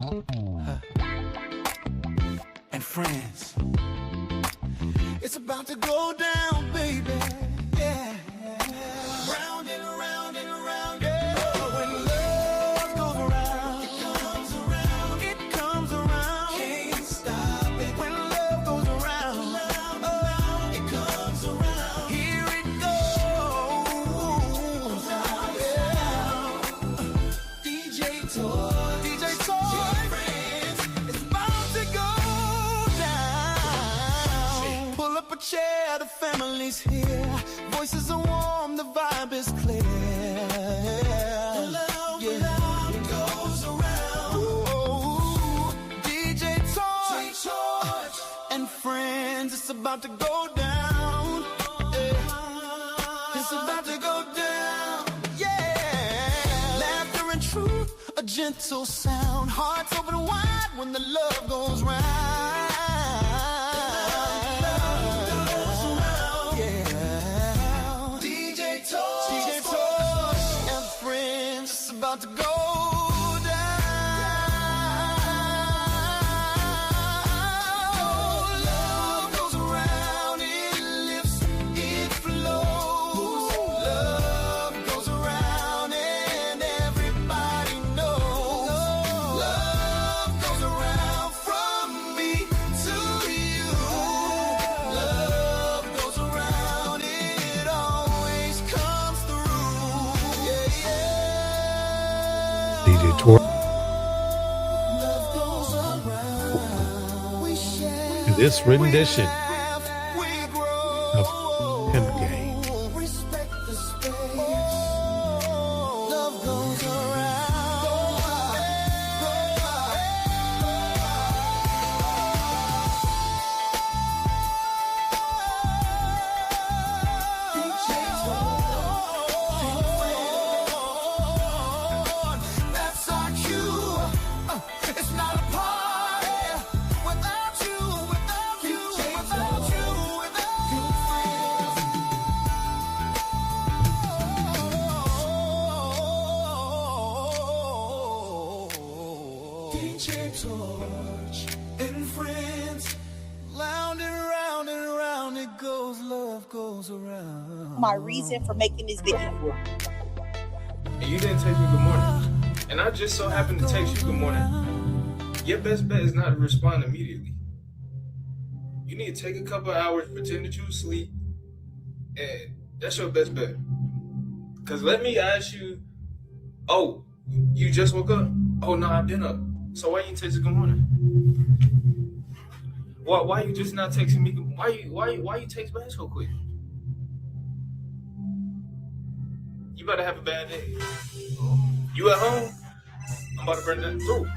And friends, it's about to go down, baby. Yeah. Round and around and around. Yeah. Oh, when love goes around, it comes around. It comes around. Can't stop it. When love goes around, oh, it comes around. Here it goes. Yeah. DJ Toy. Chair, the family's here. Voices are warm, the vibe is clear. The love, love goes around. Ooh, DJ Torch and friends, it's about to go down. Yeah. It's about to go down. Yeah. Laughter and truth, a gentle sound. Hearts open wide when the love goes round. About to go down. Love goes around, it lifts, it flows. Love goes around and everybody knows. Love goes around from me to you. Love goes around, it always comes through. Yeah, yeah. DJ Tor. This rendition of Pimp Game. Torch and friends, round and round and round it goes, love goes around. My reason for making this video. And you didn't text me good morning. And I just so happened to text you good morning. Your best bet is not to respond immediately. You need to take a couple hours, pretend that you asleep, and that's your best bet. Because let me ask you, oh, you just woke up? Oh, no, I've been up. So why you text good morning? Why you just not texting me? Why you text back so quick? You better have a bad day. You at home? I'm about to bring that through.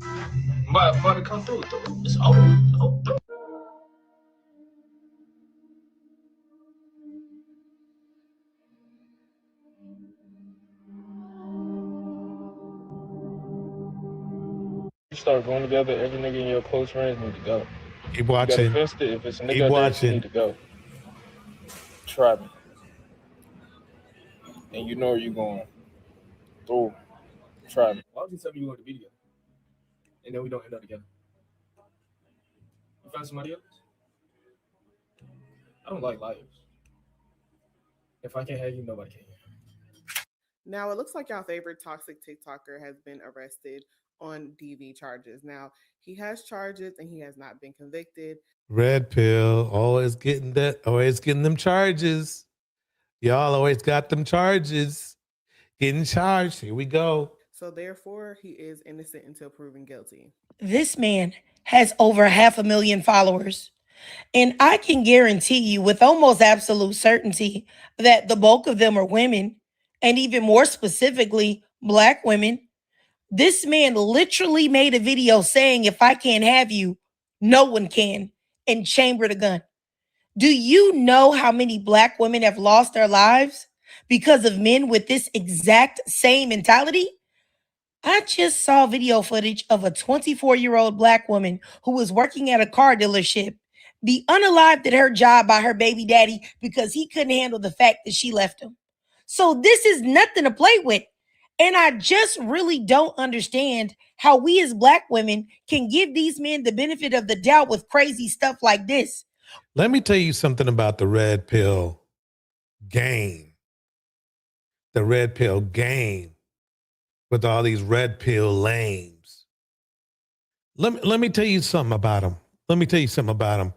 I'm about to come through. It's over. Start going together, every nigga in your close friends need to go. Keep watching. If it's a nigga Keep watching. You need to go. Try me. And you know where you're going. Through. Try me. Why would you tell me you want to be together? And then we don't end up together? You find somebody else? I don't like liars. If I can't have you, nobody can. Now, it looks like y'all favorite toxic TikToker has been arrested on DV charges. Now, he has charges and he has not been convicted. Red pill, always getting them charges. Y'all always got them charges. Getting charged. Here we go. So therefore, he is innocent until proven guilty. This man has over 500,000 followers. And I can guarantee you with almost absolute certainty that the bulk of them are women, and even more specifically, Black women. This man literally made a video saying, if I can't have you, no one can, and chambered a gun. Do you know how many Black women have lost their lives because of men with this exact same mentality? I just saw video footage of a 24-year-old Black woman who was working at a car dealership be unalived at her job by her baby daddy because he couldn't handle the fact that she left him. So this is nothing to play with. And I just really don't understand how we as Black women can give these men the benefit of the doubt with crazy stuff like this. Let me tell you something about the red pill game. The red pill game with all these red pill lames. Let me tell you something about them. Let me tell you something about them.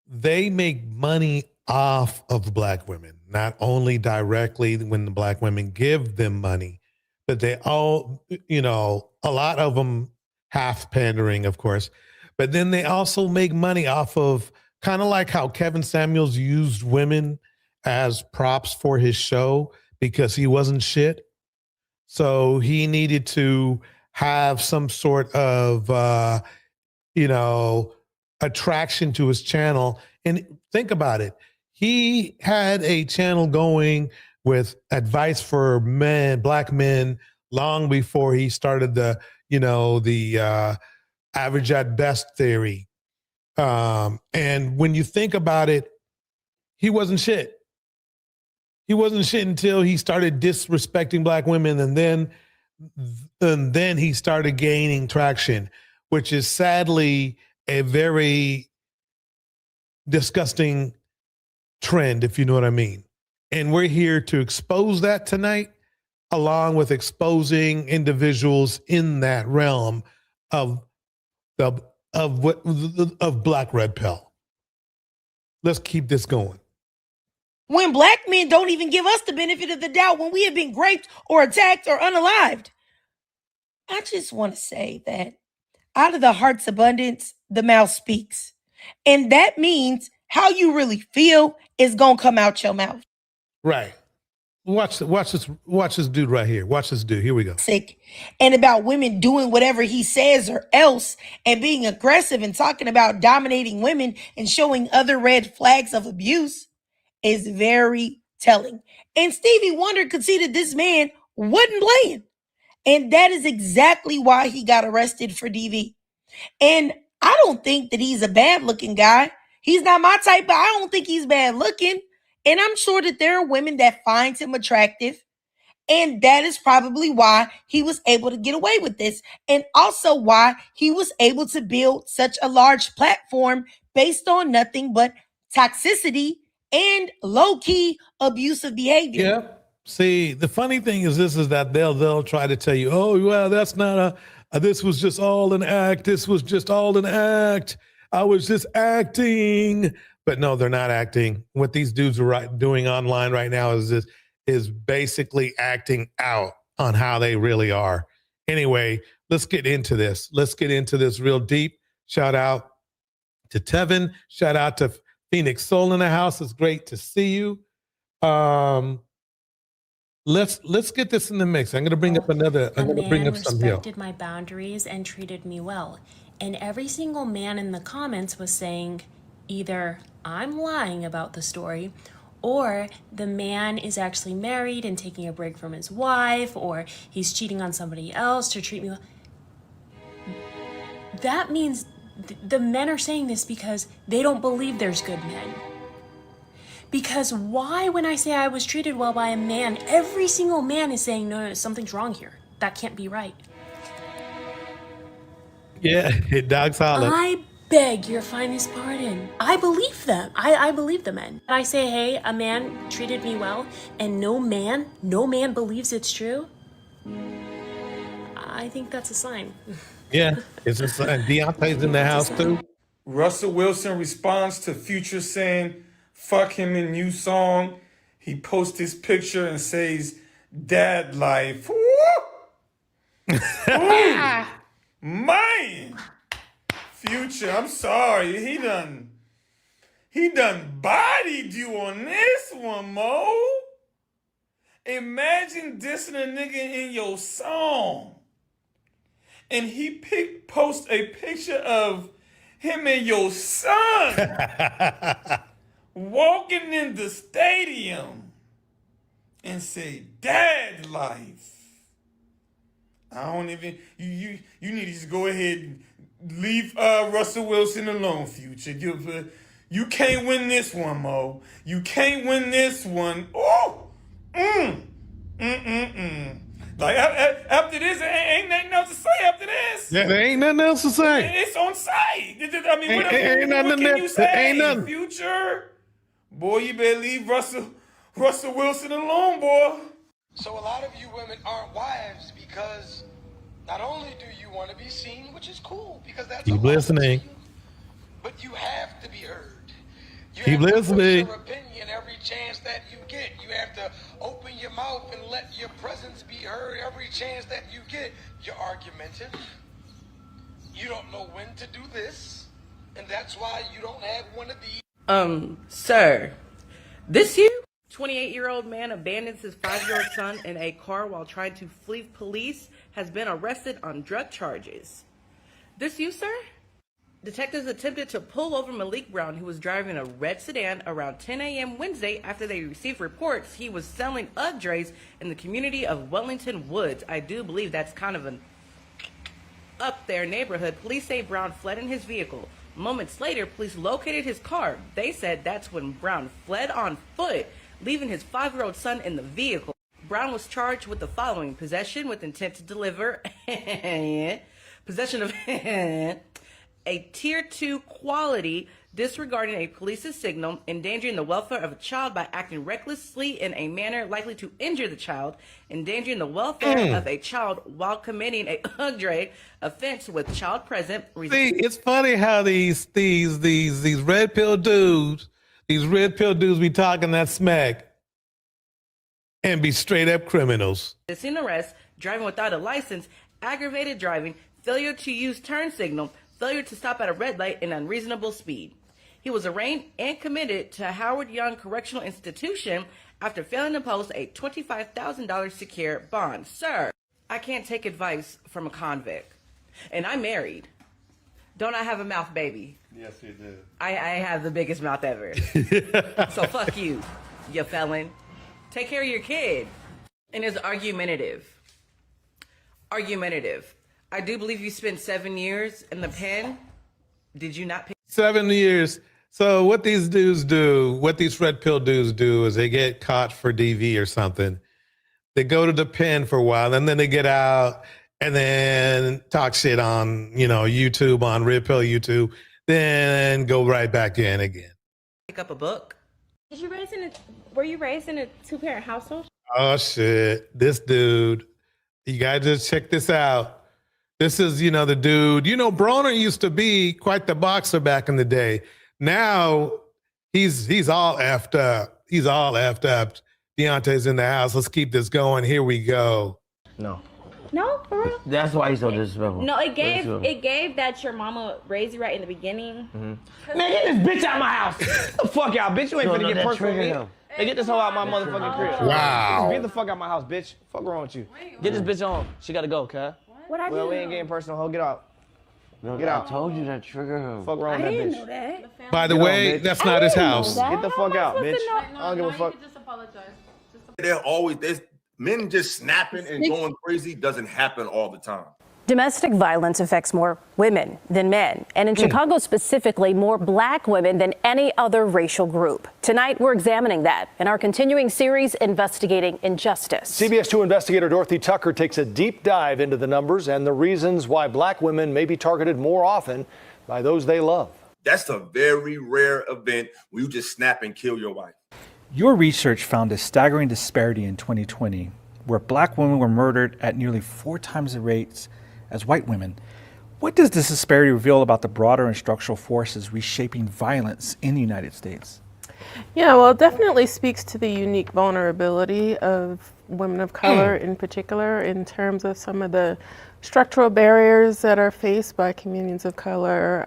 They make money off of Black women, not only directly when the Black women give them money, but they all, a lot of them half pandering, of course, but then they also make money off of kind of like how Kevin Samuels used women as props for his show because he wasn't shit. So he needed to have some sort of, attraction to his channel. And think about it. He had a channel going with advice for men, Black men, long before he started the average at best theory. And when you think about it, he wasn't shit. He wasn't shit until he started disrespecting Black women, and then he started gaining traction, which is sadly a very disgusting trend, if you know what I mean. And we're here to expose that tonight, along with exposing individuals in that realm of Black red pill. Let's keep this going. When Black men don't even give us the benefit of the doubt when we have been raped or attacked or unalived. I just want to say that out of the heart's abundance, the mouth speaks. And that means how you really feel is going to come out your mouth. Right. Watch this dude right here. Watch this dude. Here we go. Sick. And about women doing whatever he says or else and being aggressive and talking about dominating women and showing other red flags of abuse is very telling. And Stevie Wonder conceded this man wasn't playing. And that is exactly why he got arrested for DV. And I don't think that he's a bad looking guy. He's not my type, but I don't think he's bad looking. And I'm sure that there are women that find him attractive. And that is probably why he was able to get away with this. And also why he was able to build such a large platform based on nothing but toxicity and low-key abusive behavior. Yeah. See, the funny thing is that they'll try to tell you, oh, well, that's not this was just all an act. This was just all an act. I was just acting. But no, they're not acting. What these dudes are doing online right now is basically acting out on how they really are. Anyway, let's get into this. Let's get into this real deep. Shout out to Tevin. Shout out to Phoenix Soul in the house. It's great to see you. Let's get this in the mix. I'm going to bring up another. I'm going to bring up something else. Respected my boundaries and treated me well, and every single man in the comments was saying either I'm lying about the story, or the man is actually married and taking a break from his wife, or he's cheating on somebody else to treat me well. That means the men are saying this because they don't believe there's good men. Because why, when I say I was treated well by a man, every single man is saying, no, something's wrong here. That can't be right. Yeah, dog's holler. I beg your finest pardon. I believe them. I believe the men. I say, hey, a man treated me well, and no man believes it's true. I think that's a sign. Yeah, it's a sign. Deontay's in the house too. Russell Wilson responds to Future saying, fuck him in new song. He posts his picture and says, dad life. Ooh, man. Future, I'm sorry. He done bodied you on this one, Mo. Imagine dissing a nigga in your song. And he post a picture of him and your son walking in the stadium and say, dad life. I don't even, you need to just go ahead and leave Russell Wilson alone, Future. You can't win this one, Mo. You can't win this one. Oh, Like after this, ain't nothing else to say after this. Yeah, there ain't nothing else to say. It's on site. I mean, what can you say? Ain't nothing. Future, boy, you better leave Russell Wilson alone, boy. So a lot of you women aren't wives because not only do you want to be seen, which is cool because that's Keep listening. you, but you have to be heard. You Keep have to listening. put your opinion every chance that you get. You have to open your mouth and let your presence be heard every chance that you get. You're argumentative. You don't know when to do this, and that's why you don't have one of these. Sir, this you? 28-year-old man abandons his 5-year-old son in a car while trying to flee police, has been arrested on drug charges. This you, sir? Detectives attempted to pull over Malik Brown, who was driving a red sedan around 10 a.m. Wednesday after they received reports he was selling UGGs in the community of Wellington Woods. I do believe that's kind of an up there neighborhood. Police say Brown fled in his vehicle. Moments later, police located his car. They said that's when Brown fled on foot, leaving his 5-year-old son in the vehicle. Brown was charged with the following: possession with intent to deliver, possession of a tier 2 quality, disregarding a police's signal, endangering the welfare of a child by acting recklessly in a manner likely to injure the child, endangering the welfare of a child while committing a UGG offense with child present. See, it's funny how these red pill dudes, be talking that smack and be straight up criminals. Resisting arrest, driving without a license, aggravated driving, failure to use turn signal, failure to stop at a red light, and unreasonable speed. He was arraigned and committed to Howard Young Correctional Institution after failing to post a $25,000 secure bond. Sir, I can't take advice from a convict. And I'm married. Don't I have a mouth, baby? Yes, you do. I have the biggest mouth ever. So fuck you, you felon. Take care of your kid. And it's argumentative. I do believe you spent 7 years in the pen. Did you not pay? 7 years. So what these red pill dudes do is they get caught for DV or something. They go to the pen for a while, and then they get out and then talk shit on, YouTube, on red pill YouTube, then go right back in again. Pick up a book. Were you raised in a 2-parent household? Oh shit. This dude, you gotta just check this out. This is, the dude, Broner used to be quite the boxer back in the day. Now he's all effed up. He's all effed up. Deontay's in the house. Let's keep this going. Here we go. No, for real? that's why he's so disrespectful. No, it gave that your mama raised you right in the beginning. Mm-hmm. Man, get this bitch out of my house. The fuck out, bitch. You ain't finna get personal with me. Hey, get this hoe out my motherfucking crib. Wow. Get the fuck out my house, bitch. Fuck wrong with you. Get this bitch on. She gotta go, cuz. What I do? Well, we ain't getting personal, hoe. Get out. No, Get out. I told you that trigger him. Fuck wrong with that didn't bitch. know that. By the way, that's not his house. Get the fuck out, bitch. I don't give a fuck. There's men just snapping and going crazy doesn't happen all the time. Domestic violence affects more women than men, and in Chicago specifically, more black women than any other racial group. Tonight, we're examining that in our continuing series investigating injustice. CBS 2 investigator Dorothy Tucker takes a deep dive into the numbers and the reasons why black women may be targeted more often by those they love. That's a very rare event where you just snap and kill your wife. Your research found a staggering disparity in 2020, where black women were murdered at nearly 4 times the rates as white women. What does this disparity reveal about the broader and structural forces reshaping violence in the United States? Yeah, well, it definitely speaks to the unique vulnerability of women of color in particular, in terms of some of the structural barriers that are faced by communities of color,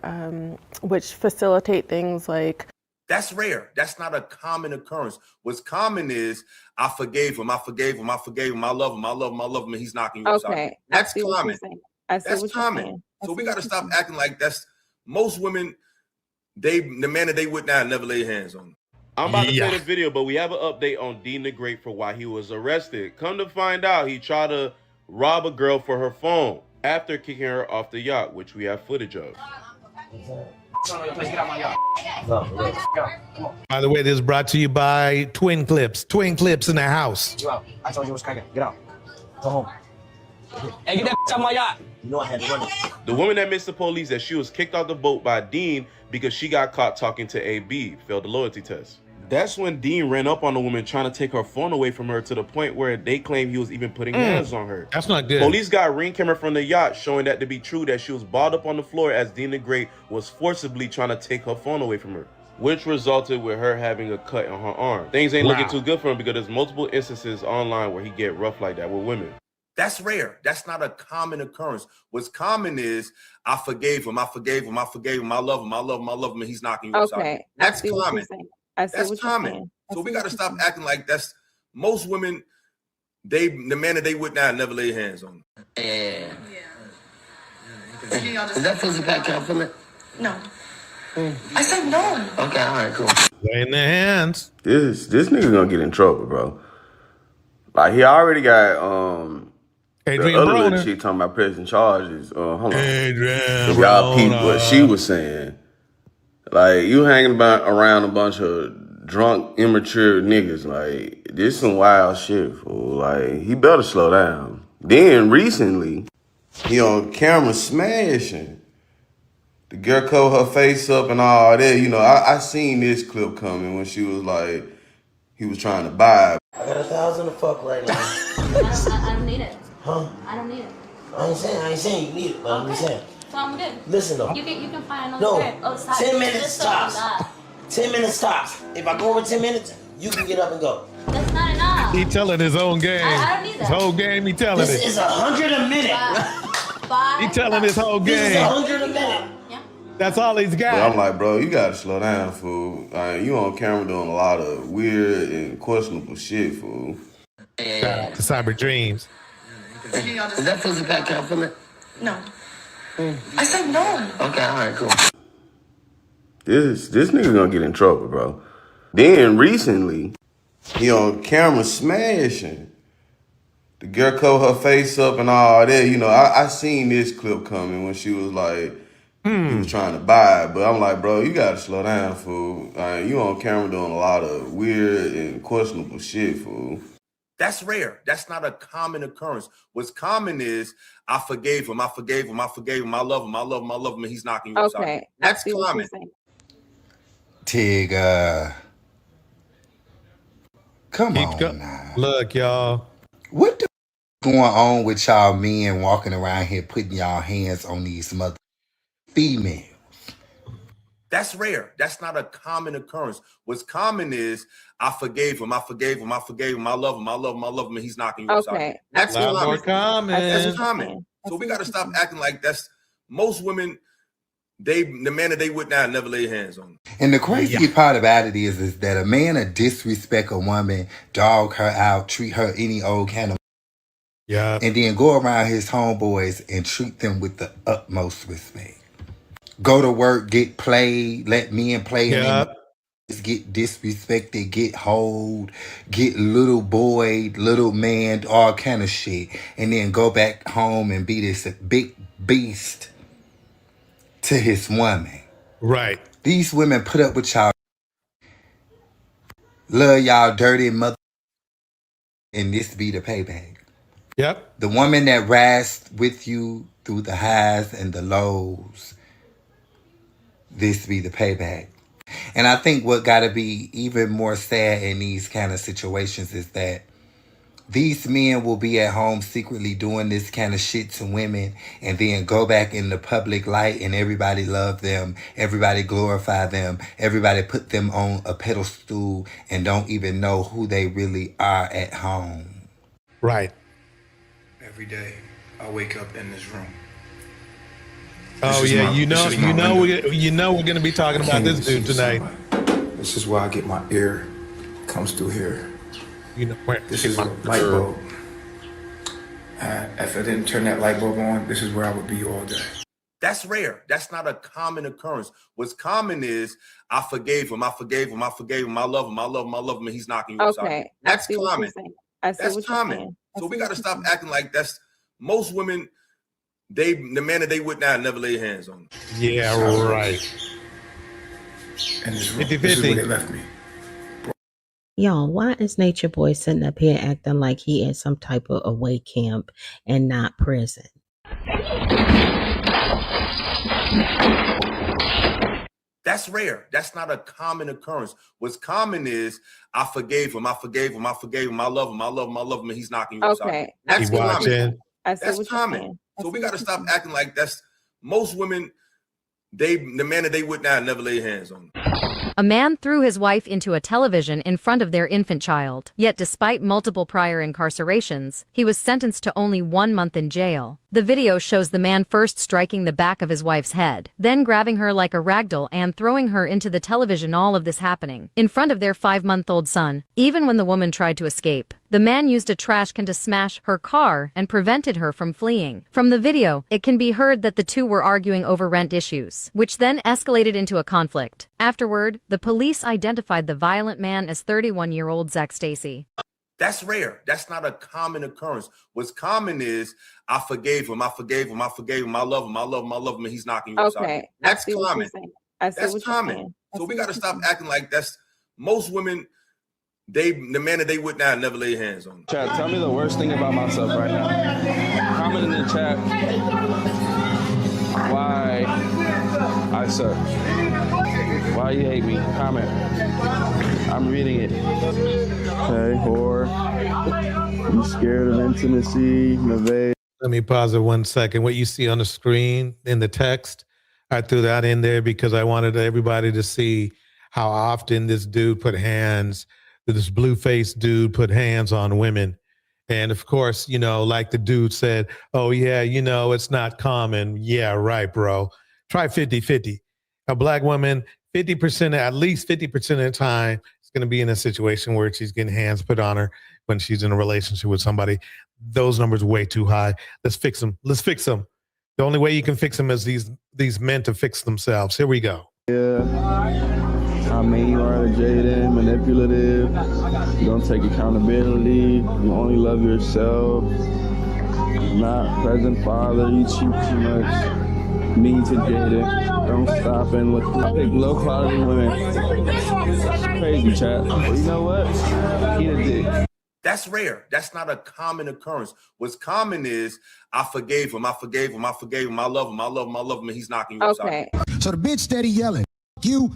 which facilitate things like. That's rare. That's not a common occurrence. What's common is, I forgave him, I love him, and he's knocking you upside. Okay. That's common. That's common. So we got to stop acting like that's most women. The man that they with now never lay hands on. I'm about to play the video, but we have an update on Dean the Great for why he was arrested. Come to find out, he tried to rob a girl for her phone after kicking her off the yacht, which we have footage of. By the way, this is brought to you by Twin Clips. Twin Clips in the house. You out. I told you it was cracking. Get out. Go home. Hey, get that bitch out my yacht. You know I had to run it. The woman that missed the police that she was kicked off the boat by Dean because she got caught talking to AB, failed the loyalty test. That's when Dean ran up on the woman trying to take her phone away from her to the point where they claim he was even putting hands on her. That's not good. Police got ring camera from the yacht showing that to be true, that she was balled up on the floor as Dean the Great was forcibly trying to take her phone away from her, which resulted with her having a cut on her arm. Things ain't looking too good for him because there's multiple instances online where he get rough like that with women. That's rare. That's not a common occurrence. What's common is I forgave him, I forgave him, I forgave him, I love him, I love him, I love him, and he's knocking you upside. Okay. That's common. That's common. So we got to stop acting like that's most women. The man that they with now never lay hands on. Yeah. Is that pussy pack count for me? No. I said no. Okay, all right, cool. Lay in their hands. This nigga gonna get in trouble, bro. Like he already got Adrian the other Broner. little chick talking about pressing charges. Hold on. Adrian If y'all peep Broner. what she was saying. Like you hanging around a bunch of drunk, immature niggas. Like this some wild shit, fool. Like he better slow down. Then recently, he on camera smashing. The girl covered her face up and all that. You know, I seen this clip coming when she was like, he was trying to buy. I got 1,000 to fuck right now. I don't need it. Huh? I don't need it. I ain't saying you need it, but I'm just saying. So I'm good. Listen though. You can find another No, pair. Oh, stop. 10 minutes Just stop tops. that. 10 minutes tops. If I go over 10 minutes, you can get up and go. That's not enough. He telling his own game. I don't need that. His whole game, he telling This it. is 100 a minute. He telling his whole This is game. 100 a minute. That's all he's But got. I'm like, bro, you gotta slow down, fool. You on camera doing a lot of weird and questionable shit, fool. Shout out to Cyber Dreams. Is that pussy pack count for me? No. I said no. Okay, all right, cool. This nigga gonna get in trouble, bro. Then recently, he on camera smashing. The girl covered her face up and all that. You know, I seen this clip coming when she was like, he was trying to buy. But I'm like, bro, you gotta slow down, fool. You on camera doing a lot of weird and questionable shit, fool. That's rare. That's not a common occurrence. What's common is I forgave him, I forgave him, I forgave him, I love him, I love him, I love him, and he's knocking you upside. Okay. That's common. Tig, come on now. Look, y'all. What the going on with y'all men walking around here putting y'all hands on these mother females? That's rare. That's not a common occurrence. What's common is I forgave him, I forgave him, I forgave him, I love him, I love him, I love him, and he's knocking you upside. Okay. That's More common. That's common. common. So we got to stop acting like that's most women. The man that they with now never lay hands on. And the crazy part about it is that a man will disrespect a woman, dog her out, treat her any old kind of, and then go around his homeboys and treat them with the utmost respect. Go to work, get played, let men play, and then get disrespected, get hold, get little boy, little man, all kind of shit, and then go back home and be this big beast to his woman. Right. These women put up with y'all, love y'all dirty mother, and this be the payback. Yep. The woman that rides with you through the highs and the lows, this be the payback. And I think what gotta be even more sad in these kind of situations is that these men will be at home secretly doing this kind of shit to women and then go back in the public light and everybody love them, everybody glorify them, everybody put them on a pedestal and don't even know who they really are at home. Right. Every day I wake up in this room. Oh yeah, you know we're gonna be talking about this dude tonight. This is where I get my ear comes through here. You know where this is a light bulb. If I didn't turn that light bulb on, this is where I would be all day. That's rare. That's not a common occurrence. What's common is I forgave him, I forgave him, I forgave him, I love him, I love him, I love him, and he's knocking you upside. Okay. That's common. That's common. So we got to stop acting like that's most women. The man that they with now never lay hands on. Yeah, right. And this is where they left me. Y'all, why is Nature Boy sitting up here acting like he in some type of away camp and not prison? That's rare. That's not a common occurrence. What's common is I forgave him. I forgave him. I forgave him. I love him. I love him. I love him. And he's knocking you upside. Okay. That's Keep common. watching. That's common. So we got to stop acting like that's most women. The man that they with now never lay hands on. A man threw his wife into a television in front of their infant child. Yet despite multiple prior incarcerations, he was sentenced to only 1 month in jail. The video shows the man first striking the back of his wife's head, then grabbing her like a ragdoll and throwing her into the television, all of this happening in front of their 5-month-old son. Even when the woman tried to escape, the man used a trash can to smash her car and prevented her from fleeing. From the video, it can be heard that the two were arguing over rent issues, which then escalated into a conflict. Afterward, the police identified the violent man as 31-year-old Zach Stacy. That's rare. That's not a common occurrence. What's common is I forgave him. I forgave him. I forgave him. I love him. I love him. I love him. And he's knocking you upside. Okay. That's common. That's common. So we got to stop acting like that's most women. The man that they with now never lay hands on. Chat, tell me the worst thing about myself right now. Comment in the chat why I suck. Why you hate me? Comment. I'm reading it. Okay, whore. You scared of intimacy, Neve. Let me pause it 1 second. What you see on the screen in the text, I threw that in there because I wanted everybody to see how often this dude put hands, this blueface dude put hands on women. And of course, you know, like the dude said, oh yeah, you know, it's not common. Yeah, right, bro. Try 50-50. A black woman, 50%, at least 50% of the time, is going to be in a situation where she's getting hands put on her when she's in a relationship with somebody. Those numbers are way too high. Let's fix them. Let's fix them. The only way you can fix them is these men to fix themselves. Here we go. Yeah. I mean, you are jaded, manipulative. You don't take accountability. You only love yourself. Not present father. You cheat too much. Mean to jaded. Don't stop and look. I pick low quality women. Crazy chat. But you know what? Eat a dick. That's rare. That's not a common occurrence. What's common is I forgave him. I forgave him. I forgave him. I love him. I love him. I love him. And he's knocking you upside. So the bitch steady yelling, you,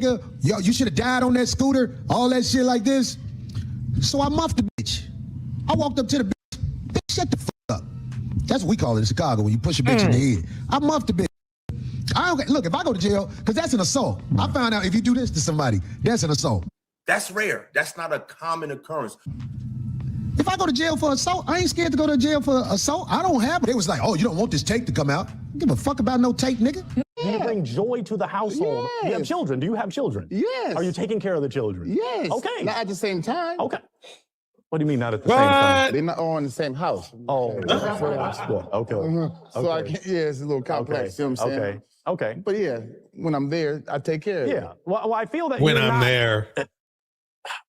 yo, you should have died on that scooter, all that shit like this. So I muffed the bitch. I walked up to the bitch. Bitch, shut the fuck up. That's what we call it in Chicago when you push a bitch in the head. I muffed the bitch. Look, if I go to jail, because that's an assault. I found out if you do this to somebody, that's an assault. That's rare. That's not a common occurrence. If I go to jail for assault, I ain't scared to go to jail for assault. I don't have it. It was like, oh, you don't want this tape to come out. Give a fuck about no tape, nigga. You bring joy to the household. Yes. You have children. Do you have children? Yes. Are you taking care of the children? Yes. Okay. Not at the same time. Okay. What do you mean not at the same time? They're not all in the same house. Oh. Okay. So I can't, yeah, it's a little complex. You know what I'm saying? Okay. But yeah, when I'm there, I take care of it. Yeah. Well, I feel that when you're I'm not, there.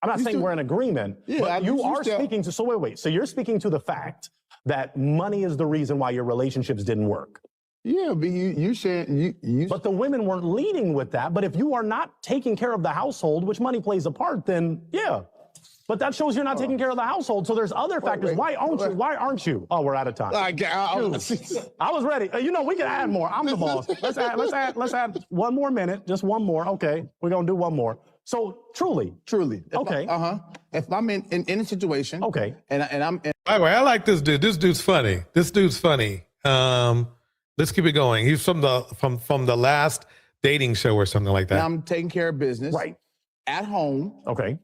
I'm not saying we're in agreement, but you are speaking to, so wait. So you're speaking to the fact that money is the reason why your relationships didn't work. Yeah, but you said you. But the women weren't leading with that. But if you are not taking care of the household, which money plays a part, then yeah. But that shows you're not taking care of the household. So there's other factors. Why aren't you? Oh, we're out of time. I was ready. You know, we can add more. I'm the boss. Let's add one more minute. Just one more. Okay, we're gonna do one more. So truly. Okay. If I'm in a situation. Okay. And I'm. By the way, I like this dude. This dude's funny. Let's keep it going. He's from the last dating show or something like that. And I'm taking care of business. Right. At home. Okay.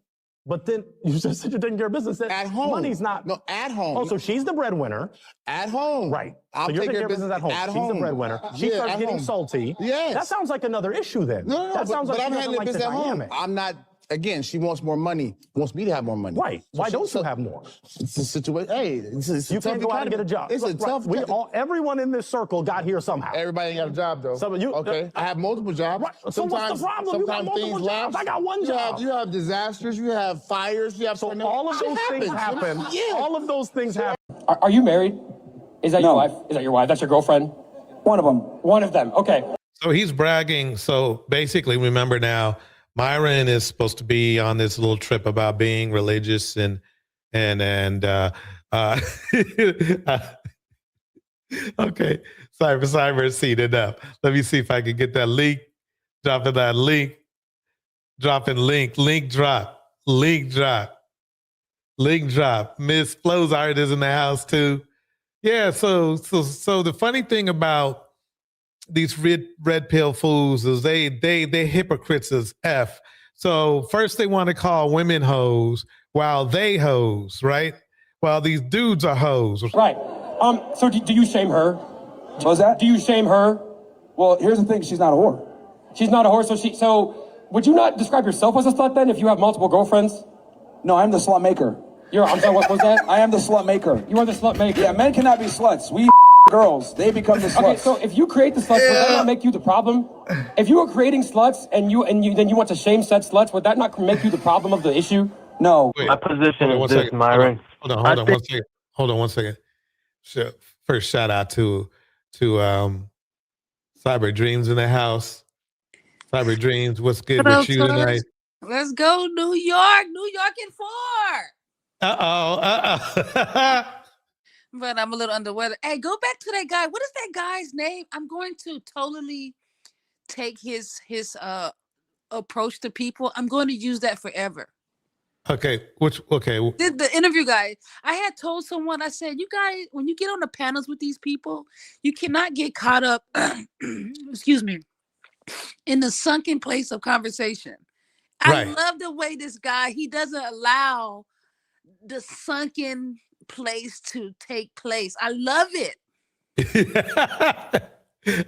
But then you just said you're taking care of business. At home. Money's not. No, at home. Oh, so she's the breadwinner. At home. Right. I'll so you're take taking care of business at home. She's the breadwinner. She starts getting salty. Yes. That sounds like another issue then. No. That sounds like I'm handling business at home. dynamic. I'm not. Again, she wants more money. Wants me to have more money. Right. So Why don't you have more? It's a situation. Hey, it's you can't go out and get a job. It's a tough. Everyone in this circle got here somehow. Everybody ain't got a job though. Some of you. Okay. I have multiple jobs. Right. So what's the problem? You got multiple jobs. I got one job. You have disasters. You have fires. You have so all of those things happen. Yeah. All of those things happen. Are you married? Is that your wife? Is that your wife? That's your girlfriend? One of them. One of them. Okay. So he's bragging. So basically, remember now, Myron is supposed to be on this little trip about being religious and okay. Cyber seated up. Let me see if I can get that link. Dropping that link. Dropping link. Link drop. Link drop. Link drop. Miss Flo's art is in the house too. Yeah, so the funny thing about these red pill fools is they hypocrites as F. So first they want to call women hoes while they hoes, right? While these dudes are hoes. Right. So do you shame her? What was that? Do you shame her? Well, here's the thing. She's not a whore. She's not a whore, so would you not describe yourself as a slut then if you have multiple girlfriends? No, I'm the slut maker. I'm sorry, what was that? I am the slut maker. You are the slut maker. Yeah, men cannot be sluts. We girls, they become the sluts. Okay, so if you create the sluts, would that not make you the problem? If you were creating sluts and you want to shame said sluts, would that not make you the problem of the issue? No. Wait, My position is this, Myron. Hold on one second. First shout out to Cyber Dreams in the house. Cyber Dreams, what's good with you tonight? Let's go, New York. New York in 4. But I'm a little under weather. Hey, go back to that guy. What is that guy's name? I'm going to totally take his approach to people. I'm going to use that forever. Okay, The interview guy, I had told someone, I said, you guys, when you get on the panels with these people, you cannot get caught up, excuse me, in the sunken place of conversation. Right. I love the way this guy, he doesn't allow the sunken place to take place. I love it.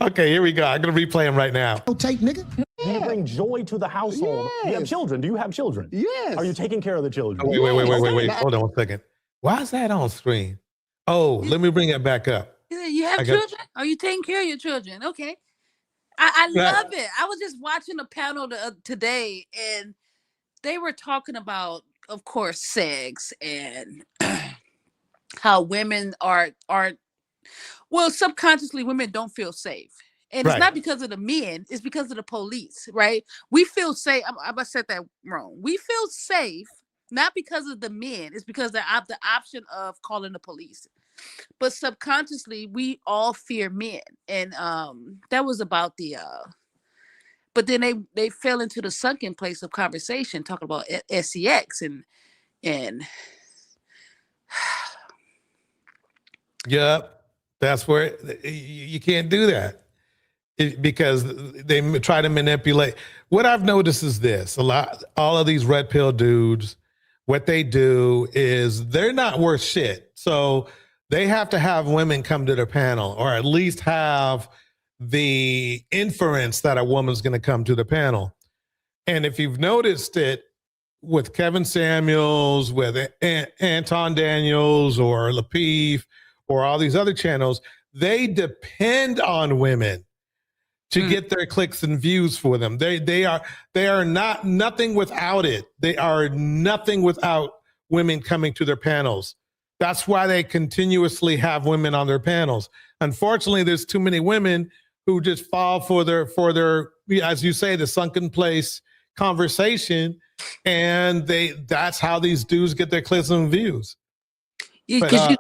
Okay, here we go. I'm going to replay him right now. Take, nigga. You bring joy to the household. Yes. You have children. Do you have children? Yes. Are you taking care of the children? Oh, wait. Hold on one second. Why is that on screen? Oh, let me bring it back up. You have children? Are you taking care of your children? Okay. I love it. I was just watching a panel today, and they were talking about, of course, sex and how women are well, subconsciously women don't feel safe. And it's not because of the men, it's because of the police, right? We feel safe. I said that wrong. We feel safe not because of the men, it's because of the option of calling the police. But subconsciously, we all fear men. And that was about the but then they fell into the sunken place of conversation, talking about sex and Yep. That's where you can't do that because they try to manipulate. What I've noticed is this: all of these red pill dudes, what they do is they're not worth shit. So they have to have women come to their panel, or at least have the inference that a woman's going to come to the panel. And if you've noticed it with Kevin Samuels, with Anton Daniels, or Lapeef, or all these other channels, they depend on women to get their clicks and views for them. They are not nothing without it. They are nothing without women coming to their panels. That's why they continuously have women on their panels. Unfortunately, there's too many women who just fall for their, as you say, the sunken place conversation, and that's how these dudes get their clicks and views. Because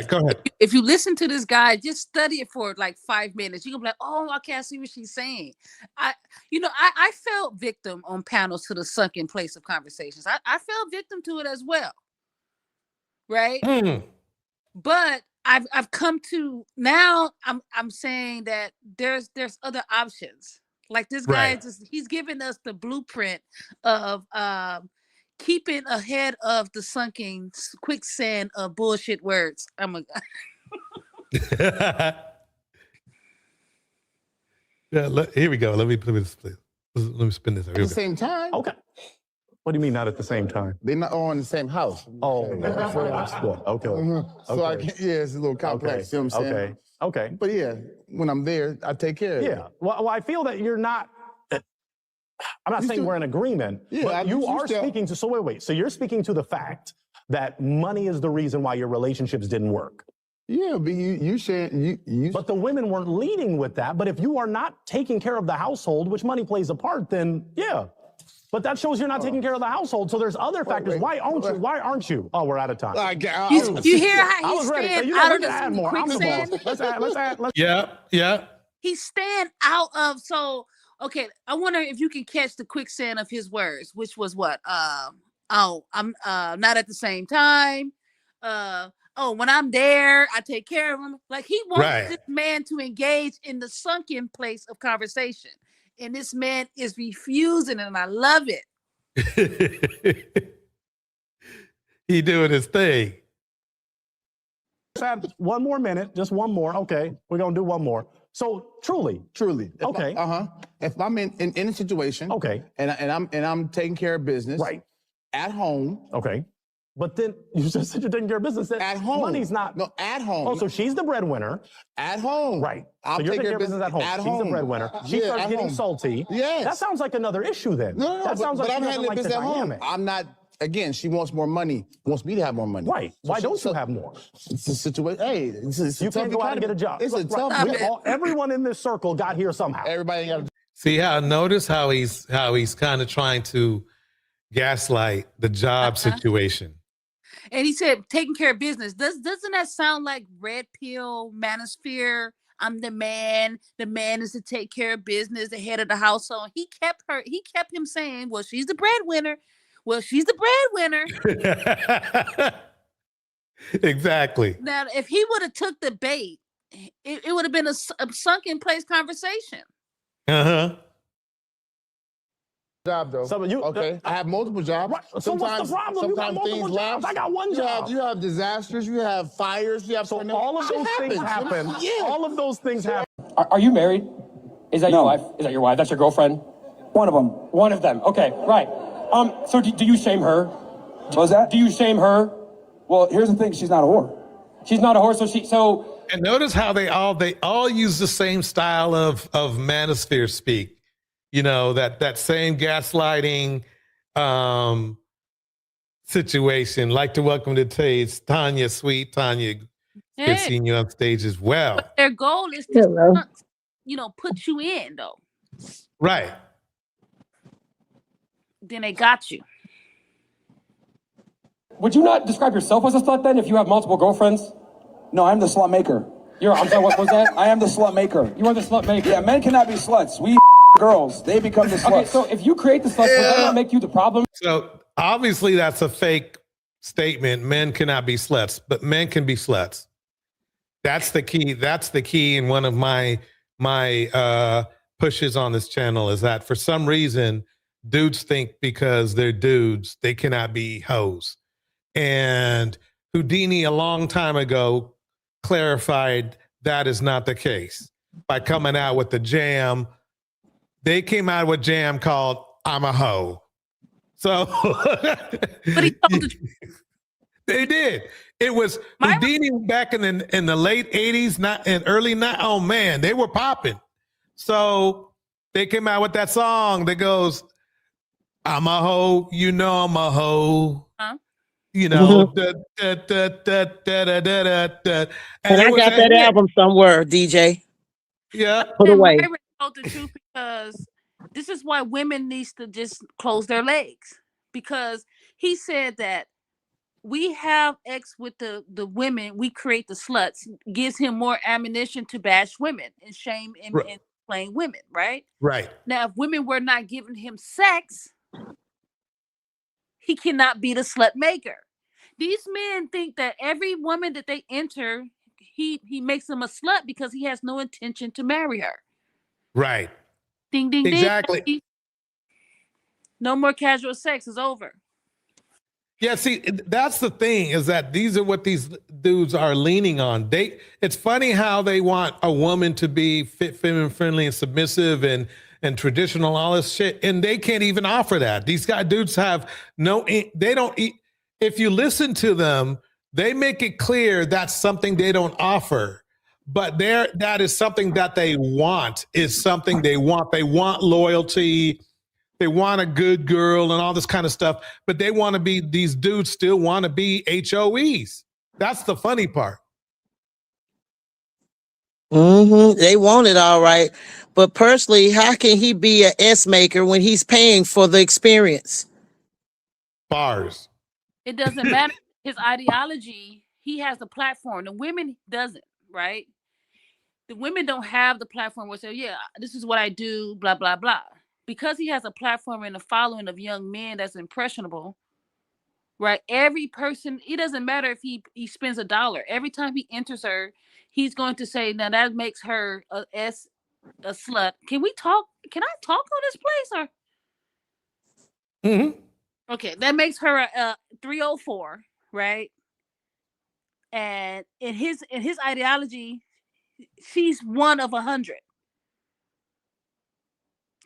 go ahead. If you listen to this guy, just study it for like 5 minutes. You're gonna be like, oh, I can't see what she's saying. I felt victim on panels to the sunken place of conversations. I fell victim to it as well. Right? But I've come to now I'm saying that there's other options. Like this guy he's giving us the blueprint of keeping ahead of the sunken quicksand of bullshit words. Here we go. Let me spin this. At the same time. Okay. What do you mean not at the same time? They're not all in the same house. Oh, okay. So I can't, it's a little complex. You know what I'm saying? Okay. But yeah, when I'm there, I take care of it. Yeah. Well, I feel that you're not. I'm not saying we're in agreement, but you are speaking to. So wait. So you're speaking to the fact that money is the reason why your relationships didn't work. Yeah, but you saying you. But the women weren't leading with that. But if you are not taking care of the household, which money plays a part, then yeah. But that shows you're not taking care of the household. So there's other factors. Why aren't you? Why aren't you? Oh, we're out of time. You hear how he's staying out of the quicksand? Let's add. Yeah. He's staying out of. So okay, I wonder if you can catch the quicksand of his words, which was what? Oh, I'm not at the same time. Oh, when I'm there, I take care of him. Like he wants this man to engage in the sunken place of conversation. And this man is refusing, and I love it. He doing his thing. Let's add one more minute, just one more. Okay, we're gonna do one more. So truly. Okay. If I'm in a situation, okay, and I'm taking care of business, right, at home, okay. But then you just said you're taking care of business. At home. Money's not. No, at home. Oh, so she's the breadwinner. At home. Right. I'll so you're take taking care of business at home. She's the breadwinner. She starts getting salty. Yes. That sounds like another issue then. No, that sounds like I'm she doesn't handling like the business at home. dynamic. I'm not, again, she wants more money, wants me to have more money. Right. Why don't you have more? It's a situation. Hey, it's you a tough can't go out and get a job. It's a tough. Everyone in this circle got here somehow. Everybody got. See how? Notice how he's kind of trying to gaslight the job situation. And he said, taking care of business. Doesn't that sound like red pill manosphere? I'm the man. The man is to take care of business, the head of the household. He kept him saying, well, she's the breadwinner. Well, she's the breadwinner. Exactly. Now, if he would have took the bait, it would have been a sunken place conversation. Uh-huh. Job though. Okay, I have multiple jobs. Right. So what's the problem? You got multiple jobs. I got one job. You have disasters. You have fires. You have all of those things happen. Yeah. All of those things happen. Are you married? Is that your wife? Is that your wife? That's your girlfriend? One of them. One of them. Okay, right. So do you shame her? What was that? Do you shame her? Well, here's the thing. She's not a whore. She's not a whore. So. And notice how they all use the same style of manosphere speak. You know, that same gaslighting situation. Like to welcome to today's Tanya, sweet Tanya. Good seeing you on stage as well. But their goal is to, put you in, though. Right. Then they got you. Would you not describe yourself as a slut then if you have multiple girlfriends? No, I'm the slut maker. I'm sorry, what was that? I am the slut maker. You are the slut maker. Yeah, men cannot be sluts. We girls, they become the sluts. Okay, so if you create the sluts, would that not make you the problem? So obviously that's a fake statement. Men cannot be sluts, but men can be sluts. That's the key. That's the key in one of my pushes on this channel is that for some reason, dudes think because they're dudes, they cannot be hoes. And Houdini a long time ago clarified that is not the case by coming out with the jam. They came out with a jam called I'm a Hoe. So they did. It was Houdini back in the late 80s, not in early 90s. Oh man, they were popping. So they came out with that song that goes, I'm a hoe, you know I'm a hoe. Huh? And I got that album somewhere, DJ. Yeah. Put away. I told the truth because this is why women needs to just close their legs. Because he said that we have X with the women, we create the sluts, gives him more ammunition to bash women and shame and playing women, right? Right. Now, if women were not giving him sex, he cannot be the slut maker. These men think that every woman that they enter, he makes them a slut because he has no intention to marry her. Right. Ding, ding, ding. Exactly. No more casual sex. Is over. Yeah, see, that's the thing is that these are what these dudes are leaning on. It's funny how they want a woman to be fit, feminine, friendly, and submissive and traditional, all this shit, and they can't even offer that. These dudes have they don't eat. If you listen to them, they make it clear that's something they don't offer, but that is something that they want, is something they want. They want loyalty. They want a good girl and all this kind of stuff, but they want to be, these dudes still want to be HOEs. That's the funny part. They want it all right. But personally, how can he be a S maker when he's paying for the experience? Bars. It doesn't matter his ideology. He has the platform. The women doesn't, right? The women don't have the platform where say, yeah, this is what I do, blah, blah, blah. Because he has a platform and a following of young men that's impressionable, right? Every person, it doesn't matter if he spends $1. Every time he enters her, he's going to say, now that makes her a slut. Can we talk? Can I talk on this place? Or okay, that makes her a 304, right? And in his ideology, she's one of 100.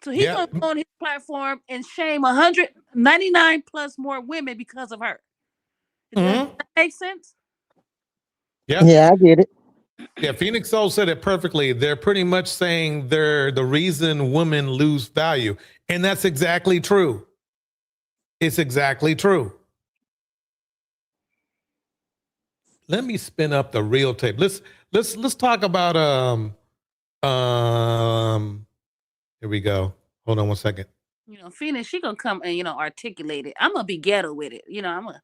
So he's going to go on his platform and shame 199 plus more women because of her. Does that make sense? Yeah, I get it. Yeah, Phoenix Soul said it perfectly. They're pretty much saying they're the reason women lose value. And that's exactly true. It's exactly true. Let me spin up the real tape. Let's talk about here we go. Hold on one second. You know, Phoenix, she gonna come and articulate it. I'm gonna be ghetto with it. I'm a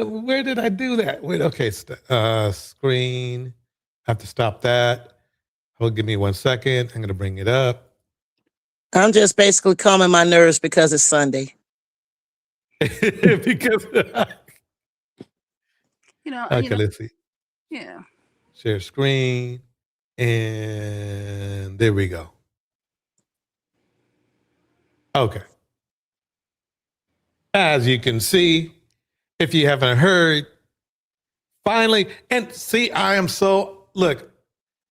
Where did I do that? Wait, okay, screen. I have to stop that. Hold, give me 1 second. I'm gonna bring it up. I'm just basically calming my nerves because it's Sunday. Because okay, let's see. Yeah. Share screen. And there we go. Okay. As you can see, if you haven't heard, finally, and see, look,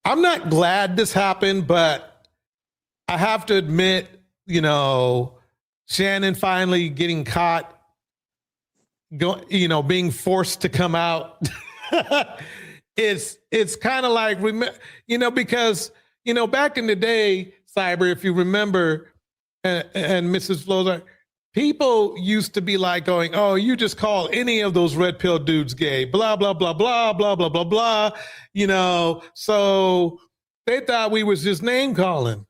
I'm not glad this happened, but I have to admit, Shannon finally getting caught, being forced to come out. It's kind of like, because, back in the day, Cyber, if you remember, and Mrs. Flozer, people used to be like going, oh, you just call any of those red pill dudes gay, blah, blah, blah, blah, blah, blah, blah, blah, so they thought we was just name calling.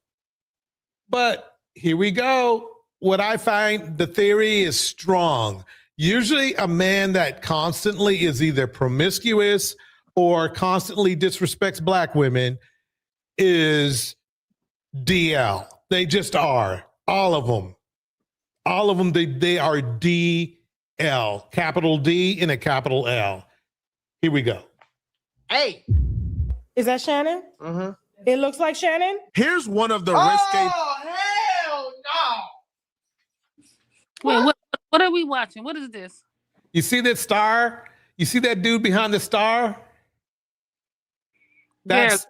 But here we go. What I find, the theory is strong. Usually a man that constantly is either promiscuous or constantly disrespects black women is DL. They just are. All of them. All of them, they are DL. Capital D and a capital L. Here we go. Hey. Is that Shannon? Mm-hmm. It looks like Shannon? Here's one of the risque. Oh, hell no. Wait, what are we watching? What is this? You see that star? You see that dude behind the star? That's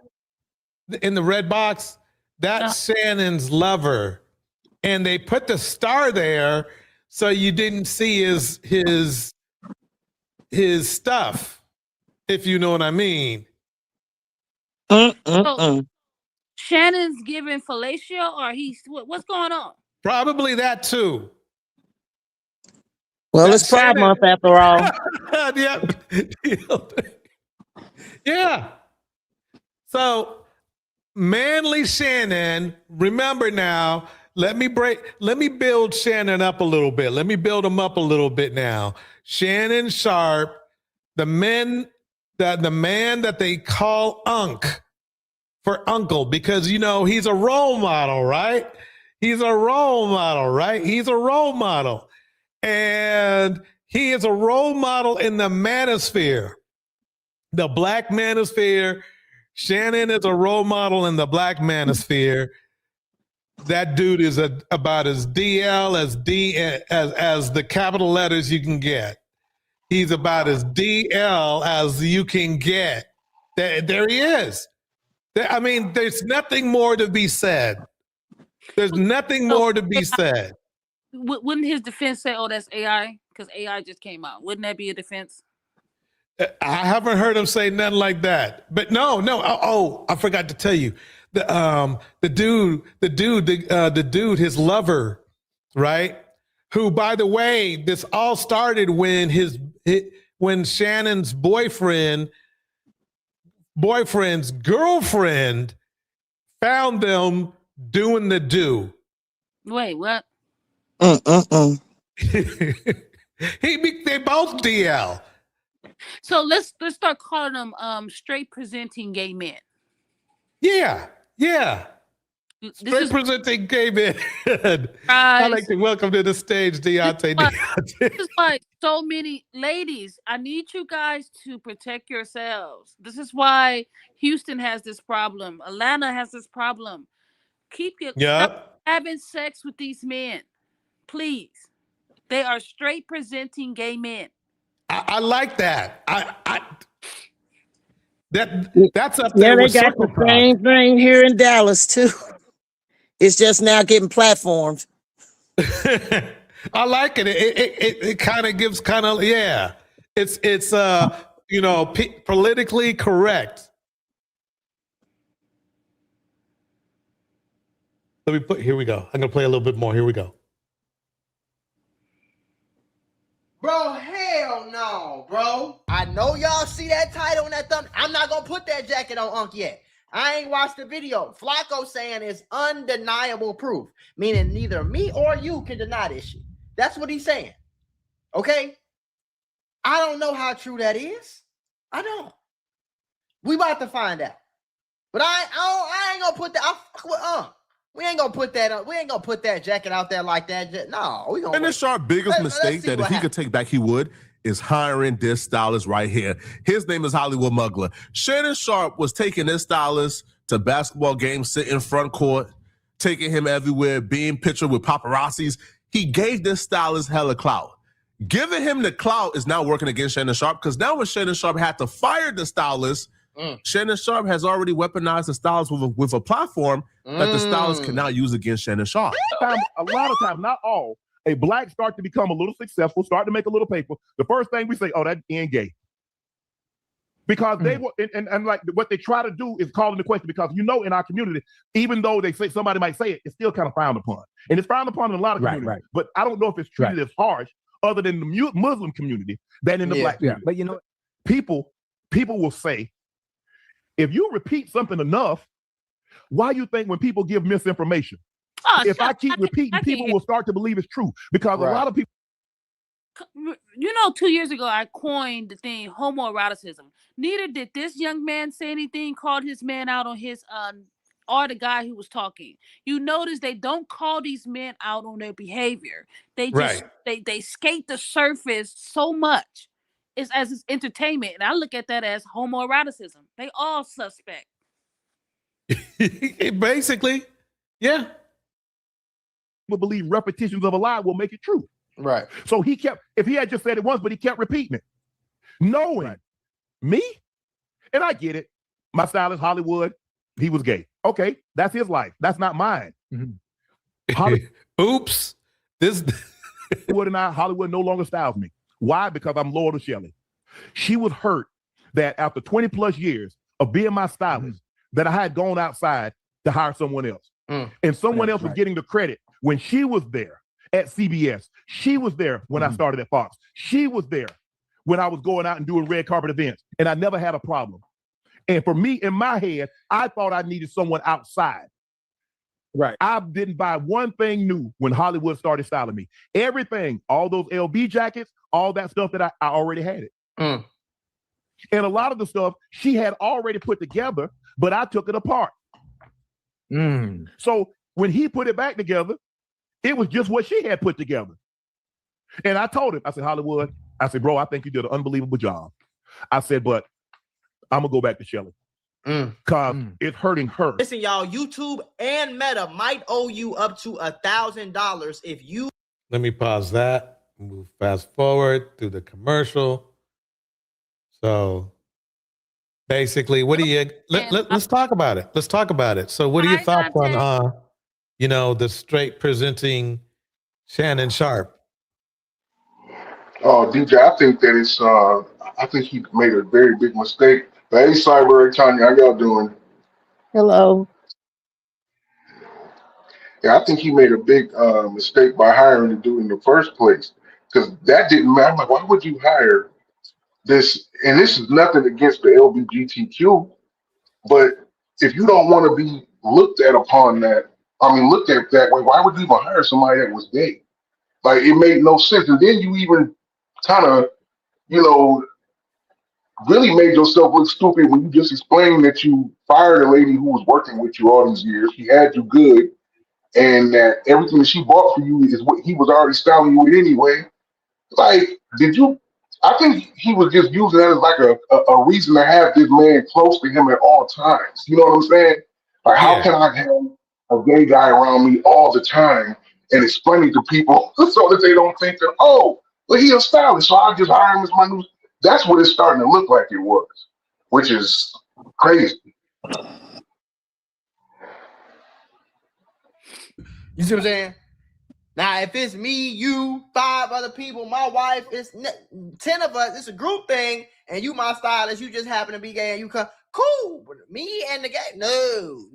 in the red box. That's Shannon's lover. And they put the star there so you didn't see his stuff, if you know what I mean. So, Shannon's giving fellatio, or what's going on? Probably that too. Well, it's Pride Month after all. Yeah. So, manly Shannon, remember now, let me build Shannon up a little bit. Let me build him up a little bit now. Shannon Sharp, the man that they call Unc for uncle, because he's a role model, right? He's a role model, right? He's a role model. And he is a role model in the manosphere, the Black Manosphere. Shannon is a role model in the Black Manosphere. That dude is about as DL as the capital letters you can get. He's about as DL as you can get. There he is. I mean, there's nothing more to be said. There's nothing more to be said. Wouldn't his defense say, oh, that's AI? Because AI just came out. Wouldn't that be a defense? I haven't heard him say nothing like that. But no. Oh, I forgot to tell you. The dude, his lover, right? Who, by the way, this all started when when Shannon's boyfriend boyfriend's girlfriend found them doing the do. Wait, what? They both DL. So let's start calling them straight presenting gay men. Yeah. Straight presenting gay men. I'd like to welcome to the stage Deontay. This is why so many ladies, I need you guys to protect yourselves. This is why Houston has this problem. Atlanta has this problem. Stop having sex with these men. Please. They are straight presenting gay men. I like that. That's up there. Yeah, they with got the same thing here in Dallas too. It's just now getting platformed. I like it. It kind of gives It's politically correct. Here we go. I'm gonna play a little bit more. Here we go. Bro, hell no, bro. I know y'all see that title and that thumb. I'm not gonna put that jacket on Unc yet. I ain't watched the video. Flacco saying it's undeniable proof, meaning neither me or you can deny this shit. That's what he's saying. Okay? I don't know how true that is. I don't. We about to find out. But I ain't gonna put that. I fuck with Unc. We ain't gonna put that up. We ain't gonna put that jacket out there like that. No, we gonna. Shannon Sharp's biggest mistake that if he could take back, he would, is hiring this stylist right here. His name is Hollywood Muggler. Shannon Sharp was taking this stylist to basketball games, sitting front court, taking him everywhere, being pictured with paparazzis. He gave this stylist hella clout. Giving him the clout is now working against Shannon Sharp, because now when Shannon Sharp had to fire the stylist, Shannon Sharp has already weaponized the stylist with a platform that the stylist can now use against Shannon Sharp. A lot of times, not all, a black start to become a little successful, start to make a little paper. The first thing we say, oh, that end gay. Because they were, and like what they try to do is call into question, because in our community, even though they say somebody might say it, it's still kind of frowned upon. And it's frowned upon in a lot of communities. Right. But I don't know if it's treated as harsh other than the Muslim community than in the black community. But people will say, if you repeat something enough, why you think when people give misinformation? If I keep repeating, people will start to believe it's true, because a lot of people. 2 years ago, I coined the thing homoeroticism. Neither did this young man say anything, called his man out on his, or the guy who was talking. You notice they don't call these men out on their behavior. They just, they skate the surface so much. It's as it's entertainment. And I look at that as homoeroticism. They all suspect. Basically, yeah. People believe repetitions of a lie will make it true. Right. So if he had just said it once, but he kept repeating it, knowing me, and I get it. My stylist, Hollywood, he was gay. Okay, that's his life. That's not mine. Oops. Hollywood no longer styles me. Why? Because I'm loyal to Shelly. She was hurt that after 20 plus years of being my stylist, that I had gone outside to hire someone else. And someone else was getting the credit when she was there at CBS. She was there when I started at Fox. She was there when I was going out and doing red carpet events, and I never had a problem. And for me, in my head, I thought I needed someone outside. Right. I didn't buy one thing new when Hollywood started styling me. Everything, all those LB jackets, all that stuff that I already had it. And a lot of the stuff she had already put together, but I took it apart. So when he put it back together, it was just what she had put together. And I told him, I said, Hollywood, I said, bro, I think you did an unbelievable job. I said, but I'm going to go back to Shelly. Because it's hurting her. Listen, y'all, YouTube and Meta might owe you up to $1,000 if you. Let me pause that. Move fast forward through the commercial. So basically, what do you, let's talk about it. Let's talk about it. So what are your thoughts on, the straight presenting Shannon Sharp? Oh, DJ, I think that it's, I think he made a very big mistake. But hey, Cyber, Tanya, how y'all doing? Hello. Yeah, I think he made a big mistake by hiring the dude in the first place, because that didn't matter. I'm like, why would you hire this? And this is nothing against the LGBTQ But if you don't want to be looked at upon that, looked at that way, why would you even hire somebody that was gay? Like, it made no sense. And then you even kind of, you know, really made yourself look stupid when you just explained that you fired a lady who was working with you all these years. She had you good, and that everything that she bought for you is what he was already styling you with anyway. Like, did you? I think he was just using that as like a reason to have this man close to him at all times. You know what I'm saying? Like, how can I have a gay guy around me all the time and explain it to people so that they don't think that, oh, well, he's a stylist, so I'll just hire him as my new. That's what it's starting to look like it was, which is crazy. You see what I'm saying? Now, if it's me, you, 5 other people, my wife, it's 10 of us, it's a group thing, and you my stylist, you just happen to be gay and you come, cool, but me and the gay, no.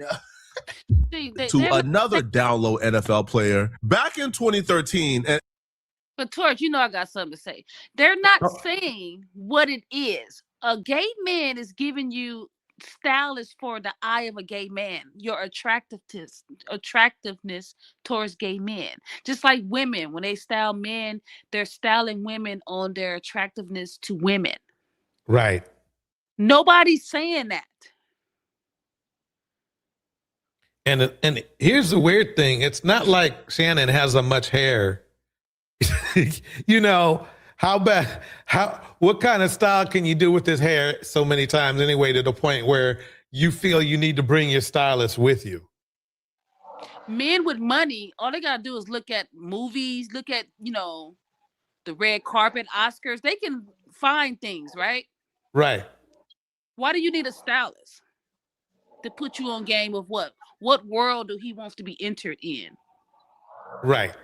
To another down low NFL player back in 2013. But Torch, you know I got something to say. They're not saying what it is. A gay man is giving you stylist for the eye of a gay man, your attractiveness towards gay men. Just like women, when they style men, they're styling women on their attractiveness to women. Right. Nobody's saying that. And here's the weird thing. It's not like Shannon has a much hair. You know, what kind of style can you do with this hair so many times anyway, to the point where you feel you need to bring your stylist with you? Men with money, all they gotta do is look at movies, look at, the red carpet, Oscars. They can find things, right? Right. Why do you need a stylist to put you on game of what? What world do he wants to be entered in? Right.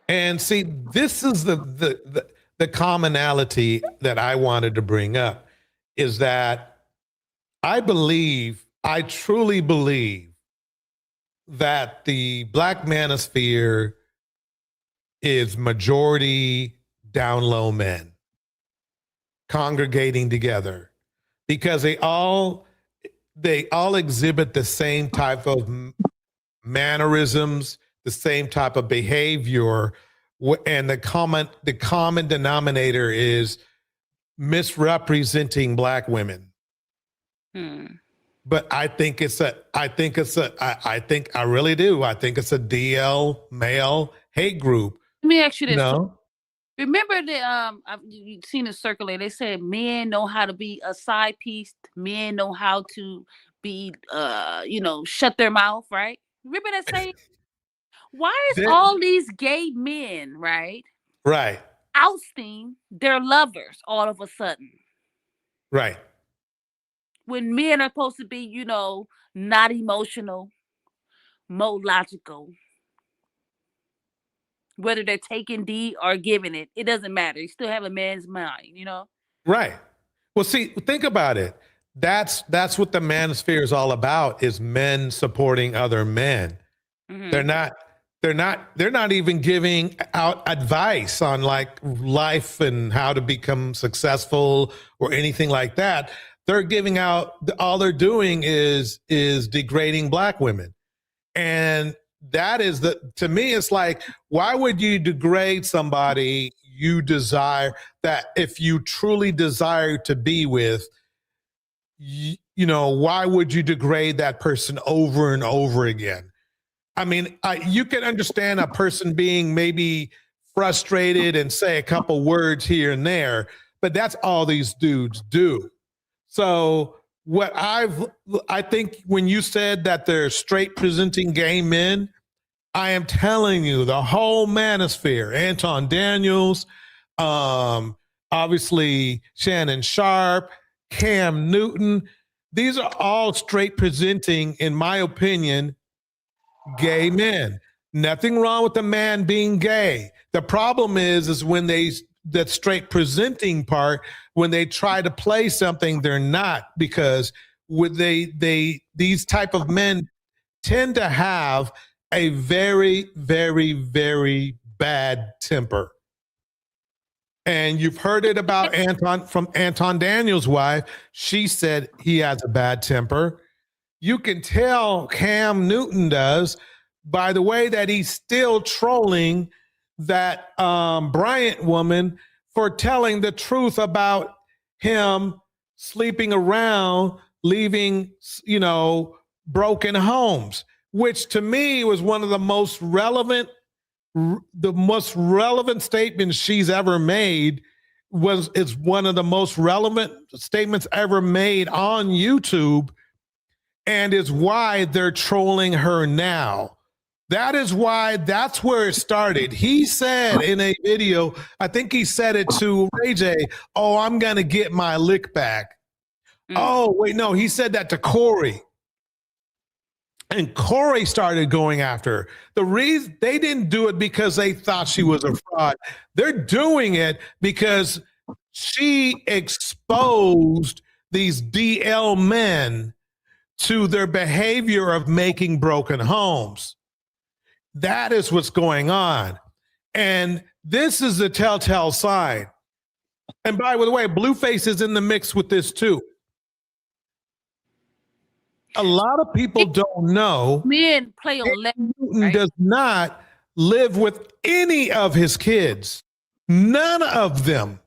And see, this is the commonality that I wanted to bring up, is that I truly believe that the Black Manosphere is majority down low men congregating together, because they all exhibit the same type of mannerisms, the same type of behavior, and the common denominator is misrepresenting Black women. But I really do. I think it's a DL male hate group. Let me ask you this. No. Remember that you've seen it circulate. They said men know how to be a side piece. Men know how to be, shut their mouth, right? Remember that saying? Why is all these gay men, right? Right. Ousting their lovers all of a sudden? Right. When men are supposed to be, not emotional, more logical. Whether they're taking D or giving it, it doesn't matter. You still have a man's mind, Right. Well, see, think about it. That's what the manosphere is all about, is men supporting other men. Mm-hmm. They're not even giving out advice on like life and how to become successful or anything like that. They're giving out, all they're doing is degrading Black women. And that is to me, it's like, why would you degrade somebody you desire, that if you truly desire to be with, why would you degrade that person over and over again? I mean, you can understand a person being maybe frustrated and say a couple words here and there, but that's all these dudes do. So what I think when you said that they're straight presenting gay men, I am telling you, the whole manosphere, Anton Daniels, obviously Shannon Sharp, Cam Newton, these are all straight presenting, in my opinion, gay men. Nothing wrong with the man being gay. The problem is when that straight presenting part, when they try to play something they're not, because these type of men tend to have a very, very, very bad temper. And you've heard it about Anton Daniels' wife. She said he has a bad temper. You can tell Cam Newton does by the way that he's still trolling that Bryant woman for telling the truth about him sleeping around, leaving, broken homes, which to me was one of the most relevant statements she's ever made. It's one of the most relevant statements ever made on YouTube, and is why they're trolling her now. That's where it started. He said in a video, I think he said it to Ray J, "Oh, I'm going to get my lick back." Oh, wait, no, he said that to Corey. And Corey started going after her. The reason they didn't do it because they thought she was a fraud. They're doing it because she exposed these DL men to their behavior of making broken homes. That is what's going on. And this is the telltale sign. And by the way, Blueface is in the mix with this too. A lot of people don't know men play on Newton right? Does not live with any of his kids. None of them.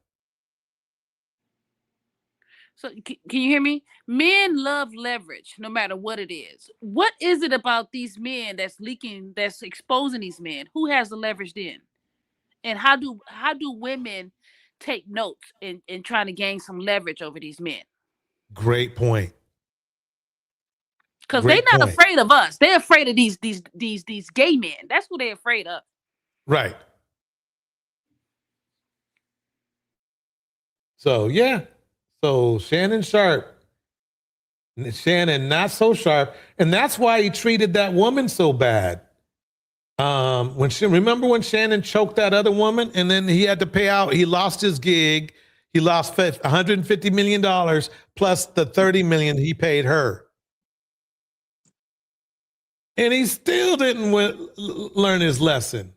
So can you hear me? Men love leverage, no matter what it is. What is it about these men that's leaking, that's exposing these men? Who has the leverage then? And how do women take notes in trying to gain some leverage over these men? Great point. Because they're not afraid of us. They're afraid of these gay men. That's what they're afraid of. Right. So yeah. So Shannon Sharp. Shannon not so sharp. And that's why he treated that woman so bad. Remember when Shannon choked that other woman and then he had to pay out, he lost his gig. He lost $150 million plus the $30 million he paid her. And he still didn't learn his lesson.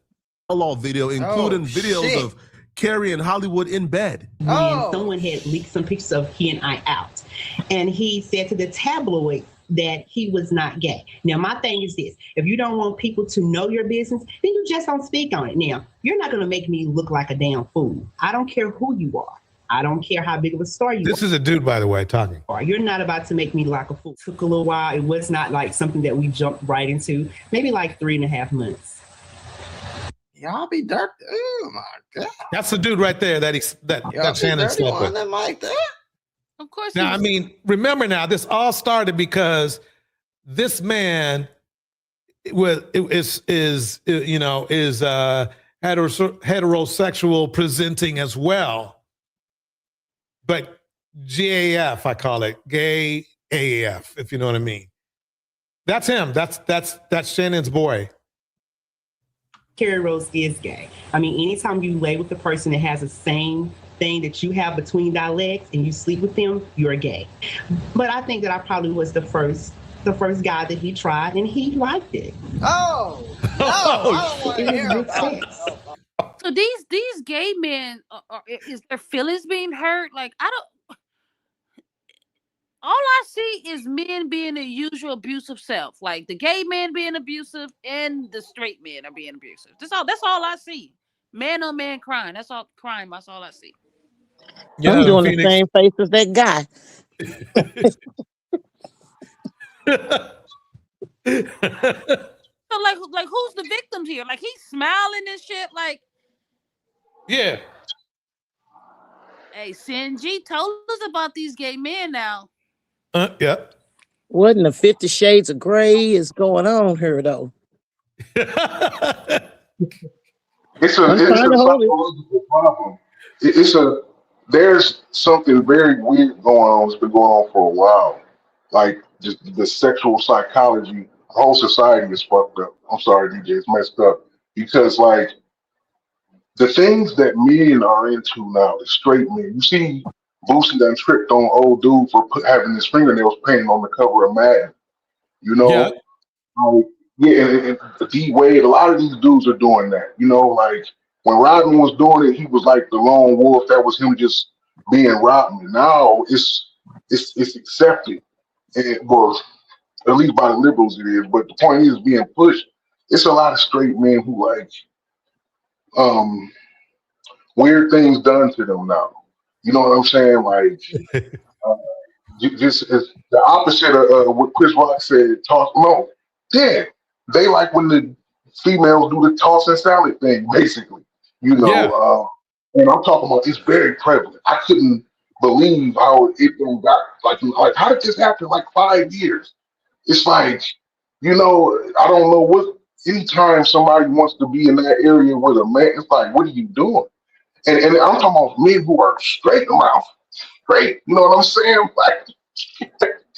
A law video, including videos of Carrie in Hollywood in bed. When someone had leaked some pictures of he and I out, and he said to the tabloid that he was not gay. Now, my thing is this: if you don't want people to know your business, then you just don't speak on it. Now, you're not going to make me look like a damn fool. I don't care who you are. I don't care how big of a star you are. This is a dude, by the way, talking. You're not about to make me like a fool. It took a little while. It was not like something that we jumped right into. Maybe like 3.5 months. Y'all be dirt. Oh my God. That's the dude right there that Shannon slept with. Like that? Of course. Now, I mean, remember now, this all started because this man is heterosexual presenting as well. But GAF, I call it, gay AF, if you know what I mean. That's him. That's Shannon's boy. Carrie Rose is gay. I mean, anytime you lay with the person that has the same thing that you have between thy legs and you sleep with them, you're gay. But I think that I probably was the first guy that he tried, and he liked it. Oh, no, I don't want to hear about it. So these gay men, is their feelings being hurt? Like, all I see is men being the usual abusive self. Like the gay men being abusive and the straight men are being abusive. That's all I see. Man on man crying. That's all I see. Yeah, I'm doing the same face as that guy. So like who's the victims here? Like he's smiling and shit. Like, yeah. Hey, Sinji told us about these gay men now. Yeah. What in the 50 Shades of Grey is going on here, though? It's a psychological problem. There's something very weird going on. It's been going on for a while. Like just the sexual psychology, the whole society is fucked up. I'm sorry, DJ, it's messed up. Because like the things that men are into now, the straight men, you see Boosie done tripped on old dude for having his fingernails painted on the cover of Madden. You know? Yeah, and D-Wade, a lot of these dudes are doing that. You know, like When Rodman was doing it, he was like the lone wolf. That was him just being Rodman. Now it's accepted, and well, at least by the liberals it is. But the point is being pushed. It's a lot of straight men who like weird things done to them now. You know what I'm saying? Like just as the opposite of what Chris Rock said. Toss no, yeah, they like when the females do the toss and salad thing, basically. You know, and I'm talking about it's very prevalent. I couldn't believe how it got like how did this happen? Like 5 years. It's like, you know, I don't know what. Anytime somebody wants to be in that area with a man, it's like, what are you doing? And I'm talking about men who are straight mouth, straight. You know what I'm saying? Like,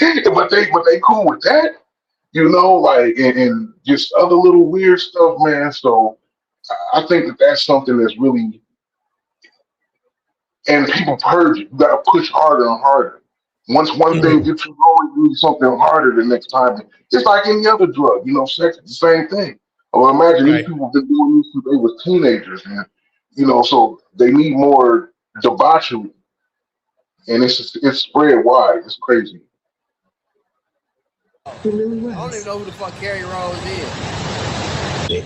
but they cool with that, you know, like and just other little weird stuff, man. So I think that that's something that's really, and people purge it. You got to push harder and harder. Once one thing gets you going, you need something harder the next time. It's like any other drug, you know, sex is the same thing. Well, imagine these people have been doing this since they were teenagers, man. You know, so they need more debauchery, and it's spread wide. It's crazy. It really was. I don't even know who the fuck Kerry Rose is.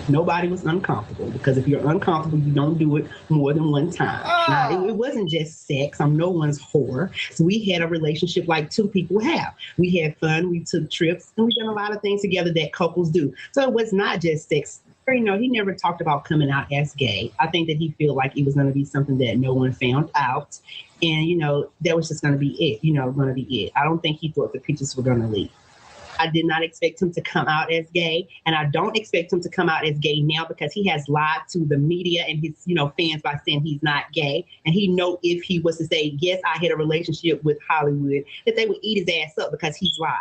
Nobody was uncomfortable because if you're uncomfortable, you don't do it more than one time. Now, it wasn't just sex. I'm no one's whore. So we had a relationship like two people have. We had fun. We took trips, and we done a lot of things together that couples do. So it was not just sex. You know, he never talked about coming out as gay. I think that he felt like it was going to be something that no one found out, and you know that was just going to be it. You know, going to be it. I don't think he thought the pictures were going to leak. I did not expect him to come out as gay, and I don't expect him to come out as gay now because he has lied to the media and his, you know, fans by saying he's not gay. And he know if he was to say, yes, I had a relationship with Hollywood, that they would eat his ass up because he's lied.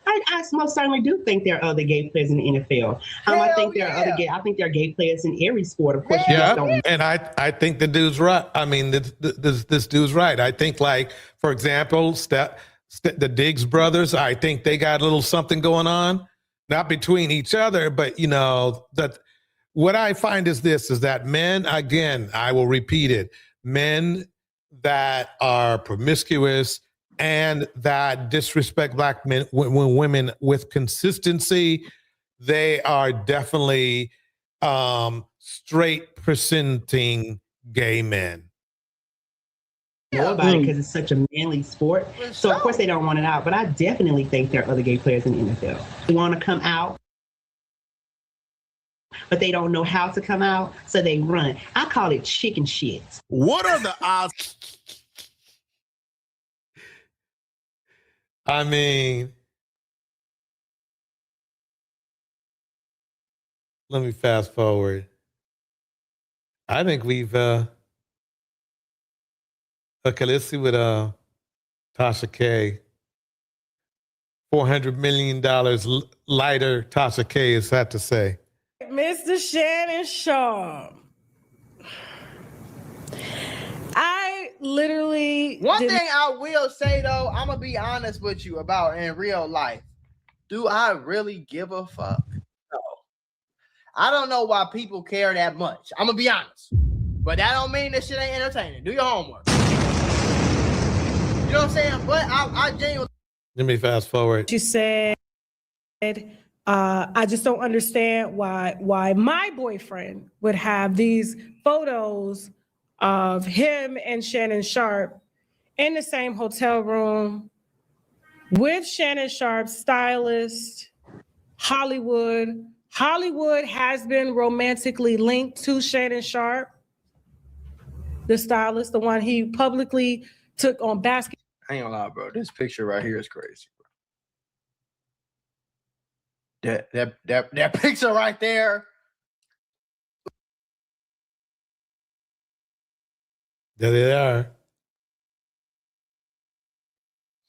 I most certainly do think there are other gay players in the NFL. I think there are other gay. I think there are gay players in every sport. Of course, you just don't. And I think the dude's right. I mean, this dude's right. I think, like, for example, the Diggs brothers, I think they got a little something going on, not between each other, but you know, that what I find is this, is that men, again, I will repeat it, men that are promiscuous and that disrespect black men, women with consistency, they are definitely straight presenting gay men. Know about it because it's such a manly sport. So of course they don't want it out, but I definitely think there are other gay players in the NFL who want to come out, but they don't know how to come out, so they run. I call it chicken shit. What are the odds? I mean, let me fast forward. I think we've okay, let's see what Tasha K. $400 million lighter Tasha K has had to say. Mr. Shannon Sharp. I literally. One thing I will say though, I'm gonna be honest with you about in real life. Do I really give a fuck? No. I don't know why people care that much. I'm gonna be honest. But that don't mean this shit ain't entertaining. Do your homework. You know what I'm saying? But I genuinely. Let me fast forward. You said, I just don't understand why my boyfriend would have these photos of him and Shannon Sharp in the same hotel room with Shannon Sharp's stylist, Hollywood. Hollywood has been romantically linked to Shannon Sharp, the stylist, the one he publicly took on basketball. I ain't gonna lie, bro. This picture right here is crazy, bro. That picture right there. There they are.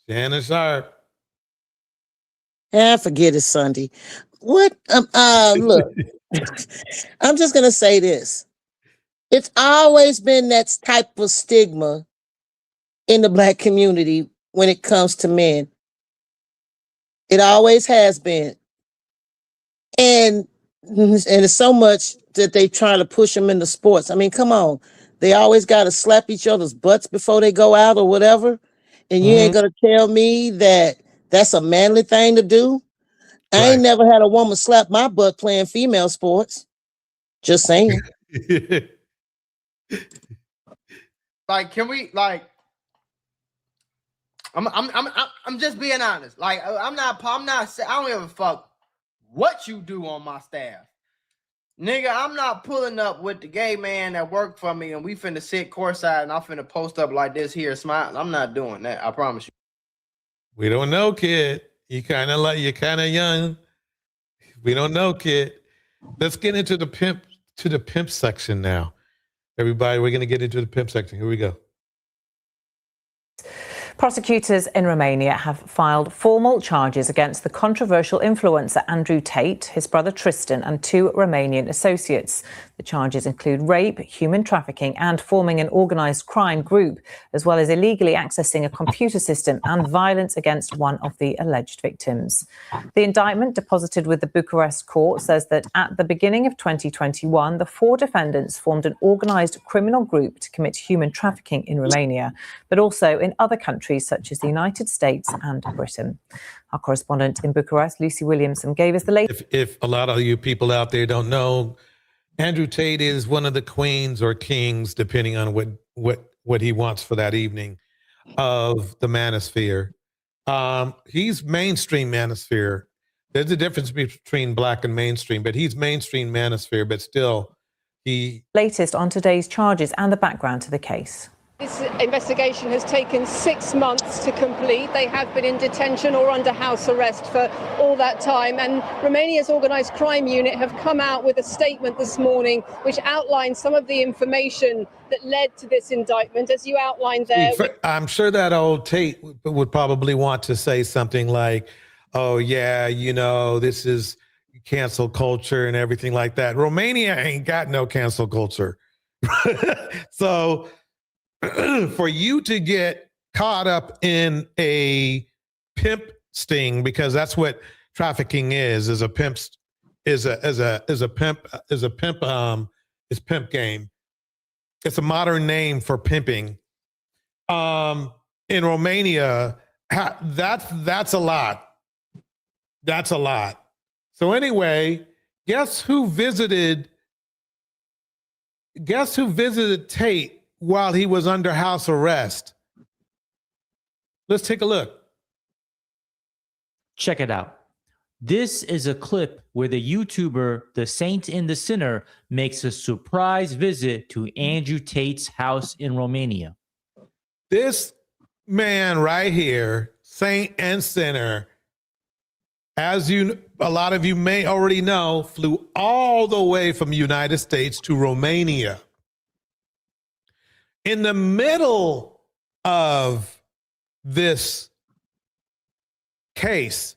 Shannon Sharp. Yeah, forget it, Sunday. What? Look, I'm just gonna say this. It's always been that type of stigma in the Black community when it comes to men. It always has been. And and it's so much that they try to push them into sports. I mean, come on. They always got to slap each other's butts before they go out or whatever. And you ain't going to tell me that that's a manly thing to do. I ain't never had a woman slap my butt playing female sports. Just saying. Like, can we like? I'm just being honest. Like, I'm not. I don't give a fuck what you do on my staff, nigga. I'm not pulling up with the gay man that worked for me, and we finna sit courtside, and I'm finna post up like this here, smile. I'm not doing that. I promise you. We don't know, kid. You're kind of young. We don't know, kid. Let's get into the pimp section now. Everybody, we're going to get into the pimp section. Here we go. Prosecutors in Romania have filed formal charges against the controversial influencer Andrew Tate, his brother Tristan, and 2 Romanian associates. The charges include rape, human trafficking, and forming an organised crime group, as well as illegally accessing a computer system and violence against one of the alleged victims. The indictment deposited with the Bucharest court says that at the beginning of 2021, the 4 defendants formed an organised criminal group to commit human trafficking in Romania, but also in other countries such as the United States and Britain. Our correspondent in Bucharest, Lucy Williamson, gave us the latest. If a lot of you people out there don't know, Andrew Tate is one of the queens or kings, depending on what he wants for that evening, of the Manosphere. He's mainstream Manosphere. There's a difference between black and mainstream, but he's mainstream Manosphere, but still he... Latest on today's charges and the background to the case. This investigation has taken 6 months to complete. They have been in detention or under house arrest for all that time. And Romania's organised crime unit have come out with a statement this morning which outlines some of the information that led to this indictment, as you outlined there. I'm sure that old Tate would probably want to say something like, oh, yeah, you know, this is cancel culture and everything like that. Romania ain't got no cancel culture. So for you to get caught up in a pimp sting, because that's what trafficking is a pimp pimp game. It's a modern name for pimping. In Romania, that's a lot. That's a lot. So anyway, guess who visited Tate while he was under house arrest? Let's take a look. Check it out. This is a clip where the YouTuber, The Saint and the Sinner, makes a surprise visit to Andrew Tate's house in Romania. This man right here, Saint and Sinner, as a lot of you may already know, flew all the way from the United States to Romania. In the middle of this case.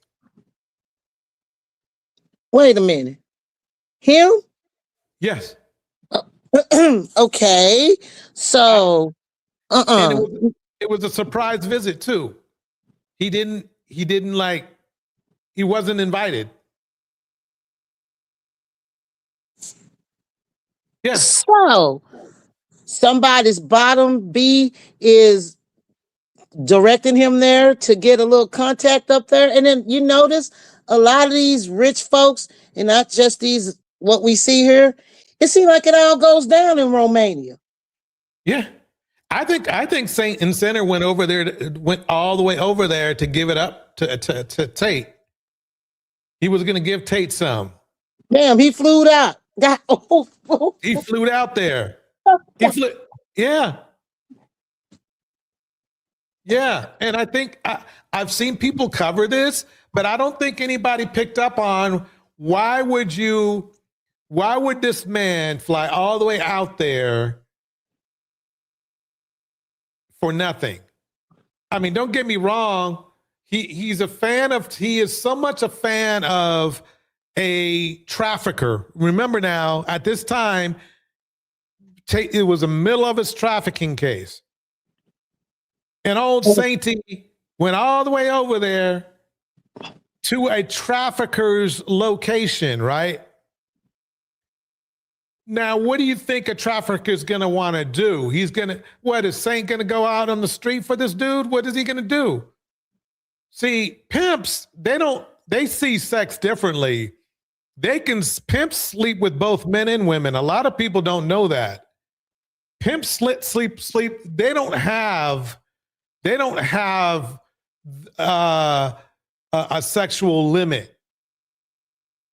Wait a minute. Him? Yes. Okay. So, And it was a surprise visit too. He wasn't invited. Yes. So, somebody's bottom B is directing him there to get a little contact up there. And then you notice a lot of these rich folks, and not just these, what we see here, it seems like it all goes down in Romania. Yeah. I think Saint and Sinner went all the way over there to give it up to Tate. He was going to give Tate some. Damn, he flew out. He flew out there. Yeah. Yeah. And I think I've seen people cover this, but I don't think anybody picked up on why would this man fly all the way out there for nothing? I mean, don't get me wrong. He is so much a fan of a trafficker. Remember now, at this time, it was the middle of his trafficking case. And old Sainty went all the way over there to a trafficker's location, right? Now, what do you think a trafficker is going to want to do? He's going to, what, is Saint going to go out on the street for this dude? What is he going to do? See, pimps, they see sex differently. Pimps sleep with both men and women. A lot of people don't know that. Pimps sleep. They don't have a sexual limit.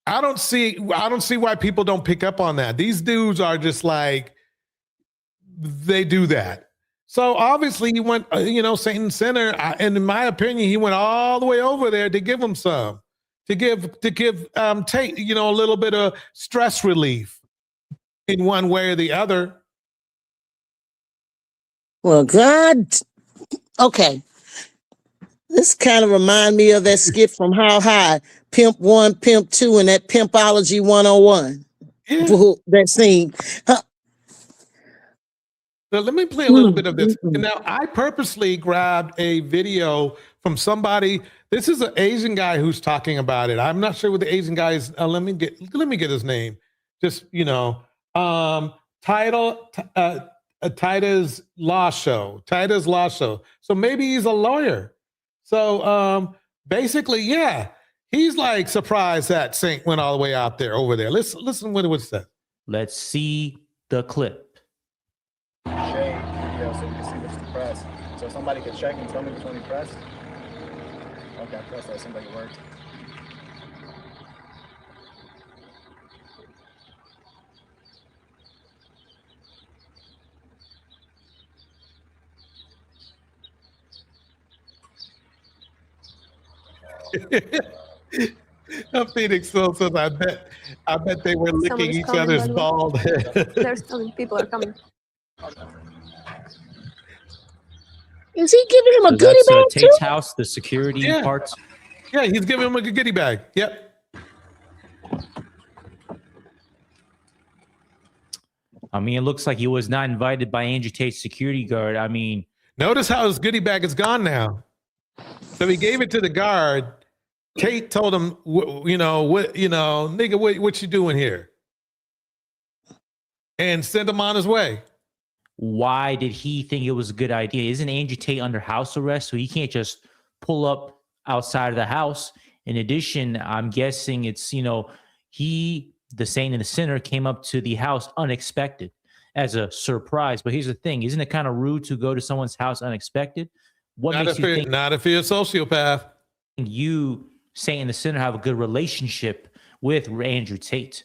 I don't see why people don't pick up on that. These dudes are just like, they do that. So obviously he went, Saint Sinner, and in my opinion, he went all the way over there to give him some, to give Tate, a little bit of stress relief in one way or the other. Well, God, okay. This kind of remind me of that skit from How High, Pimp 1, Pimp 2, and that Pimpology 101. Yeah. That scene. So let me play a little bit of this. And now, I purposely grabbed a video from somebody. This is an Asian guy who's talking about it. I'm not sure what the Asian guy is. Let me get his name. Just, Titus Law Show. Titus Law Show. So maybe he's a lawyer. So basically, yeah, he's like surprised that Saint went all the way out there over there. Listen what it was said. Let's see the clip. Shade video so you can see what's the press. So somebody can check and tell me which one he pressed. Okay, I pressed that. Somebody worked. Phoenix Phil says, I bet they were licking each other's bald head. There's some people are coming. Is he giving him a So goodie that's bag Tate's too? house, the security parts. Yeah, he's giving him a goodie bag. Yep. I mean, it looks like he was not invited by Andrew Tate's security guard. I mean, notice how his goodie bag is gone now. So he gave it to the guard. Tate told him, nigga, what you doing here? And sent him on his way. why did he think it was a good idea? Isn't Andrew Tate under house arrest? So he can't just pull up outside of the house. In addition, I'm guessing it's, the saint and the sinner came up to the house unexpected as a surprise. But here's the thing. Isn't it kind of rude to go to someone's house unexpected? What not makes if you think not if you're a sociopath? You, saint and the sinner, have a good relationship with Andrew Tate,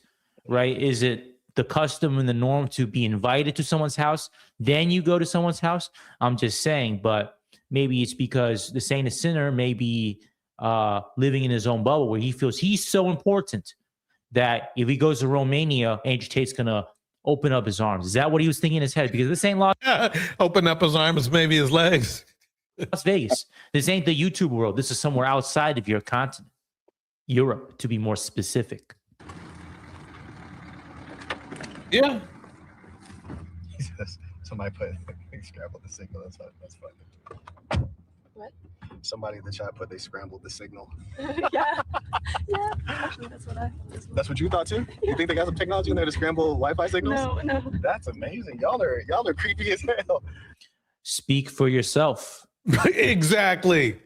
right? Is it the custom and the norm to be invited to someone's house, then you go to someone's house? I'm just saying, but maybe it's because the saint and sinner may be living in his own bubble where he feels he's so important that if he goes to Romania, Andrew Tate's going to open up his arms. Is that what he was thinking in his head? Because this ain't open up his arms, maybe his legs. Las Vegas. This ain't the YouTube world. This is somewhere outside of your continent. Europe, to be more specific. Yeah. Somebody scrambled the signal. That's funny. What? Somebody in the chat put they scrambled the signal. Yeah. Actually, That's what you thought too? You think they got some technology in there to scramble Wi-Fi signals? No. That's amazing. Y'all are creepy as hell. Speak for yourself. Exactly.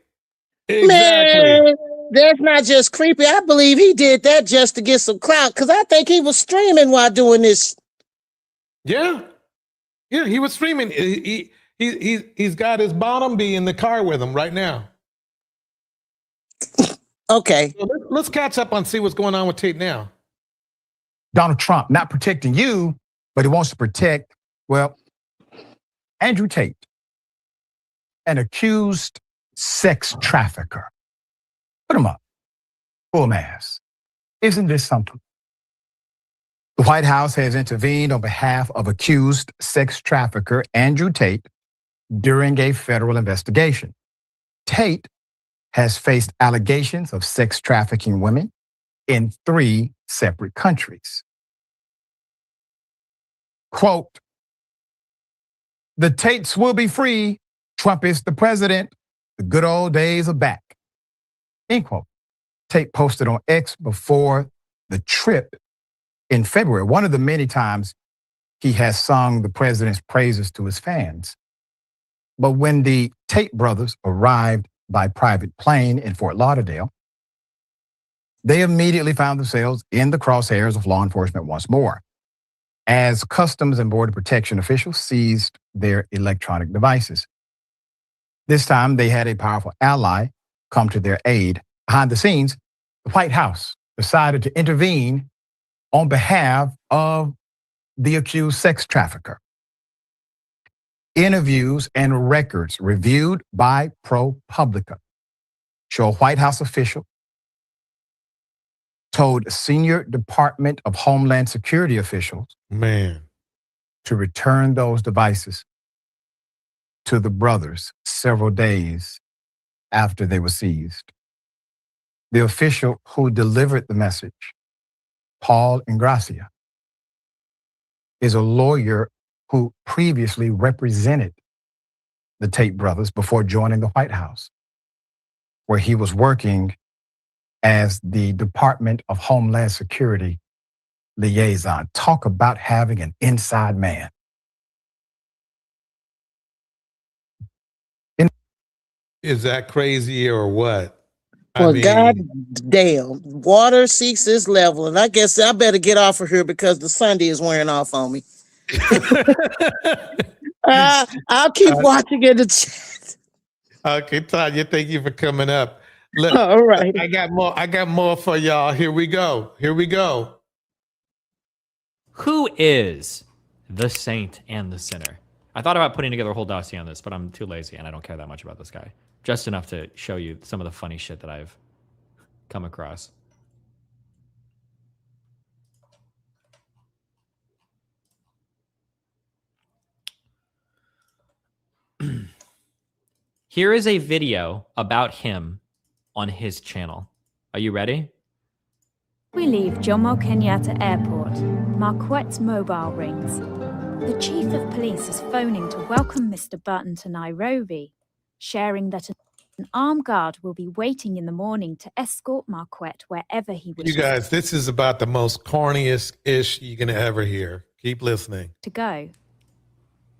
Man, that's not just creepy. I believe he did that just to get some clout because I think he was streaming while doing this. Yeah, he was streaming. He's got his bottom bee in the car with him right now. Okay. So let's catch up on see what's going on with Tate now. Donald Trump not protecting you, but he wants to protect, Andrew Tate, an accused sex trafficker. Put him up. Full mass. Isn't this something? The White House has intervened on behalf of accused sex trafficker Andrew Tate during a federal investigation. Tate has faced allegations of sex trafficking women in 3 separate countries. Quote, "The Tates will be free. Trump is the president. The good old days are back." End quote. Tate posted on X before the trip in February, one of the many times he has sung the president's praises to his fans. But when the Tate brothers arrived by private plane in Fort Lauderdale, they immediately found themselves in the crosshairs of law enforcement once more, as Customs and Border Protection officials seized their electronic devices. This time, they had a powerful ally come to their aid. Behind the scenes, the White House decided to intervene on behalf of the accused sex trafficker. Interviews and records reviewed by ProPublica show a White House official told senior Department of Homeland Security officials to return those devices to the brothers several days after they were seized. The official who delivered the message, Paul Ingracia, is a lawyer who previously represented the Tate brothers before joining the White House, where he was working as the Department of Homeland Security liaison. Talk about having an inside man. Is that crazy or what? Well, God damn, water seeks its level, and I guess I better get off of here because the Sunday is wearing off on me. I'll keep watching in the chat. Okay, Tanya, thank you for coming up. Look, all right. I got more for y'all. Here we go. Who is the saint and the sinner? I thought about putting together a whole dossier on this, but I'm too lazy and I don't care that much about this guy. Just enough to show you some of the funny shit that I've come across. Here is a video about him on his channel. Are you ready? We leave Jomo Kenyatta Airport. Marquette's mobile rings. The chief of police is phoning to welcome Mr. Burton to Nairobi, sharing that an armed guard will be waiting in the morning to escort Marquette wherever he wishes. You guys, this is about the most corniest ish you're gonna ever hear. Keep listening. To go.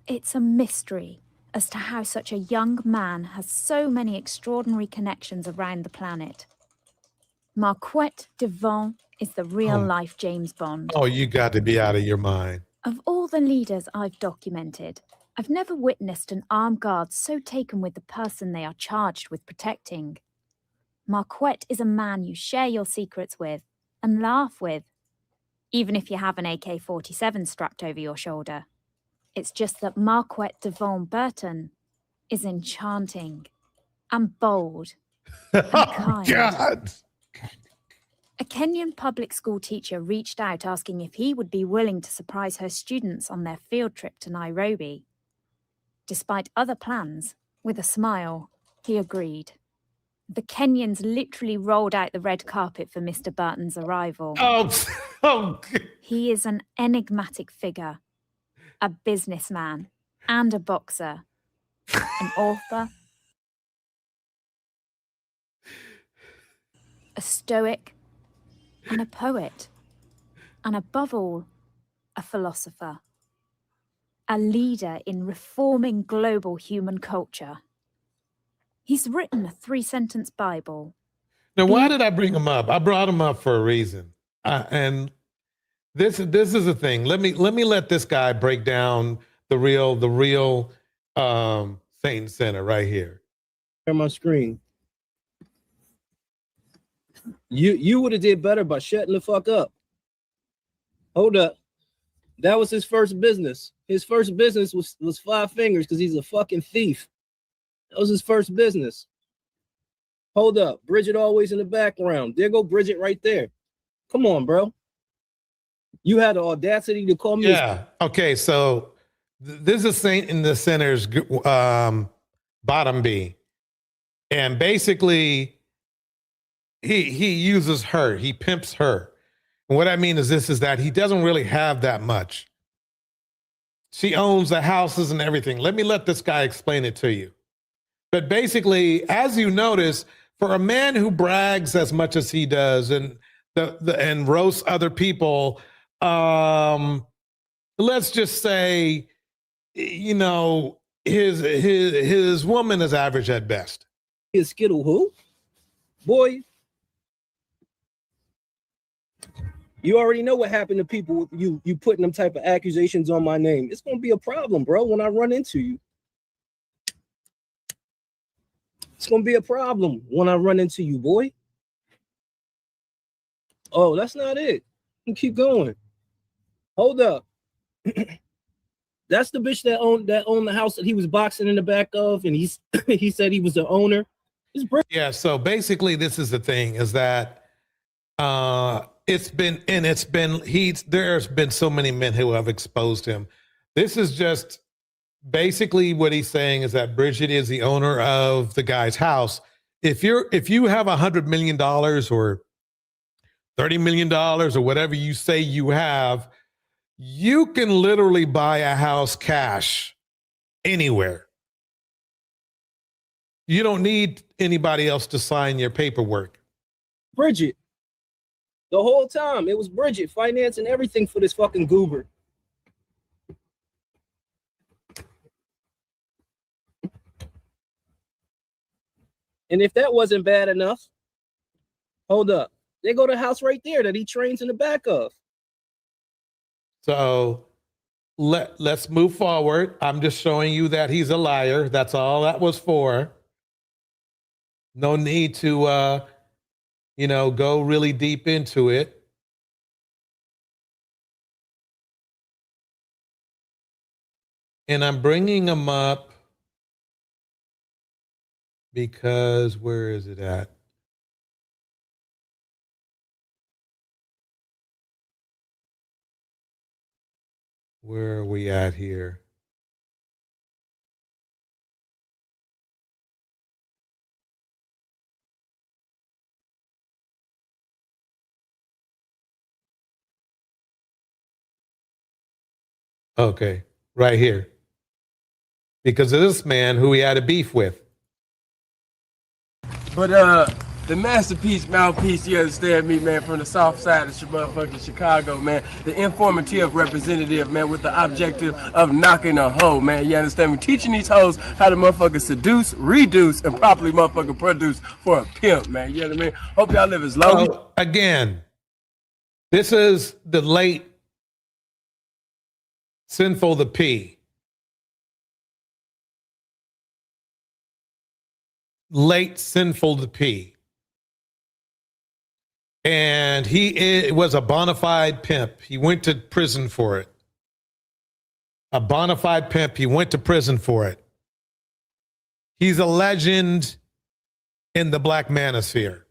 It's a mystery as to how such a young man has so many extraordinary connections around the planet. Marquette Devon is the real-life James Bond. Oh, you got to be out of your mind. Of all the leaders I've documented, I've never witnessed an armed guard so taken with the person they are charged with protecting. Marquette is a man you share your secrets with and laugh with, even if you have an AK-47 strapped over your shoulder. It's just that Marquette Devon Burton is enchanting and bold and kind. God. A Kenyan public school teacher reached out asking if he would be willing to surprise her students on their field trip to Nairobi. Despite other plans, with a smile, he agreed. The Kenyans literally rolled out the red carpet for Mr. Burton's arrival. He is an enigmatic figure, a businessman, and a boxer, an author, a stoic, and a poet, and above all, a philosopher, a leader in reforming global human culture. He's written a 3-sentence Bible. Now, why did I bring him up? I brought him up for a reason, and this is the thing. Let me let this guy break down the real Saint Center right here. On my screen. You would have did better by shutting the fuck up. Hold up. That was his first business. His first business was 5 fingers because he's a fucking thief. That was his first business. Hold up. Bridget always in the background. There go Bridget right there. Come on, bro. You had the audacity to call me. Yeah. Okay. So this is Saint in the Center's bottom B, and basically he uses her. He pimps her. And what I mean is that he doesn't really have that much. She owns the houses and everything. Let this guy explain it to you. But basically, as you notice, for a man who brags as much as he does and roasts other people, let's just say, you know, his woman is average at best. His Skittle who? Boy, you already know what happened to people. You putting them type of accusations on my name. It's gonna be a problem, bro, when I run into you. It's gonna be a problem when I run into you, boy. Oh, that's not it. You keep going. Hold up. That's the bitch that owned the house that he was boxing in the back of, and he said he was the owner. Yeah. So basically, this is the thing: is that there's been so many men who have exposed him. This is just basically what he's saying is that Bridget is the owner of the guy's house. If you have $100 million or $30 million or whatever you say you have, you can literally buy a house cash anywhere. You don't need anybody else to sign your paperwork. Bridget. The whole time, it was Bridget financing everything for this fucking goober. And if that wasn't bad enough, hold up. They go to the house right there that he trains in the back of. So let's move forward. I'm just showing you that he's a liar. That's all that was for. No need to, go really deep into it. And I'm bringing him up because where is it at? Where are we at here? Okay, right here. Because of this man who he had a beef with. But the masterpiece, mouthpiece, you understand me, man, from the south side of motherfucking Chicago, man. The informative representative, man, with the objective of knocking a hoe, man. You understand me? Teaching these hoes how to motherfucking seduce, reduce, and properly motherfucking produce for a pimp, man. You know what I mean? Hope y'all live as long as... Again, this is the late Sinful the P. Late Sinful the P. And he was a bona fide pimp. He went to prison for it. A bona fide pimp. He went to prison for it. He's a legend in the Black Manosphere.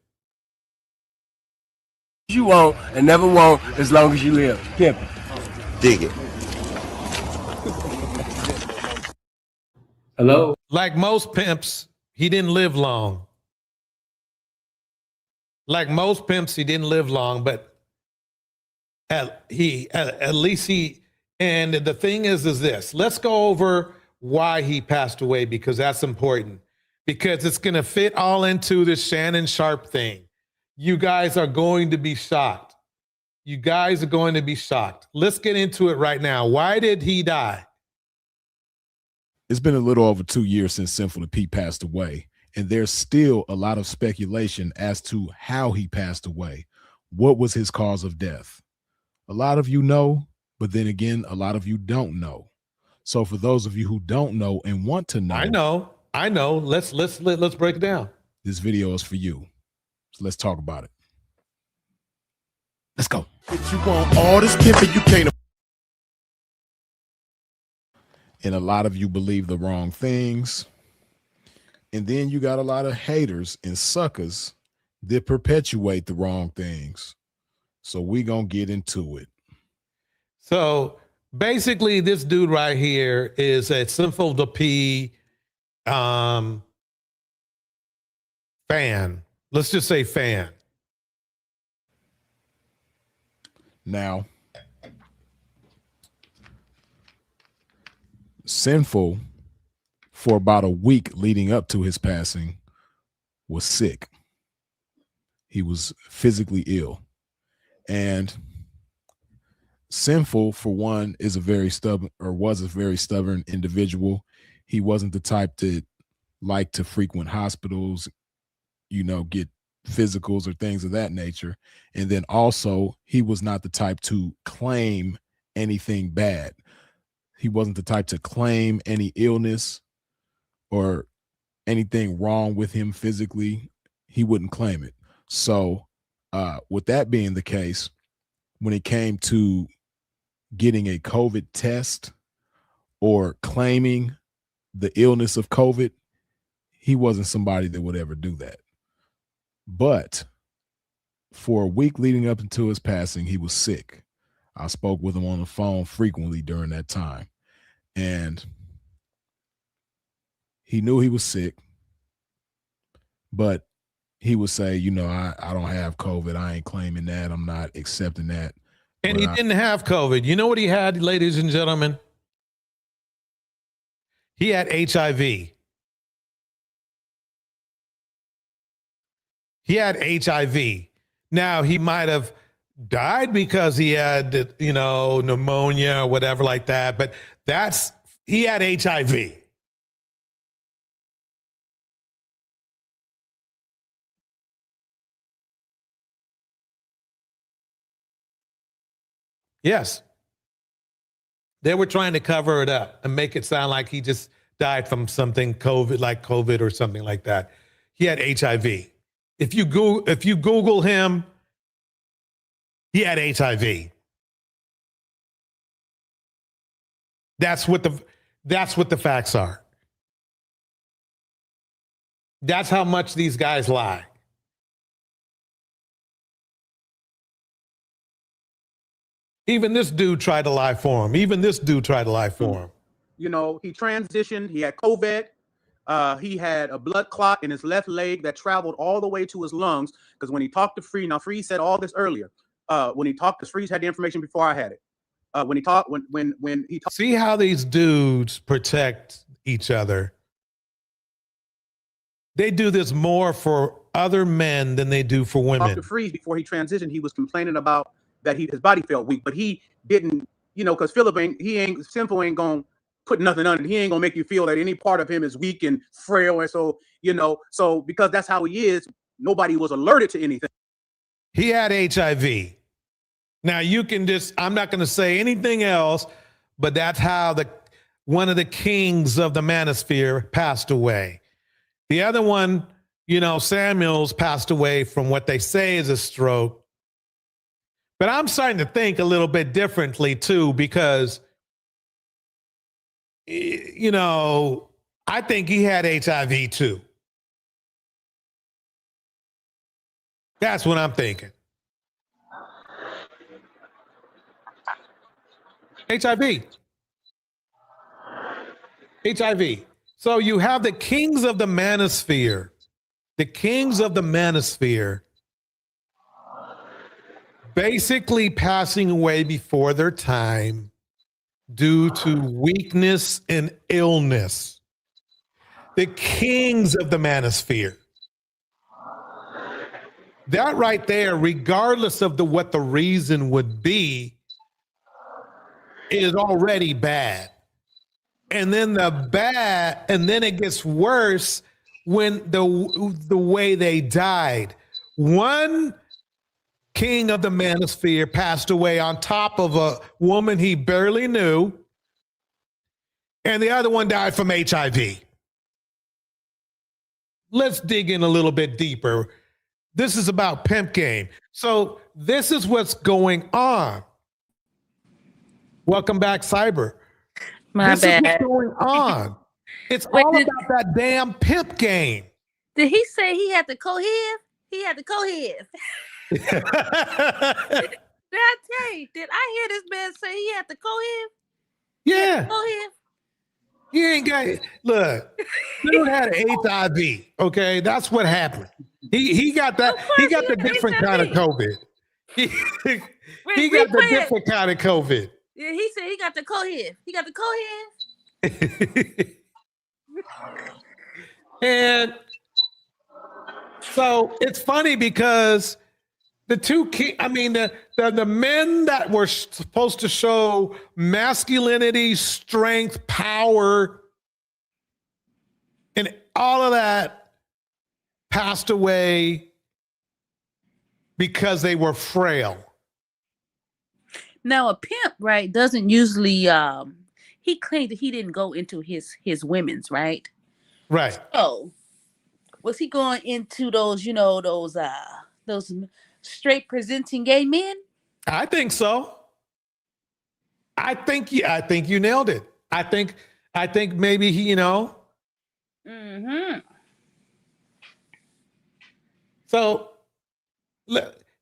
You won't and never won't as long as you live. Pimp. Dig it. Hello? Like most pimps, he didn't live long. Like most pimps, he didn't live long, but at least he, and the thing is this, let's go over why he passed away, because that's important, because it's going to fit all into the Shannon Sharpe thing. You guys are going to be shocked. You guys are going to be shocked. Let's get into it right now. Why did he die? It's been a little over 2 years since Sinful the P passed away, and there's still a lot of speculation as to how he passed away. What was his cause of death? A lot of you know, but then again, a lot of you don't know. So for those of you who don't know and want to know, I know. Let's break it down. This video is for you. So let's talk about it. Let's go. If you want all this pimping, you can't. And a lot of you believe the wrong things. And then you got a lot of haters and suckers that perpetuate the wrong things. So we gonna get into it. So basically, this dude right here is a Sinful the P fan. Let's just say fan. Now, Sinful, for about a week leading up to his passing, was sick. He was physically ill. And Sinful, for one, is a very stubborn, or was a very stubborn individual. He wasn't the type to like to frequent hospitals, get physicals or things of that nature. And then also, he was not the type to claim anything bad. He wasn't the type to claim any illness or anything wrong with him physically. He wouldn't claim it. So with that being the case, when it came to getting a COVID test or claiming the illness of COVID, he wasn't somebody that would ever do that. But for a week leading up until his passing, he was sick. I spoke with him on the phone frequently during that time. And he knew he was sick, but he would say, I don't have COVID. I ain't claiming that. I'm not accepting that. And he didn't have COVID. You know what he had, ladies and gentlemen? He had HIV. He had HIV. Now, he might have died because he had, pneumonia or whatever like that, but he had HIV. Yes. They were trying to cover it up and make it sound like he just died from something COVID or something like that. He had HIV. If you Google him, he had HIV. That's what the facts are. That's how much these guys lie. Even this dude tried to lie for him. He transitioned. He had COVID. He had a blood clot in his left leg that traveled all the way to his lungs. Because when he talked to Freeze, now Freeze said all this earlier. When he talked, because Freeze had the information before I had it. When he talked. See how these dudes protect each other. They do this more for other men than they do for women. Talked to Freeze before he transitioned. He was complaining about that his body felt weak, but he didn't, because Philip Simple ain't gonna put nothing under it. He ain't gonna make you feel that any part of him is weak and frail. And so, so because that's how he is, nobody was alerted to anything. He had HIV. Now I'm not going to say anything else, but that's how one of the kings of the Manosphere passed away. The other one, Samuels passed away from what they say is a stroke. But I'm starting to think a little bit differently too, because, I think he had HIV too. That's what I'm thinking. HIV. So you have the kings of the Manosphere. The kings of the Manosphere basically passing away before their time due to weakness and illness. The kings of the Manosphere. That right there, regardless of what the reason would be, is already bad. And then it gets worse when the way they died. One king of the Manosphere passed away on top of a woman he barely knew, and the other one died from HIV. Let's dig in a little bit deeper. This is about Pimp Game. So this is what's going on. Welcome back, Cyber. This is what's going on. It's all about that damn Pimp Game. Did he say he had to co-live? He had to co-live. Did I tell you? Did I hear this man say he had to co-live? Yeah. Co-live. He ain't got it. Look, dude had HIV. Okay, that's what happened. He got that. He got the different kind of COVID. He got the different kind of COVID. Yeah, he said he got the co-live. He got the co-live. And so it's funny because The two key, I mean, the men that were supposed to show masculinity, strength, power, and all of that passed away because they were frail. Now a pimp, right, doesn't usually he claimed that he didn't go into his women's, right? Right. So was he going into those, those straight presenting gay men? I think so. I think you nailed it. I think maybe he, Mm-hmm. So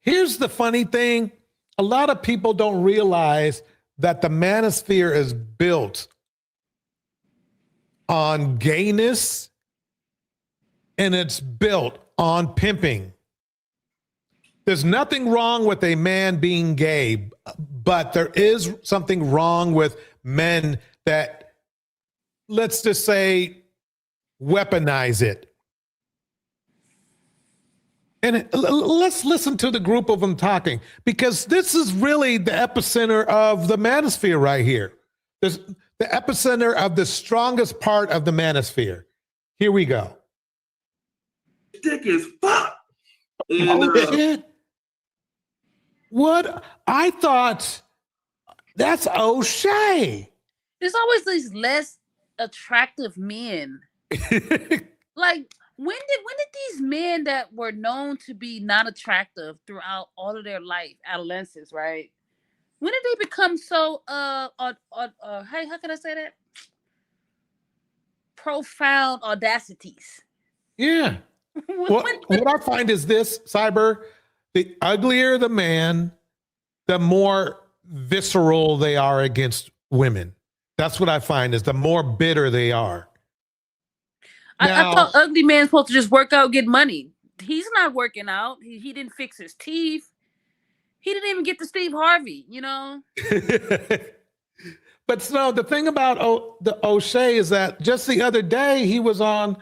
here's the funny thing. A lot of people don't realize that the manosphere is built on gayness and it's built on pimping. There's nothing wrong with a man being gay, but there is something wrong with men that, let's just say, weaponize it. And let's listen to the group of them talking, because this is really the epicenter of the manosphere right here. This, the epicenter of the strongest part of the manosphere. Here we go. Thick as fuck. And, Oh, shit. What? I thought that's O'Shea. There's always these less attractive men. Like, when did these men that were known to be not attractive throughout all of their life, adolescence, right? When did they become so hey, how can I say that? Profound audacities. Yeah. What I find is this, Cyber, the uglier the man, the more visceral they are against women. That's what I find, is the more bitter they are. I thought ugly man's supposed to just work out, get money. He's not working out. He didn't fix his teeth. He didn't even get to Steve Harvey, But no, the thing about the O'Shea is that just the other day he was on,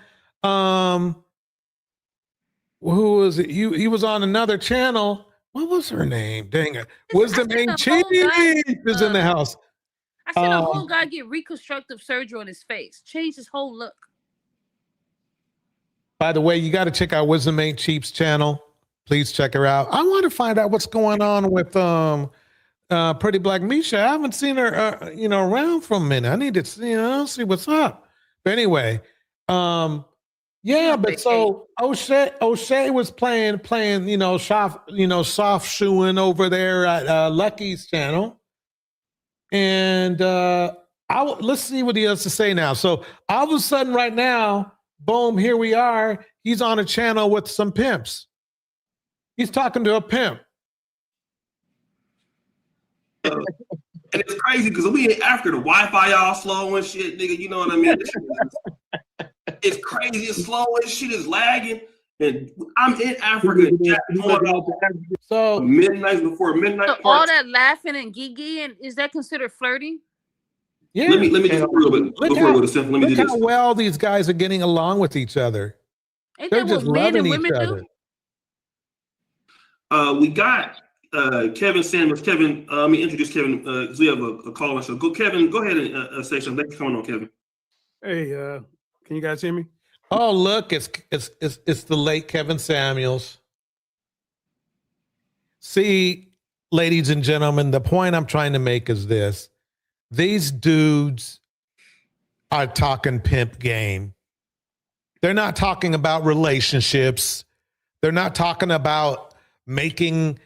who was it? He was on another channel. What was her name? Dang it. Wisdom Ain't Cheap is in the house. I seen a whole guy get reconstructive surgery on his face, change his whole look. By the way, you got to check out Wisdom Ain't Cheap's channel. Please check her out. I want to find out what's going on with Pretty Black Misha. I haven't seen her around for a minute. I need to see what's up. But anyway, yeah, but so O'Shea was playing, soft shoeing over there at Lucky's channel. And let's see what he has to say now. So all of a sudden right now, boom, here we are. He's on a channel with some pimps. He's talking to a pimp. and it's crazy because we ain't after the Wi-Fi all slow and shit, nigga. You know what I mean? It's crazy. It's slow and shit is lagging. And I'm in Africa. So midnight before midnight. So all that laughing and gigging, is that considered flirting? Yeah. Let me just real bit before with a simple. Let me do Look this. how well these guys are getting along with each other. Ain't They're that just what men loving and each women other. do? We got Kevin Sanders. Kevin, let me introduce Kevin because we have a call. So Kevin, go ahead and say something. Thanks for coming on, Kevin. Hey, can you guys hear me? Oh, look, it's the late Kevin Samuels. See, ladies and gentlemen, the point I'm trying to make is this. These dudes are talking pimp game. They're not talking about relationships. They're not talking about making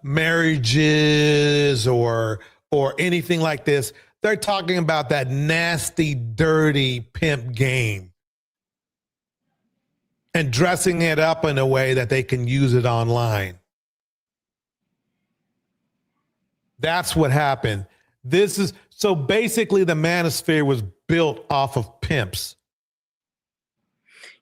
marriages or anything like this. They're talking about that nasty, dirty pimp game and dressing it up in a way that they can use it online. That's what happened. So basically the manosphere was built off of pimps.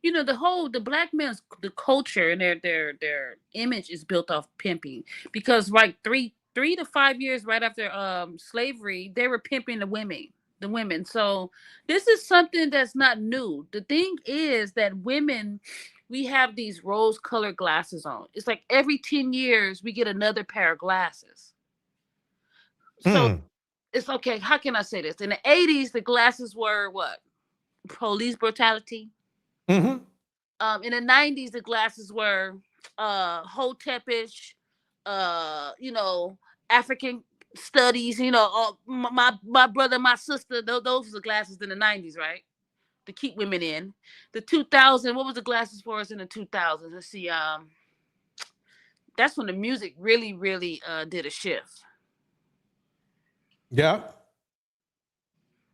The black man's the culture and their image is built off pimping, because like 3 to 5 years right after slavery, they were pimping the women. So this is something that's not new. The thing is that women we have these rose-colored glasses on. It's like every 10 years we get another pair of glasses. So it's okay. How can I say this? In the 80s, the glasses were what? Police brutality. Mm-hmm. In the 90s, the glasses were hotepish, African studies, my brother, my sister, those were the glasses in the 90s, right? To keep women in. The 2000, what was the glasses for us in the 2000s? Let's see, that's when the music really, really did a shift. Yeah.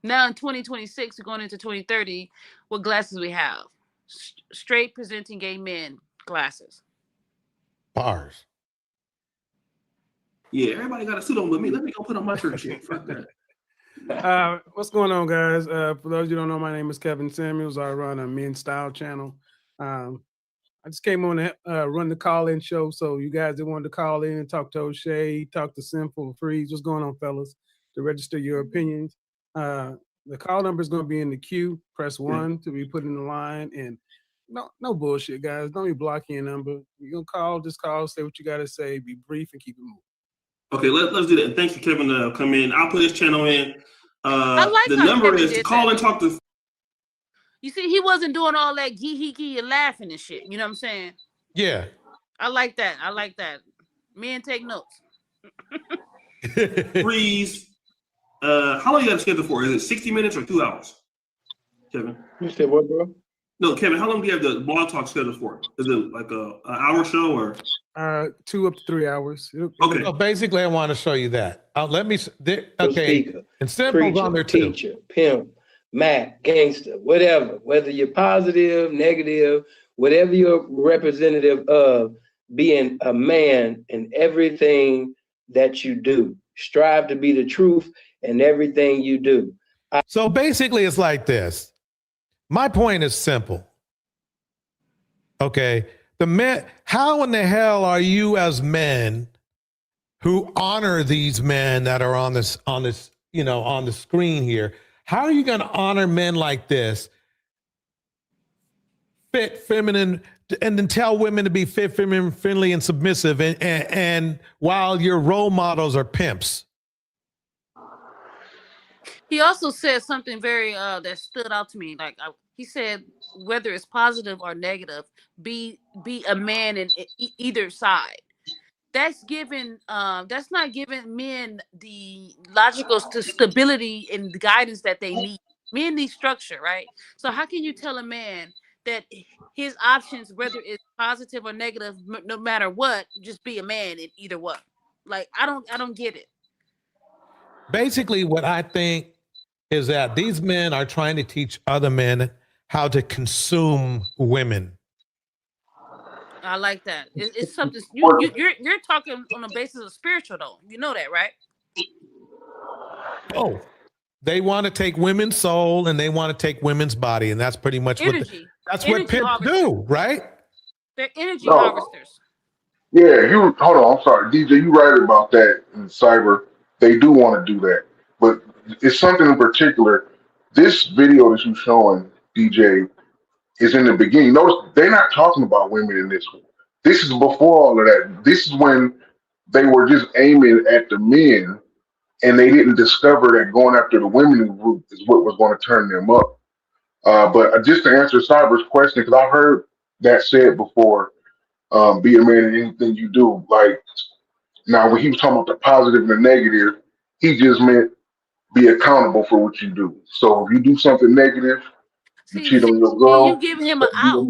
Now in 2026, we're going into 2030, what glasses we have? Straight presenting gay men glasses. Bars. Yeah, everybody got a suit on with me. Let me go put on my church shit. Fuck that. What's going on, guys? For those you don't know, my name is Kevin Samuels. I run a men's style channel. I just came on to run the call-in show, so you guys that wanted to call in, talk to O'Shea, talk to Simple, Freeze. What's going on, fellas? To register your opinions. The call number is going to be in the queue. Press 1 to be put in the line, and no bullshit, guys. Don't be blocking your number. You're going to call, just call, say what you got to say, be brief, and keep it moving. Okay, let's do that. And thanks for Kevin to come in. I'll put his channel in. I like the how number Kevin is did call that. and talk to. You see, he wasn't doing all that gee and laughing and shit. You know what I'm saying? Yeah. I like that. I like that. Men take notes. Freeze. How long you got scheduled for? Is it 60 minutes or 2 hours? Kevin. You said what, bro? No, Kevin, how long do you have the blog talk scheduled for? Is it like an hour show or? 2 up to 3 hours. Okay. So basically, I want to show you that. Let me. Okay. Speaker, And Simple's on there too. teacher, pimp, Mac, gangster, whatever. Whether you're positive, negative, whatever you're representative of, being a man in everything that you do. Strive to be the truth in everything you do. So basically, it's like this. My point is simple. Okay. The men, how in the hell are you as men who honor these men that are on the screen here? How are you going to honor men like this? Fit, feminine, and then tell women to be fit, feminine, friendly, and submissive, and while your role models are pimps. He also said something very that stood out to me. Like he said, whether it's positive or negative, be a man in either side. That's given. That's not giving men the logical stability and the guidance that they need. Men need structure, right? So how can you tell a man that his options, whether it's positive or negative, no matter what, just be a man in either one? Like I don't get it. Basically, what I think is that these men are trying to teach other men how to consume women. I like that. It's something you're talking on the basis of spiritual, though. You know that, right? Oh, they want to take women's soul and they want to take women's body, and that's pretty much energy. What pimps do, right? They're energy harvesters. Yeah, hold on. I'm sorry, DJ. You right about that in cyber. They do want to do that, but it's something in particular. This video that you're showing, DJ, is in the beginning. Notice they're not talking about women in this one. This is before all of that. This is when they were just aiming at the men, and they didn't discover that going after the women group is what was going to turn them up. But just to answer Cyber's question, because I've heard that said before, be a man in anything you do. Like now, when he was talking about the positive and the negative, he just meant be accountable for what you do. So if you do something negative, you cheat on your girl. You giving him an out.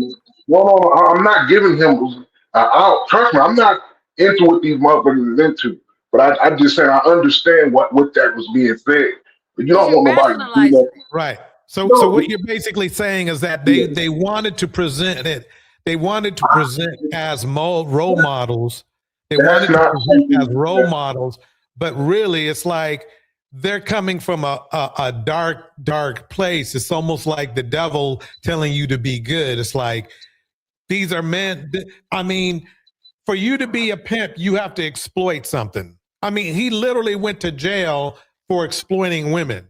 No, I'm not giving him an out. Trust me, I'm not into what these motherfuckers is into. But I'm just saying I understand what that was being said. But you don't want nobody to do that. Right. So what you're basically saying is that they wanted to present it. They wanted to present as role models. They wanted to present as role models, but really it's like they're coming from a dark, dark place. It's almost like the devil telling you to be good. It's like, these are men. I mean, for you to be a pimp, you have to exploit something. I mean, he literally went to jail for exploiting women.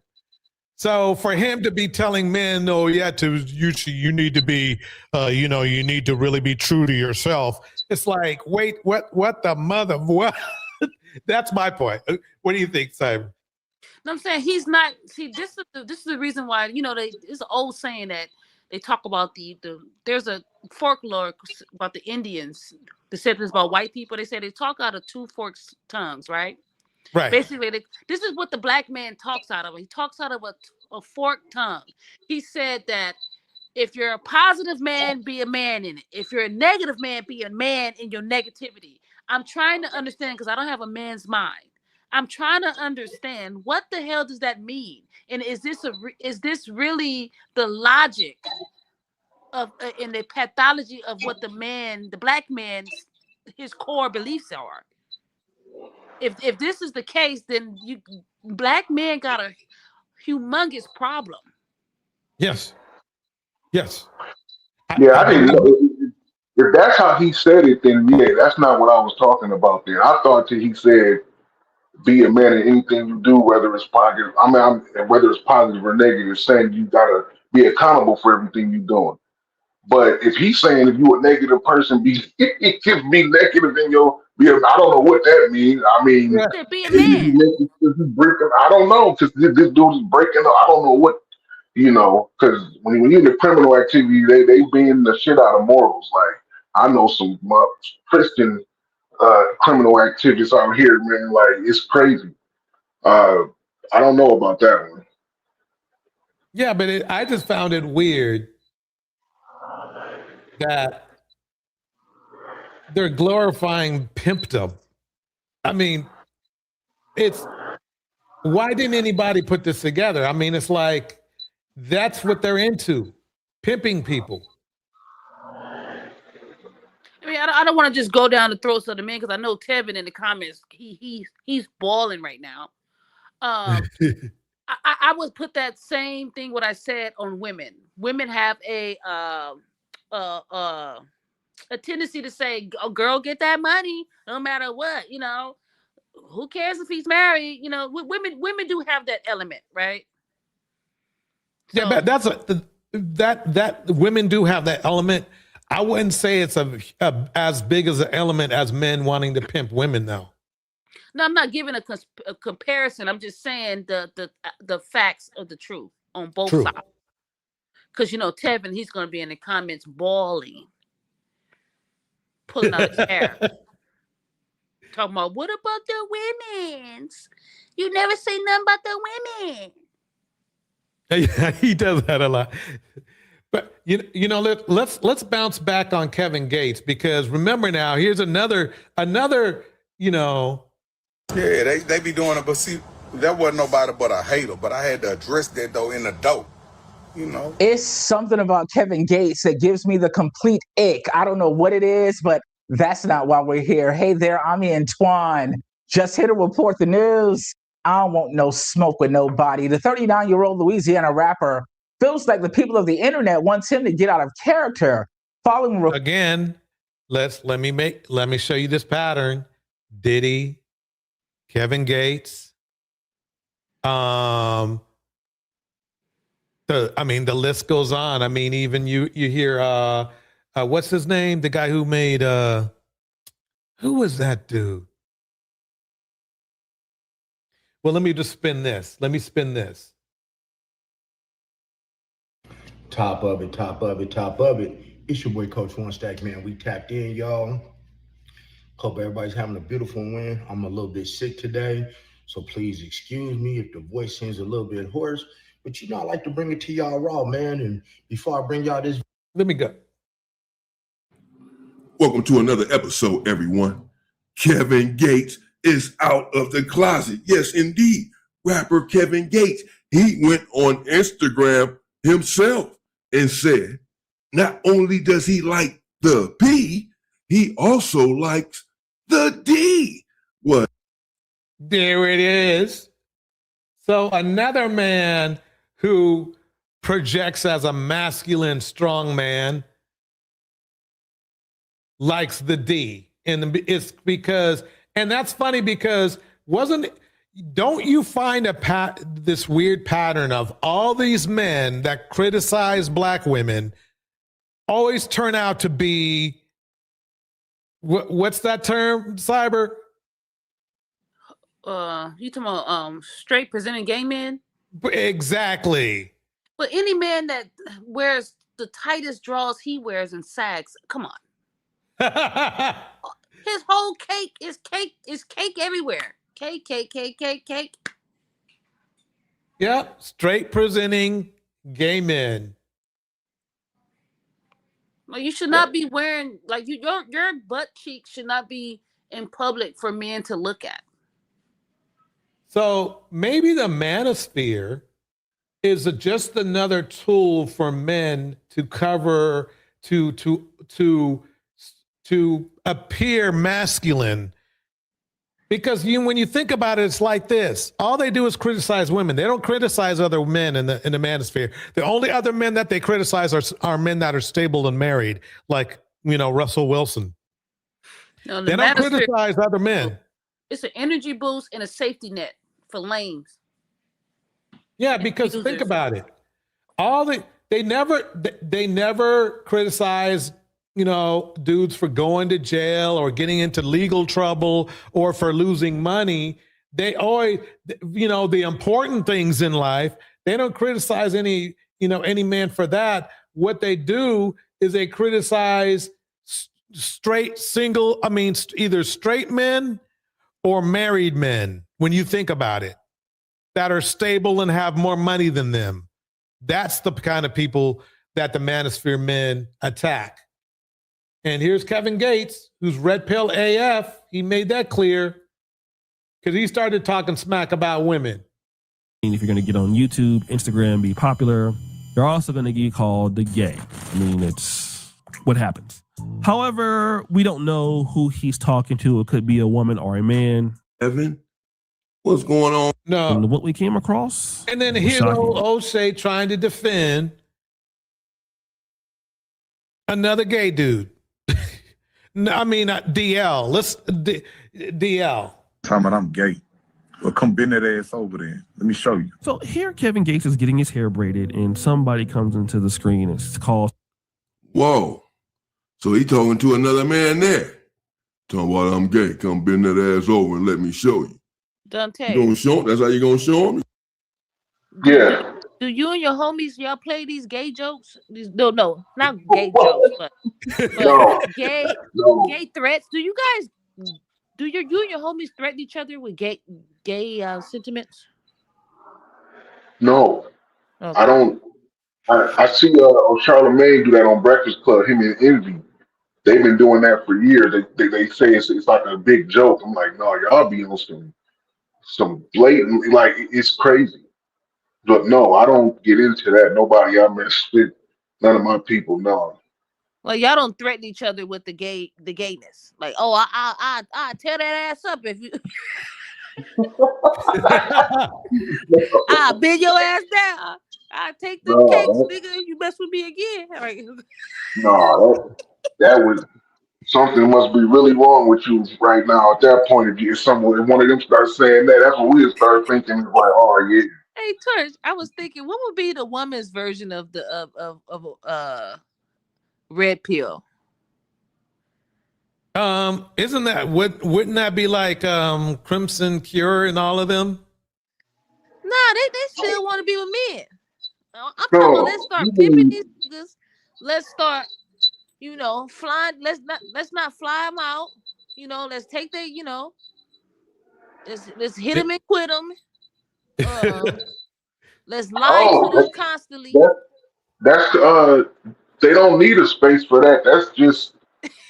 So for him to be telling men, oh yeah, you need to be, you need to really be true to yourself. It's like, wait, what the mother, what? That's my point. What do you think, Simon? No, I'm saying he's not. See, this is the reason why it's an old saying that they talk about there's a folklore about the Indians. They said this about white people. They say they talk out of two forked tongues, right? Right. Basically, this is what the black man talks out of. He talks out of a forked tongue. He said that if you're a positive man, be a man in it. If you're a negative man, be a man in your negativity. I'm trying to understand because I don't have a man's mind. I'm trying to understand what the hell does that mean, and is this really the logic of in the pathology of what the black man's his core beliefs are? If this is the case, then black men got a humongous problem. Yes. Yes. Yeah, I didn't know. If that's how he said it, then yeah, that's not what I was talking about. Then I thought that he said, "Be a man in anything you do, whether it's positive. Whether it's positive or negative, saying you gotta be accountable for everything you're doing." But if he's saying if you a negative person, be negative in your I don't know what that means. I mean, be a man. I don't know because this dude is breaking up. I don't know what because when you're in the criminal activity, they bend the shit out of morals. Like I know some Christian criminal activities out here, man. Like it's crazy. I don't know about that one. Yeah, but I just found it weird that they're glorifying pimpdom. I mean, why didn't anybody put this together? I mean, it's like that's what they're into, pimping people. I mean, I don't want to just go down the throats of the men because I know Tevin in the comments he's bawling right now. I would put that same thing what I said on women. Women have a tendency to say, "Oh, girl, get that money, no matter what." Who cares if he's married? Women do have that element, right? Yeah, but that's that women do have that element. I wouldn't say it's as big as an element as men wanting to pimp women, though. No, I'm not giving a comparison. I'm just saying the facts of the truth on both sides. Because Tevin, he's going to be in the comments bawling, pulling out his hair, talking about what about the women's? You never say nothing about the women. Yeah, he does that a lot. But let's bounce back on Kevin Gates because remember now, here's another. Yeah, they be doing it, but see, that wasn't nobody but a hater. But I had to address that though in the dope. It's something about Kevin Gates that gives me the complete ick. I don't know what it is, but that's not why we're here. Hey there, I'm Antoine. Just here to report the news. I don't want no smoke with nobody. The 39-year-old Louisiana rapper feels like the people of the internet wants him to get out of character. Following again, let me show you this pattern. Diddy, Kevin Gates, the list goes on. I mean, even you hear what's his name? The guy who made who was that dude? Well, let me just spin this. Let me spin this. Top of it, top of it, top of it. It's your boy Coach One Stack, man. We tapped in, y'all. Hope everybody's having a beautiful win. I'm a little bit sick today, so please excuse me if the voice seems a little bit hoarse. But I like to bring it to y'all raw, man. And before I bring y'all this, let me go. Welcome to another episode, everyone. Kevin Gates is out of the closet. Yes, indeed. Rapper Kevin Gates, he went on Instagram himself and said, not only does he like the P, he also likes the D. What? There it is. So another man who projects as a masculine, strong man likes the D. And it's because, and that's funny because wasn't, don't you find this weird pattern of all these men that criticize black women always turn out to be what's that term, Cyber? You talking about straight presenting gay men? Exactly. But any man that wears the tightest drawers he wears and sags, come on. His whole cake is cake everywhere. Cake. Yep, straight presenting gay men. Like you should not be wearing your butt cheeks should not be in public for men to look at. So maybe the manosphere is just another tool for men to cover to appear masculine. Because when you think about it, it's like this. All they do is criticize women. They don't criticize other men in the manosphere. The only other men that they criticize are men that are stable and married, like, Russell Wilson. No, they don't criticize other men. It's an energy boost and a safety net for lames. Yeah, because think about it. They never criticize dudes for going to jail or getting into legal trouble or for losing money. They always, the important things in life, they don't criticize any man for that. What they do is they criticize either straight men or married men, when you think about it, that are stable and have more money than them. That's the kind of people that the manosphere men attack. And here's Kevin Gates, who's red pill AF. He made that clear because he started talking smack about women. If you're going to get on YouTube, Instagram, be popular, you're also going to get called the gay. I mean, it's what happens. However, we don't know who he's talking to. It could be a woman or a man. Evan, what's going on? No. And what we came across. And then here's O'Shea trying to defend another gay dude. No, I mean, DL. DL. Talking about I'm gay. Well, come bend that ass over there. Let me show you. So here Kevin Gates is getting his hair braided and somebody comes into the screen and it's called. Whoa. So he talking to another man there. Talking about I'm gay. Come bend that ass over and let me show you. Dante. You gonna show him? That's how you gonna show him? Yeah. Do you and your homies, y'all play these gay jokes? No, not gay jokes, but gay threats. Do you guys, you and your homies threaten each other with gay sentiments? No, Okay. I don't. I see Charlamagne do that on Breakfast Club. Him and Envy, they've been doing that for years. They say it's like a big joke. I'm like, no, y'all be on some blatant, like it's crazy. But no, I don't get into that. Nobody I mess with, none of my people, no. Like y'all don't threaten each other with the gayness. Like, oh, I tear that ass up if you. I bend your ass down. I take them cakes, nigga. If you mess with me again. Right. No, that was something must be really wrong with you right now. At that point, if one of them starts saying that, that's what we start thinking. Like, oh yeah. Hey, Turch, I was thinking, what would be the woman's version of the red pill? Isn't that wouldn't that be like Crimson Cure and all of them? Nah, they still want to be with men. I'm talking about let's start pimping these niggas. Let's start, flying. Let's not fly them out. Let's take their, let's hit them and quit them. Let's lie to them constantly. That's they don't need a space for that. That's just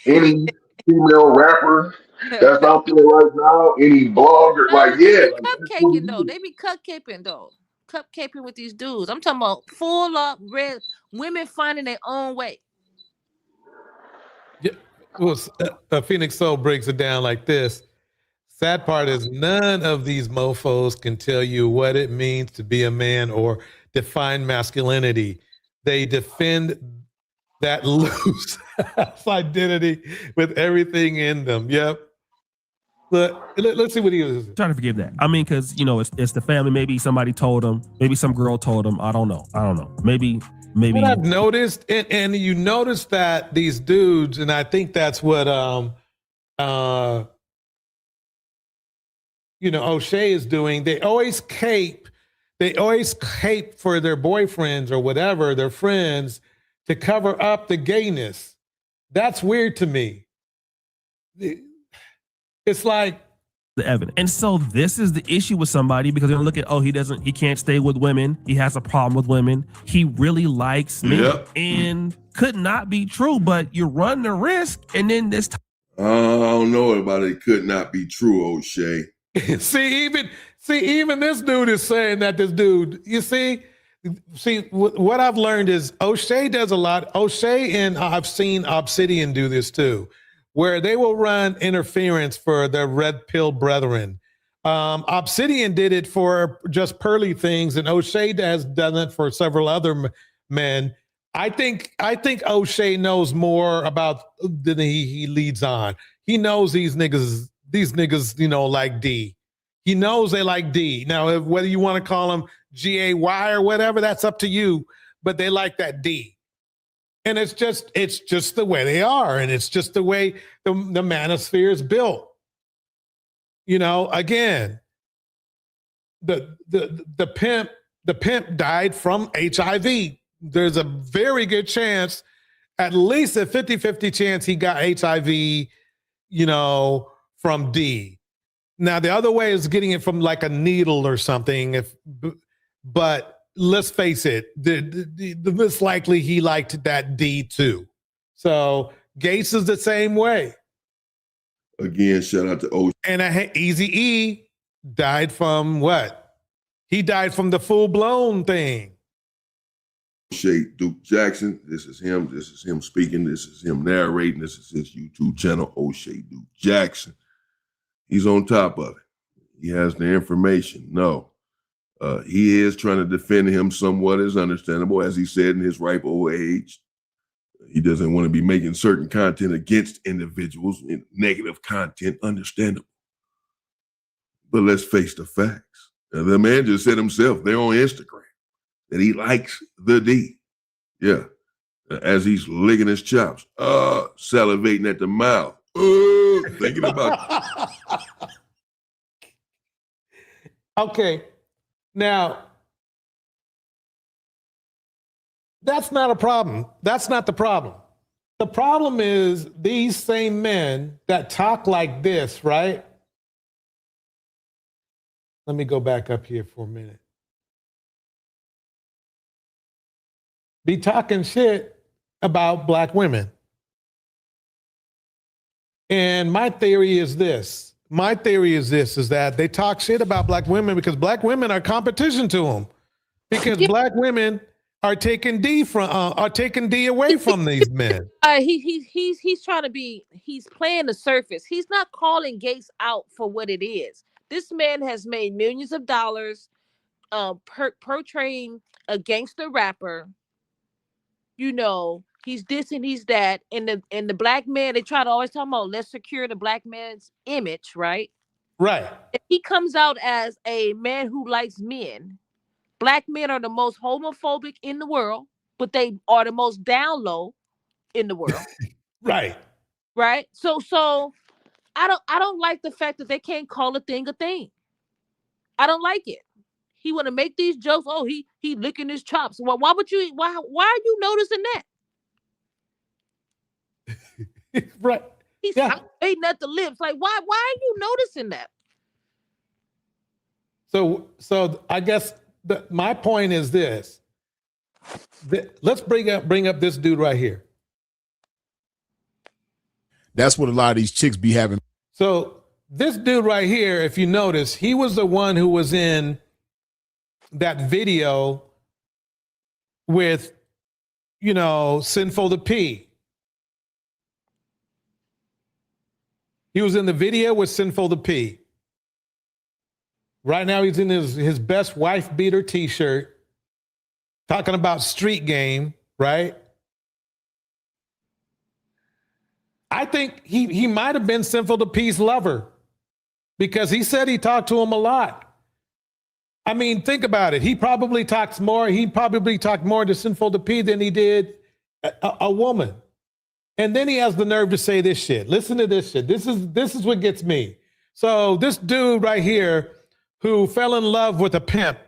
any female rapper that's out there right now, any blogger, cupcaking though. They be cupcaping with these dudes. I'm talking about full up red women finding their own way. Yeah, well, Phoenix Soul breaks it down like this. Sad part is none of these mofos can tell you what it means to be a man or define masculinity. They defend that loose identity with everything in them. Yep. let's see what he was. Trying to forgive that. I mean, because you know, it's the family. Maybe somebody told him. Maybe some girl told him. I don't know. Maybe. What I've noticed, and you notice that these dudes, and I think that's what O'Shea is doing. They always cape for their boyfriends or whatever, their friends, to cover up the gayness. That's weird to me. It's like the evidence. And so this is the issue with somebody, because they're gonna look at, he can't stay with women. He has a problem with women. He really likes men. And could not be true, but you run the risk. And then this I don't know about it. Could not be true, O'Shea. see, even this dude is saying that this dude, what I've learned is O'Shea does a lot. O'Shea, and I've seen Obsidian do this too, where they will run interference for their red pill brethren. Obsidian did it for just Pearly things, and O'Shea has done it for several other men. I think O'Shea knows more about than he leads on. He knows these niggas, like D. He knows they like D. Now, whether you want to call them GAY or whatever, that's up to you. But they like that D. And it's just the way they are, and it's just the way the manosphere is built. Again, the pimp died from HIV. There's a very good chance, at least a 50-50 chance he got HIV, from D. Now the other way is getting it from like a needle or something. But let's face it, the most likely he liked that D too. So Gates is the same way. Again, shout out to O. And Eazy-E died from what? He died from the full-blown thing. O'Shea Duke Jackson. This is him. This is him speaking. This is him narrating. This is his YouTube channel, O'Shea Duke Jackson. He's on top of it. He has the information. No. He is trying to defend him somewhat, is understandable, as he said, in his ripe old age. He doesn't want to be making certain content against individuals, negative content, understandable. But let's face the facts. The man just said himself, they're on Instagram, that he likes the D. Yeah. As he's licking his chops, salivating at the mouth, thinking about Okay. Now, that's not a problem. That's not the problem. The problem is these same men that talk like this, right? Let me go back up here for a minute. Be talking shit about black women. And my theory is this. Is that they talk shit about black women because black women are competition to them. Because black women are taking D away from these men. He's trying to be, he's playing the surface. He's not calling Gates out for what it is. This man has made millions of dollars portraying a gangster rapper. He's this and he's that. And the black man, they try to always talk about, let's secure the black man's image, right? Right. If he comes out as a man who likes men. Black men are the most homophobic in the world, but they are the most down low in the world. Right. Right. So I don't like the fact that they can't call a thing a thing. I don't like it. He want to make these jokes. Oh, he licking his chops. Well, why are you noticing that? Right. He's salivating at the lips. Like, why are you noticing that? So I guess my point is this. Let's bring up this dude right here. That's what a lot of these chicks be having. So this dude right here, if you notice, he was the one who was in that video with, Sinful the P. He was in the video with Sinful the P. Right now he's in his best wife beater t-shirt, talking about street game, right? I think he might have been Sinful the P's lover. because he said he talked to him a lot. I mean, think about it. He probably talked more to Sinful to P than he did a woman. And then he has the nerve to say this shit. Listen to this shit. This is what gets me. So this dude right here who fell in love with a pimp,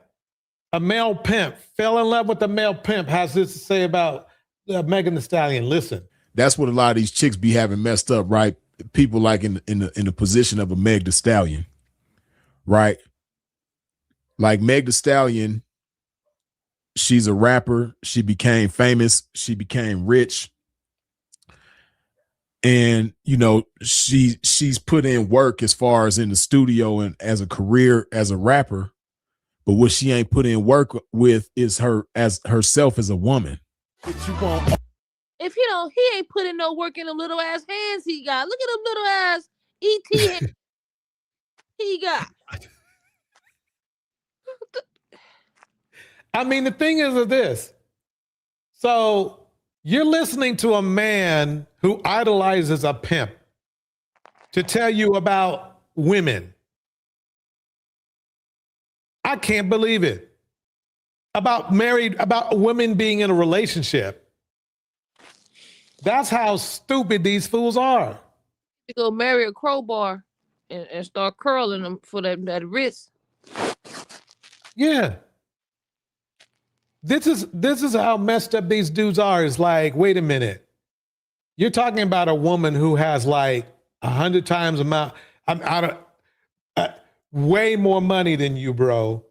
a male pimp, fell in love with a male pimp, has this to say about Megan Thee Stallion. Listen. That's what a lot of these chicks be having messed up, right? People like in the position of a Meg Thee Stallion, right? Like Meg Thee Stallion, she's a rapper. She became famous. She became rich. And, you know, she's put in work as far as in the studio and as a career as a rapper. But what she ain't put in work with is herself as a woman. If he ain't putting no work in them little ass hands he got. Look at them little ass ET hands he got. I mean, the thing is this. So you're listening to a man who idolizes a pimp to tell you about women. I can't believe it. About women being in a relationship. That's how stupid these fools are. You go marry a crowbar and start curling them for that wrist. Yeah. This is how messed up these dudes are. It's like, wait a minute. You're talking about a woman who has like 100 times amount. I'm out of way more money than you, bro.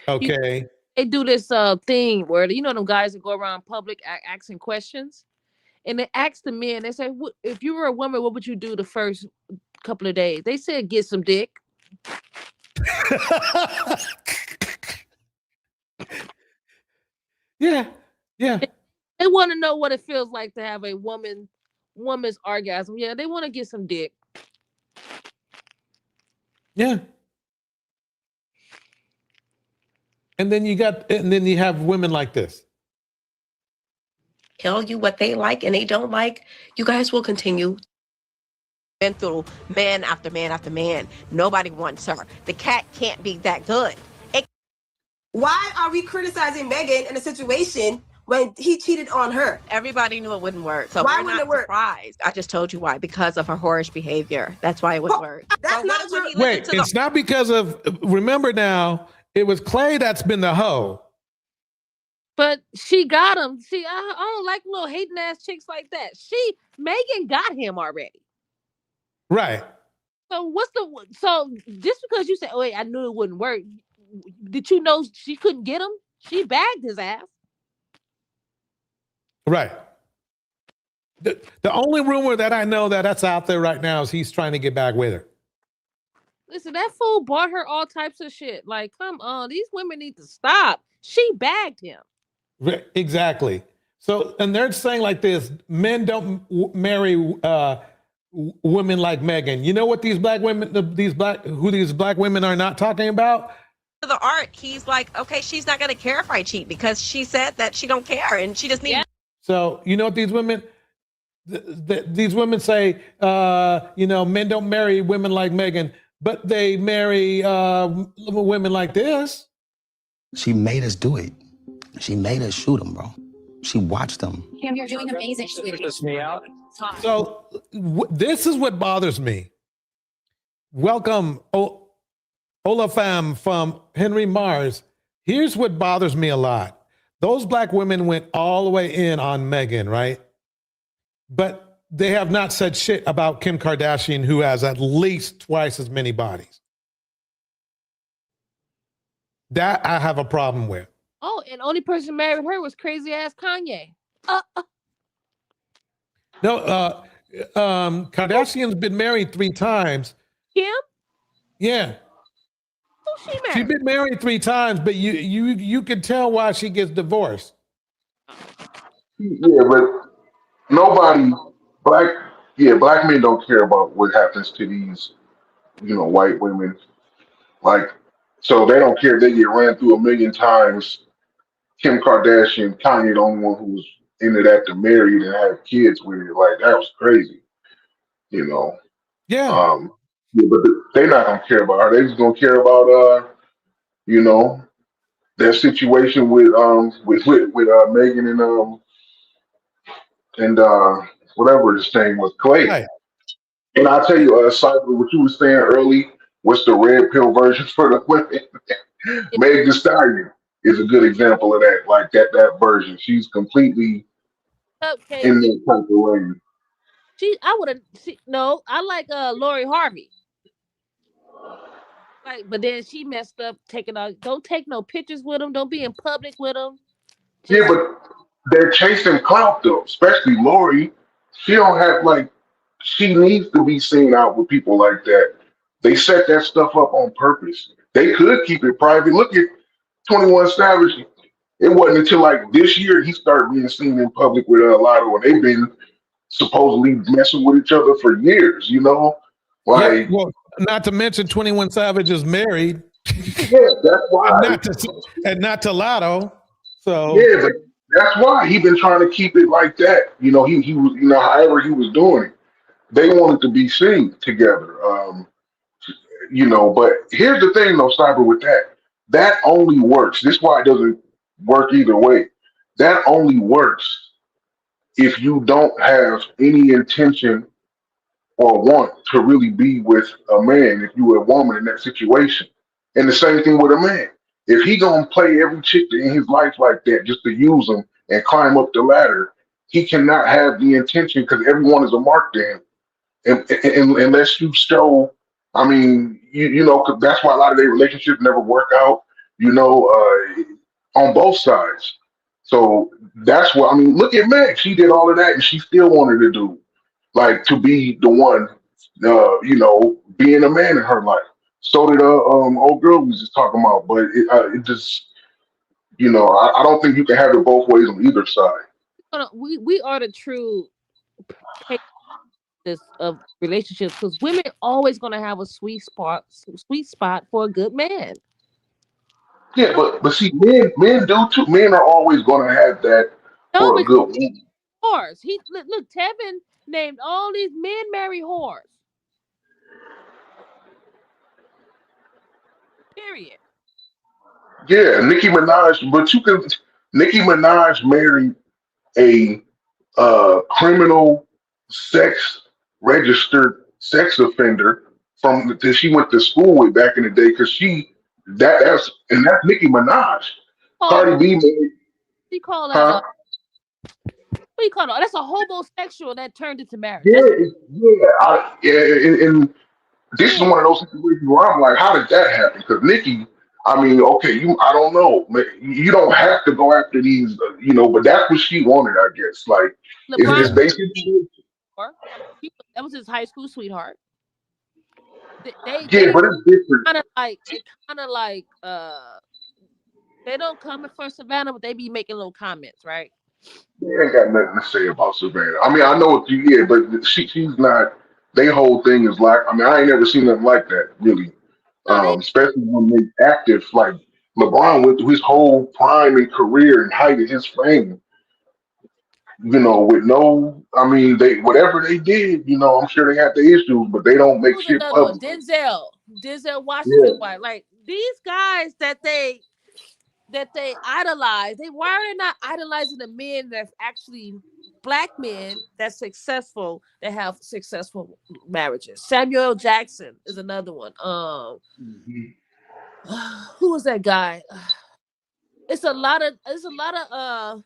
Okay. They do this thing where them guys that go around public asking questions, and they ask the men. They say, "If you were a woman, what would you do the first couple of days?" They said, "Get some dick." Yeah. They want to know what it feels like to have a woman's orgasm. Yeah, they want to get some dick. Yeah. And then you have women like this. Tell you what they like and they don't like, you guys will continue. Been through man after man after man. Nobody wants her. The cat can't be that good. Why are we criticizing Megan in a situation when he cheated on her? Everybody knew it wouldn't work. So Why we're wouldn't not it work? surprised. I just told you why. Because of her whorish behavior. That's why it wouldn't work. That's not true. Wait, it's not because of, remember now, it was Clay that's been the hoe. But she got him. See, I don't like little hating ass chicks like that. Megan got him already. Right. So so just because you said, "Oh, wait, I knew it wouldn't work," did you know she couldn't get him? She bagged his ass. Right. The only rumor that I know that's out there right now is he's trying to get back with her. Listen, that fool bought her all types of shit. Like, come on, these women need to stop. She bagged him. Exactly. So, and they're saying like this: men don't marry women like Megan. You know what these black women, these black women are not talking about? The art, he's like, okay, she's not gonna care if I cheat because she said that she don't care and she just needs. So you know what these women say? Men don't marry women like Megan, but they marry women like this. She made us do it. She made us shoot them, bro. She watched them. Kim, you're doing amazing. So this is what bothers me. Welcome, Olafam from Henry Mars. Here's what bothers me a lot. Those black women went all the way in on Megan, right? But they have not said shit about Kim Kardashian, who has at least twice as many bodies. That I have a problem with. Oh, and only person married her was crazy ass Kanye. No, Kardashian's been married 3 times. Kim? Yeah. Who she married? She's been married 3 times, but you can tell why she gets divorced. Yeah, but black men don't care about what happens to these, white women. Like, so they don't care if they get ran through 1,000,000 times. Kim Kardashian, Kanye, the only one who was ended after married and had kids with it. Like, that was crazy, Yeah. Yeah, but they're not gonna care about her. They just gonna care about you know, their situation with Megan and whatever his name was, Clay. Right. And I'll tell you, Cyber, what you were saying early, what's the red pill version for the women? Meg Thee Stallion is a good example of that. Like that version, she's completely Cupcake. in that type of lane. I would have. No, I like Lori Harvey. Like, but then she messed up taking out. Don't take no pictures with them. Don't be in public with them. Yeah, but they're chasing clout though, especially Lori. She don't have like she needs to be seen out with people like that. They set that stuff up on purpose. They could keep it private. Look at 21 Savage. It wasn't until like this year he started being seen in public with Lotto, and they've been supposedly messing with each other for years. You know, Yeah, like well, not to mention 21 Savage is married. yeah, that's why. and not to Lotto. So Yeah, but that's why he been trying to keep it like that. You know, he was however he was doing it. They wanted to be seen together. But here's the thing though, Cyber, with that. That only works. This is why it doesn't work either way. That only works if you don't have any intention or want to really be with a man, if you were a woman in that situation. And the same thing with a man. If he gonna play every chick in his life like that just to use them and climb up the ladder, he cannot have the intention because everyone is a mark to him. And unless you show, I mean, 'cause that's why a lot of their relationships never work out, on both sides. So that's what I mean. Look at Meg; she did all of that, and she still wanted to do, like, to be the one, being a man in her life. So did old girl we was just talking about, but it just, I don't think you can have it both ways on either side. We are the true this of relationships because women always gonna have a sweet spot for a good man. Yeah, but see, men do too. Men are always going to have that for a good woman. Whores. Look, Tevin named all these men marry whores. Period. Yeah, Nicki Minaj, but Nicki Minaj married a criminal sex registered sex offender that she went to school with back in the day because that's Nicki Minaj. Cardi B married. She called that what do you call it? That's a homosexual that turned into marriage. And this is one of those situations where I'm like, how did that happen? Because Nicki, I mean, okay, I don't know. You don't have to go after these, but that's what she wanted, I guess. Like, it's basically. That was his high school sweetheart. But it's different. They don't come for Savannah, but they be making little comments, right? They ain't got nothing to say about Savannah. I mean, I know what but she's not. Their whole thing is like, I mean, I ain't never seen nothing like that, really. Especially when they active, like LeBron went through his whole prime and career and height of his fame. With no, I mean, whatever they did, I'm sure they had the issues, but they don't make shit public. Denzel Washington, like these guys that they idolize. Why are they not idolizing the men that's actually black men that's successful, that have successful marriages? Samuel L. Jackson is another one. Who was that guy? It's a lot of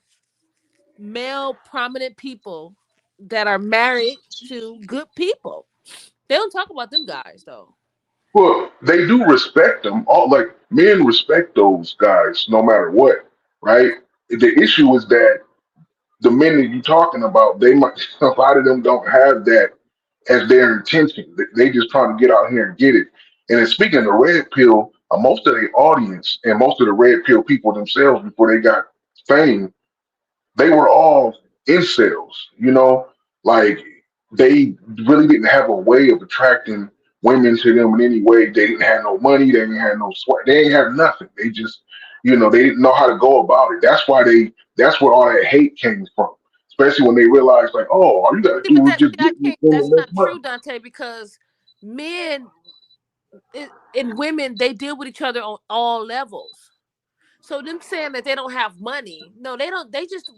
male prominent people that are married to good people. They don't talk about them guys though. Well, they do respect them. All like men respect those guys no matter what, right? The issue is that the men that you're talking about, a lot of them don't have that as their intention. They just trying to get out here and get it. And then speaking of the red pill, most of the audience and most of the red pill people themselves before they got fame, they were all incels, like they really didn't have a way of attracting women to them in any way. They didn't have no money, they didn't have no sweat, they didn't have nothing. They just, they didn't know how to go about it. That's where all that hate came from. Especially when they realized, like, oh, all you gotta do is just get that's not true, Dante, because men and women, they deal with each other on all levels. So them saying that they don't have money, no, they don't. They just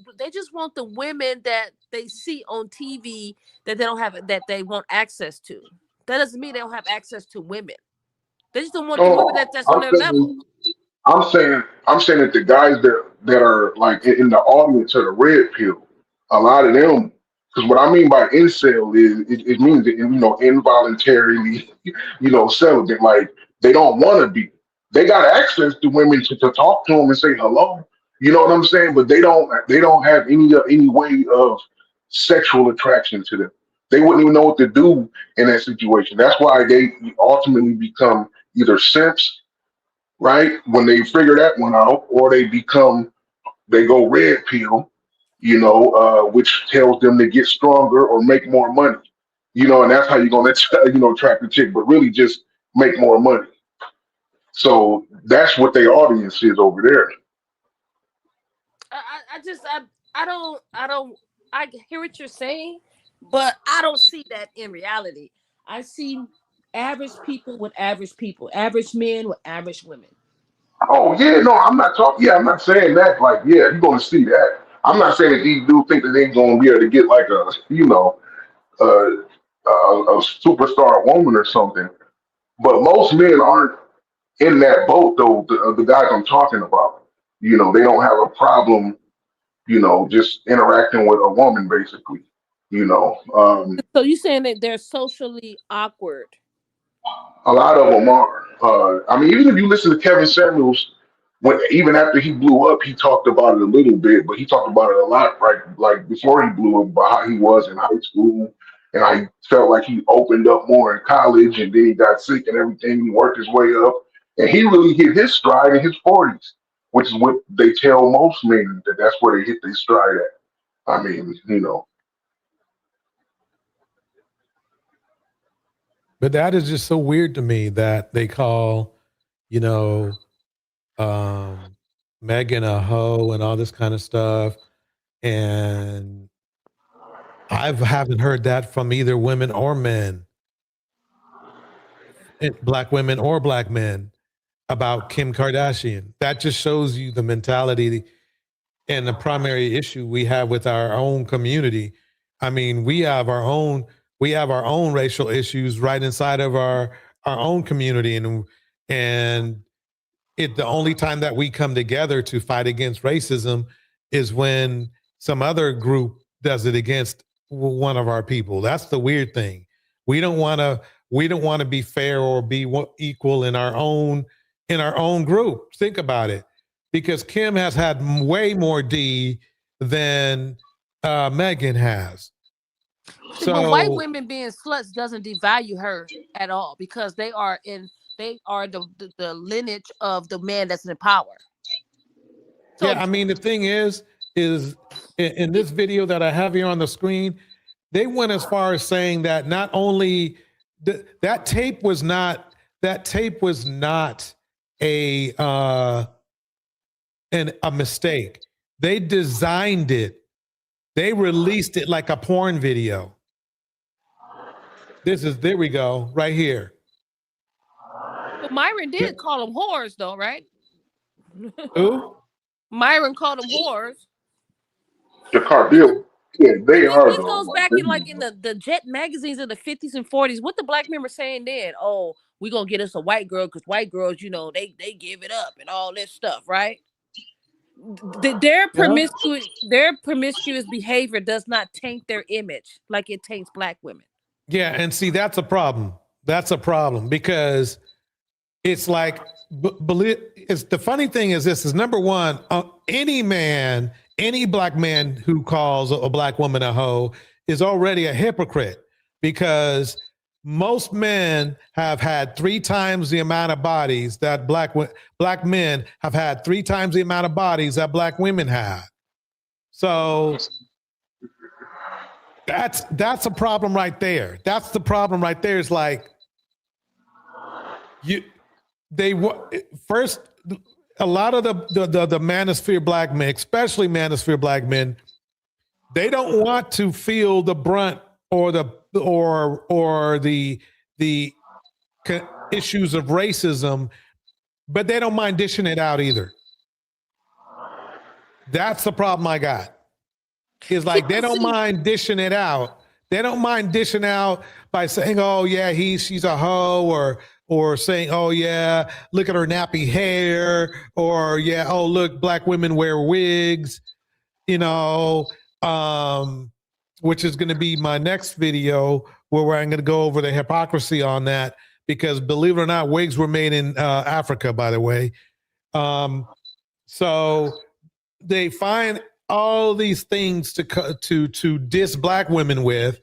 want the women that they see on TV that they don't have, that they want access to. That doesn't mean they don't have access to women. They just don't want the women that's on their level. I'm saying that the guys that are like in the audience of the red pill, a lot of them, because what I mean by incel is it means that, involuntarily, celibate. Like they don't want to be. They got access to women to talk to them and say hello. You know what I'm saying? But they don't have any way of sexual attraction to them. They wouldn't even know what to do in that situation. That's why they ultimately become either simps, right? When they figure that one out, or they go red pill, which tells them to get stronger or make more money, and that's how you're gonna attract the chick, but really just make more money. So that's what their audience is over there. I hear what you're saying, but I don't see that in reality. I see average people with average people, average men with average women. Oh yeah, no, I'm not talking. Yeah, I'm not saying that. Like, yeah, you're gonna see that. I'm not saying that these dudes think that they're gonna be able to get like a superstar woman or something. But most men aren't in that boat, though. The guys I'm talking about, they don't have a problem, just interacting with a woman, basically. So you saying that they're socially awkward? A lot of them are. I mean, even if you listen to Kevin Samuels, even after he blew up, he talked about it a little bit, but he talked about it a lot, right? Like before he blew up, about how he was in high school, and I felt like he opened up more in college, and then he got sick and everything. He worked his way up, and he really hit his stride in his 40s, which is what they tell most men, that's where they hit their stride at. I mean, But that is just so weird to me that they call, Megan a hoe and all this kind of stuff. And I haven't heard that from either women or men, black women or black men, about Kim Kardashian. That just shows you the mentality and the primary issue we have with our own community. I mean, we have our own racial issues right inside of our own community, and the only time that we come together to fight against racism is when some other group does it against one of our people. That's the weird thing. We don't want to be fair or be equal in our own group. Think about it, because Kim has had way more D than Megan has. But white women being sluts doesn't devalue her at all, because they are the lineage of the man that's in power. So, yeah, I mean, the thing is in this video that I have here on the screen, they went as far as saying that not only that tape was not a mistake. They designed it. They released it like a porn video. There we go, right here. But Myron did call them whores, though, right? Who? Myron called them whores. The Cardill, yeah, they are. This goes back in the Jet magazines of the 50s and 40s. What the black men were saying then? Oh, we're gonna get us a white girl because white girls, they give it up and all this stuff, right? Their promiscuous behavior does not taint their image like it taints black women. Yeah, and see, that's a problem. That's a problem, because it's like, the funny thing is this is, number one, any black man who calls a black woman a hoe is already a hypocrite, because most men have had 3 times the amount of bodies that black men have had 3 times the amount of bodies that black women have. So that's a problem right there. That's the problem right there. Is like, a lot of the manosphere black men, especially manosphere black men, they don't want to feel the brunt or the the issues of racism, but they don't mind dishing it out either. That's the problem I got. Is like they don't mind dishing it out. They don't mind dishing out by saying, "Oh yeah, she's a hoe," or saying, "Oh yeah, look at her nappy hair," or "Yeah, oh look, black women wear wigs," you know, which is going to be my next video where I'm going to go over the hypocrisy on that, because believe it or not, wigs were made in Africa, by the way. So they find all these things to diss black women with,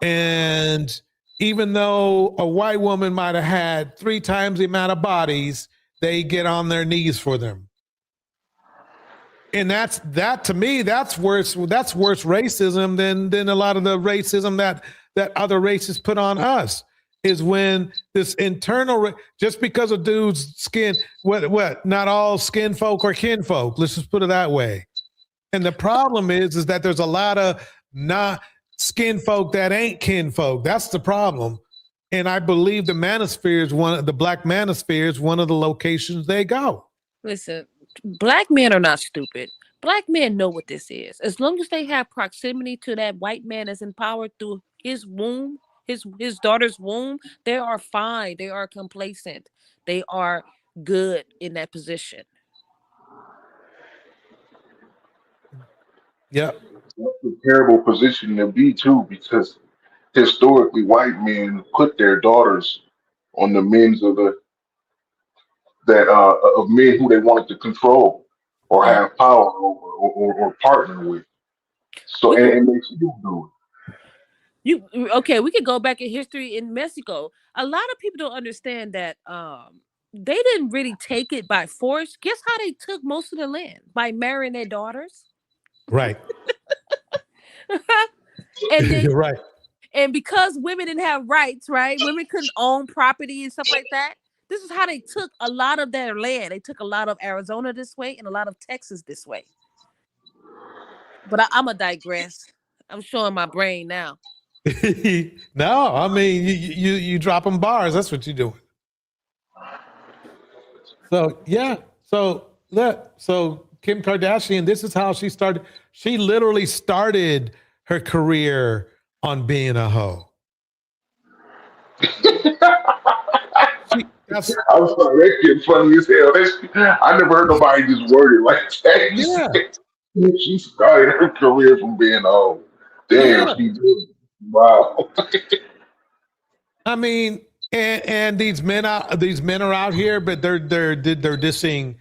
and even though a white woman might have had 3 times the amount of bodies, they get on their knees for them. And that to me, that's worse racism than a lot of the racism that other races put on us, is when this internal, just because a dude's skin, not all skin folk are kin folk. Let's just put it that way. And the problem is that there's a lot of not skin folk that ain't kin folk. That's the problem. And I believe the Black Manosphere is one of the locations they go. Listen, black men are not stupid. Black men know what this is. As long as they have proximity to that white man that's empowered through his womb, his daughter's womb, they are fine. They are complacent. They are good in that position. Yeah. That's a terrible position to be too, because historically white men put their daughters on the men's of men who they wanted to control or have power over or partner with. So and they still do it. We could go back in history in Mexico. A lot of people don't understand that they didn't really take it by force. Guess how they took most of the land? By marrying their daughters. Right. And then, you're right. And because women didn't have rights, right? Women couldn't own property and stuff like that. This is how they took a lot of their land. They took a lot of Arizona this way and a lot of Texas this way. But I'm going to digress. I'm showing my brain now. No, I mean, you dropping bars. That's what you're doing. So, yeah. So Kim Kardashian, this is how she started. She literally started her career on being a hoe. I'm sorry, that kid funny as hell. I never heard nobody just word it like that. Yeah. She started her career from being old. Damn, she did. Wow. I mean, and these men are out here, but they're dissing.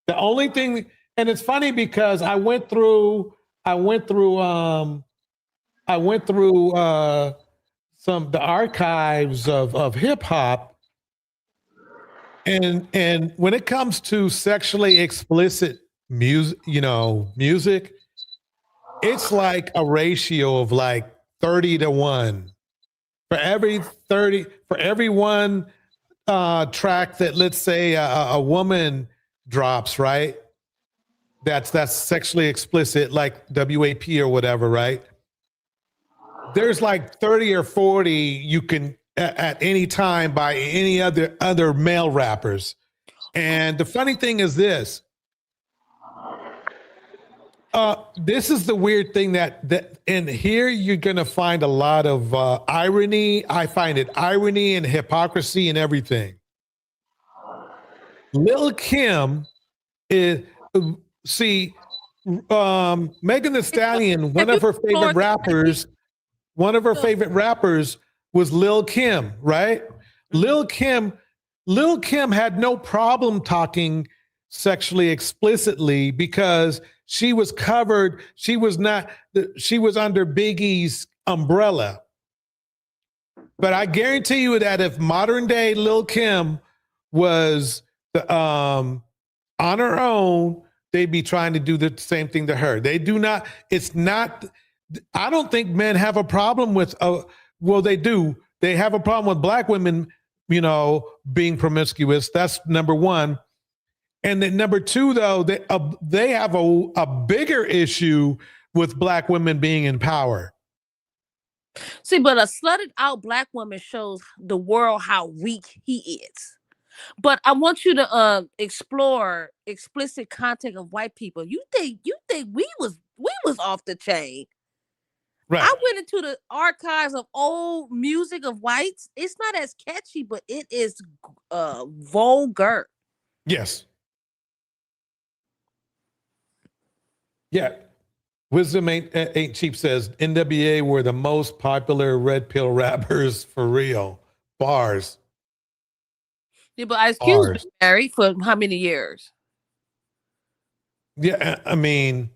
The only thing, and it's funny because I went through the archives of hip hop. And when it comes to sexually explicit music, it's like a ratio of like 30-1. For every one track that, let's say, a woman drops, right? That's sexually explicit, like WAP or whatever, right? There's like 30 or 40 you can at any time by any other male rappers. And the funny thing is this. This is the weird thing that in here you're gonna find a lot of irony. I find it irony and hypocrisy and everything. Lil Kim is Megan Thee Stallion, one of her favorite rappers was Lil Kim, right? Lil Kim had no problem talking sexually explicitly because she was covered. She was under Biggie's umbrella. But I guarantee you that if modern day Lil Kim was on her own, they'd be trying to do the same thing to her. They do not. It's not. I don't think men have a problem with. Well, they do. They have a problem with black women, being promiscuous. That's number one. And then number two, though, they have a bigger issue with black women being in power. See, but a slutted out black woman shows the world how weak he is. But I want you to explore explicit content of white people. You think we was off the chain? Right. I went into the archives of old music of whites. It's not as catchy, but it is vulgar. Yes. Yeah. Wisdom ain't cheap says NWA were the most popular red pill rappers for real. Bars. Yeah, but Ice Cube's been married for how many years? Yeah, I mean,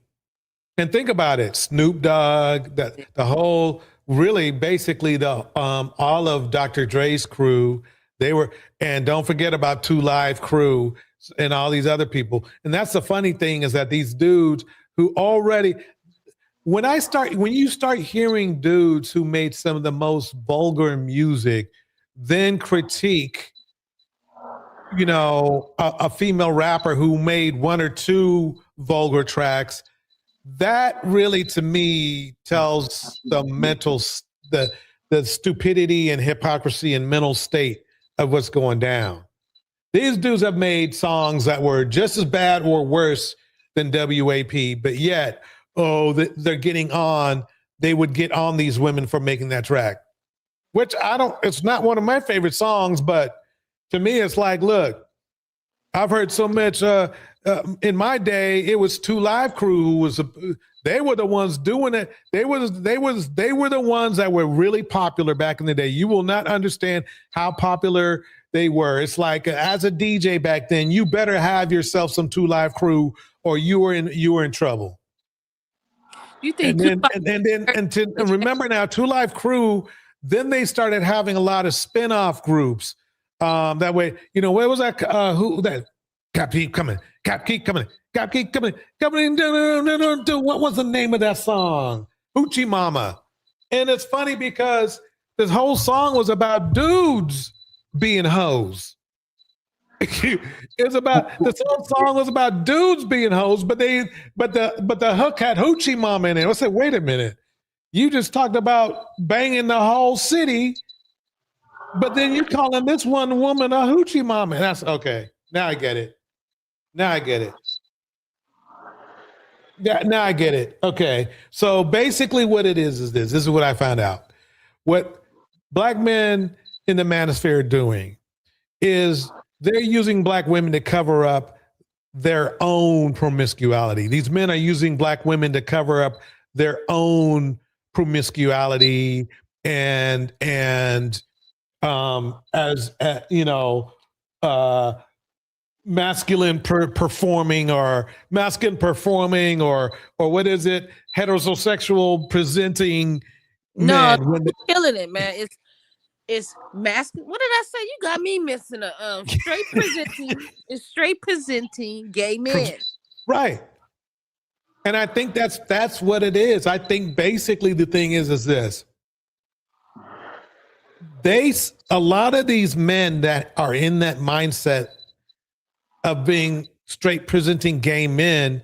and think about it. Snoop Dogg, the whole, really, basically the all of Dr. Dre's crew. They were, and don't forget about 2 Live Crew and all these other people. And that's the funny thing is that these dudes who already, when you start hearing dudes who made some of the most vulgar music, then critique, you know, a female rapper who made 1 or 2 vulgar tracks, that really, to me, tells the mental, the stupidity and hypocrisy and mental state of what's going down. These dudes have made songs that were just as bad or worse than WAP, but yet, they're getting on. They would get on these women for making that track, which it's not one of my favorite songs, but to me, it's like, look, I've heard so much. In my day, it was 2 Live Crew they were the ones doing it. They were the ones that were really popular back in the day. You will not understand how popular they were. It's like, as a DJ back then, you better have yourself some 2 Live Crew, or you were in trouble. You think? And remember now, 2 Live Crew. Then they started having a lot of spin-off groups. That way, you know, where was that? Who that? Cap keep coming. Cap keep coming. Cap keep coming. Coming. What was the name of that song? Hoochie Mama. And it's funny because this whole song was about dudes being hoes. This whole song was about dudes being hoes, but the hook had Hoochie Mama in it. I said, wait a minute. You just talked about banging the whole city, but then you're calling this one woman a hoochie mama. That's okay. Now I get it. Yeah, now I get it. Okay. So basically what it is this. This is what I found out. What black men in the manosphere are doing is they're using black women to cover up their own promiscuity. These men are using black women to cover up their own promiscuity and as you know, masculine performing or what is it, heterosexual presenting men. No, you're killing it, man. It's masculine. What did I say? You got me missing a straight presenting gay men. Right. And I think that's what it is. I think basically the thing is this. A lot of these men that are in that mindset of being straight presenting gay men,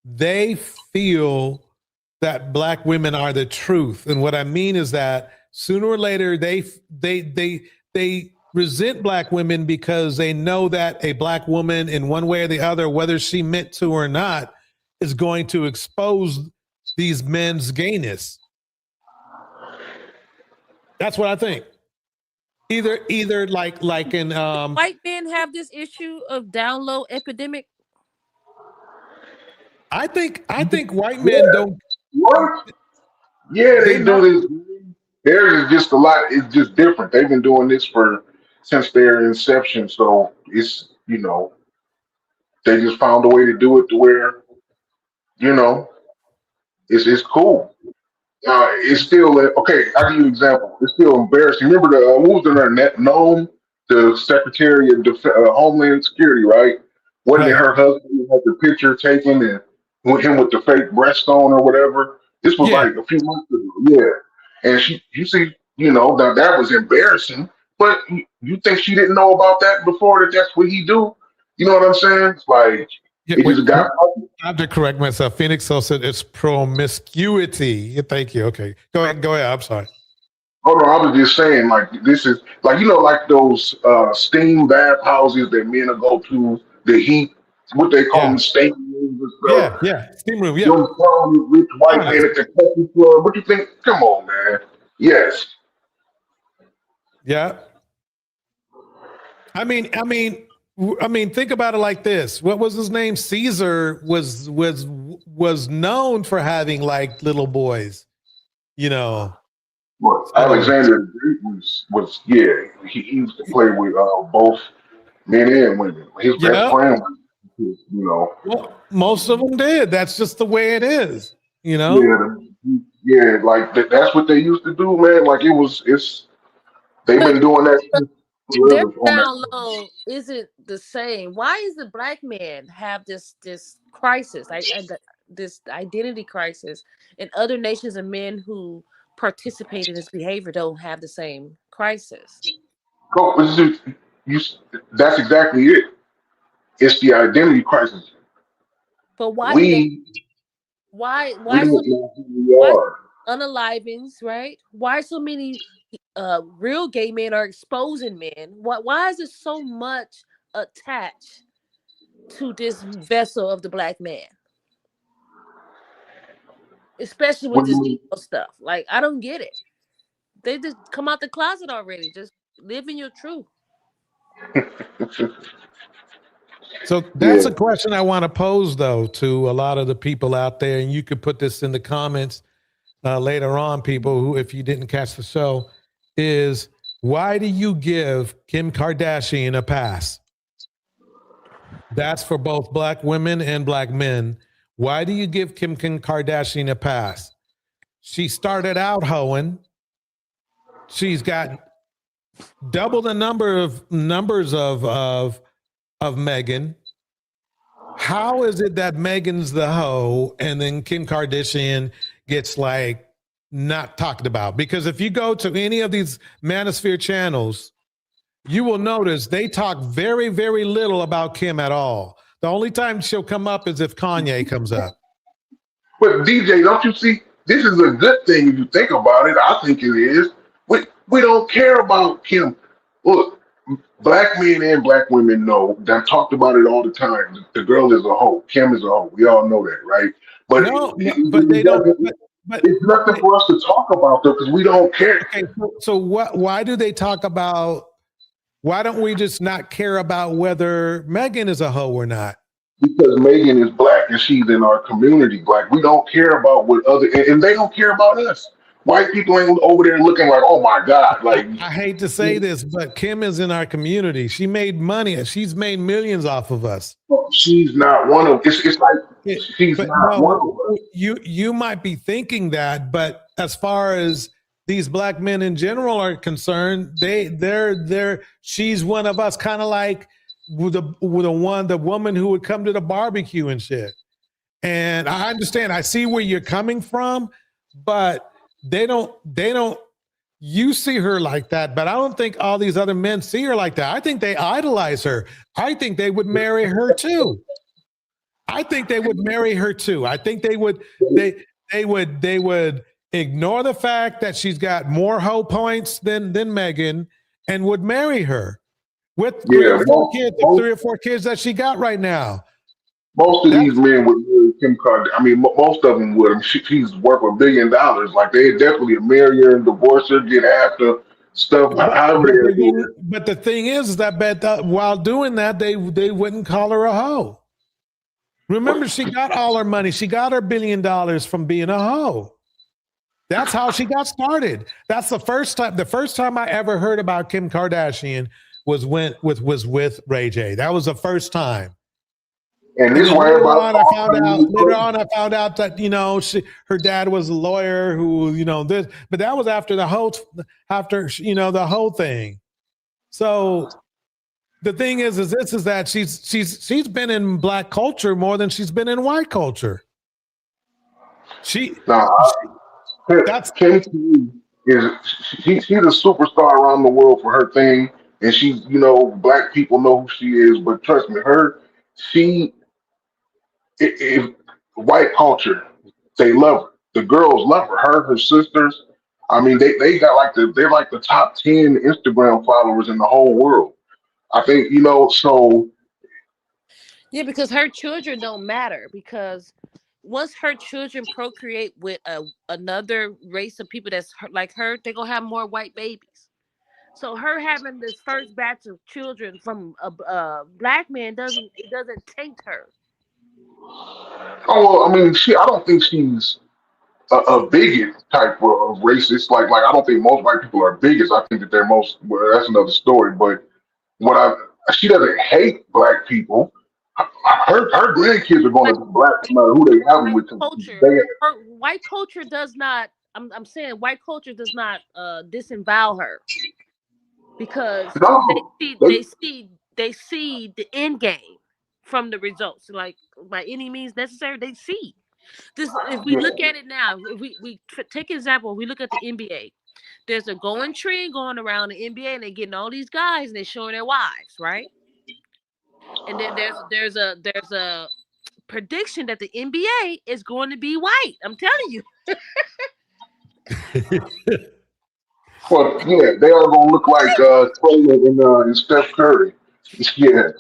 they feel that black women are the truth. And what I mean is that sooner or later they resent black women because they know that a black woman in one way or the other, whether she meant to or not, is going to expose these men's gayness. That's what I think. Either like in white men have this issue of download epidemic. I think white men don't. What? Yeah, they do this. Theirs is just a lot. It's just different. They've been doing this since their inception. So it's, you know, they just found a way to do it to where, you know, it's cool. It's still okay. I'll give you an example. It's still embarrassing. Remember what was her name? Noam, the Secretary of Homeland Security, right? Wasn't it her husband who had the picture taken and with him with the fake breastbone or whatever? This was like a few months ago. Yeah, and you see, you know, that was embarrassing. But you think she didn't know about that before? That's what he do? You know what I'm saying? It's like. I have to correct myself. Phoenix said it's promiscuity. Thank you. Okay. Go ahead. I'm sorry. Oh no, I was just saying, like this is like like those steam bath houses that men will go to. The heat, what they call them, steam rooms and stuff. Yeah. Steam room. Yeah. Those probably rich white men at the country club. What you think? Come on, man. Yes. Yeah. I mean, think about it like this. What was his name? Caesar was known for having like little boys, But Alexander the Great was he used to play with both men and women. His best friend was, Well, most of them did. That's just the way it is, Yeah, like that's what they used to do, man. Like they've been doing that since Their forever on down that. low isn't the same. Why is the black man have this crisis, this identity crisis, and other nations of men who participate in this behavior don't have the same crisis? That's exactly it. It's the identity crisis. But why do they? We Why don't so know who we are. unalivings, right? Why so many real gay men are exposing men? Why is there so much attached to this vessel of the black man? Especially with this stuff. Like, I don't get it. They just come out the closet already. Just live in your truth. So that's a question I want to pose, though, to a lot of the people out there, and you could put this in the comments later on, people who, if you didn't catch the show, is why do you give Kim Kardashian a pass? That's for both black women and black men. Why do you give Kim Kardashian a pass? She started out hoeing. She's got double the numbers of Megan. How is it that Megan's the hoe and then Kim Kardashian gets like not talked about? Because if you go to any of these Manosphere channels, you will notice they talk very, very little about Kim at all. The only time she'll come up is if Kanye comes up. But DJ, don't you see? This is a good thing if you think about it. I think it is. We don't care about Kim. Look, black men and black women know that I've talked about it all the time. The girl is a hoe. Kim is a hoe. We all know that, right? But but they don't. But it's nothing for us to talk about though, because we don't care. Okay, so what? Why do they talk about? Why don't we just not care about whether Megan is a hoe or not? Because Megan is black and she's in our community black. We don't care about what other, and they don't care about us. White people ain't over there looking like, oh my God. Like, I hate to say this, but Kim is in our community. She made money. She's made millions off of us. She's not one of. It's like she's not one of us. You might be thinking that, but as far as these black men in general are concerned, she's one of us, kind of like the woman who would come to the barbecue and shit. And I understand, I see where you're coming from, but they don't you see her like that, but I don't think all these other men see her like that. I think they idolize her. I think they would marry her too. I think they would marry her too. I think they would ignore the fact that she's got more hoe points than Megan and would marry her with three or four kids that she got right now. Most of these men would marry Kim Kardashian. I mean, most of them would. She's worth $1 billion. Like, they definitely marry her and divorce her, get after stuff. But the thing is that while doing that, they wouldn't call her a hoe. Remember, she got all her money. She got her $1 billion from being a hoe. That's how she got started. That's the first time. The first time I ever heard about Kim Kardashian was with Ray J. That was the first time. And this later on, I found out that her dad was a lawyer who but that was after the whole thing. So the thing is that she's been in black culture more than she's been in white culture. Kim she's a superstar around the world for her thing, and she's black people know who she is. But trust me, if white culture, they love her. The girls love her. Her sisters. I mean, they got like they're like the top 10 Instagram followers in the whole world. I think, so Yeah, because her children don't matter, because once her children procreate with another race of people that's like her, they're gonna have more white babies. So her having this first batch of children from a black man doesn't taint her. well, I mean, I don't think she's a bigot type of racist. Like I don't think most white people are bigots. I think that they're most. Well, that's another story. But she doesn't hate black people. Her grandkids are going to be black no matter who they have them with. White culture does not. I'm saying white culture does not disavow her, because they see the end game from the results. Like, by any means necessary, they see this. If we look at it now, if we take example, we look at the NBA. There's a going trend going around the NBA, and they're getting all these guys and they're showing their wives, right? And then there's a prediction that the NBA is going to be white. I'm telling you. Well, yeah, they are going to look like Clay and Steph Curry. Yeah,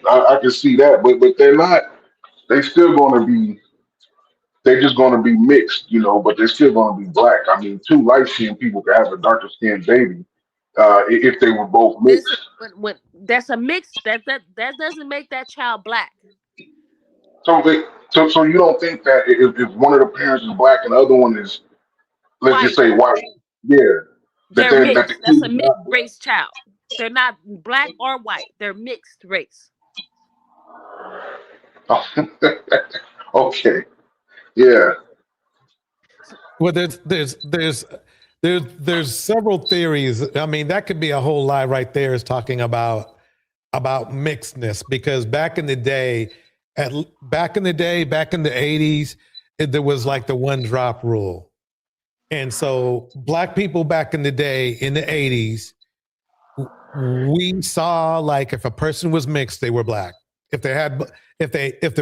I can see that, but they're not. They still going to be. They're just going to be mixed, but they're still going to be black. I mean, two light skinned people could have a darker skinned baby if they were both mixed. When that's a mix, that doesn't make that child black. So you don't think that if one of the parents is black and the other one is, let's just say white, they're mixed. That's a mixed race child. They're not black or white. They're mixed race. Okay. Yeah. Well, there's several theories. I mean, that could be a whole lie right there, is talking about mixedness, because back in the day, back in the 80s, there was like the one drop rule. And so black people back in the day, in the 80s, we saw, like, if a person was mixed, they were black. If there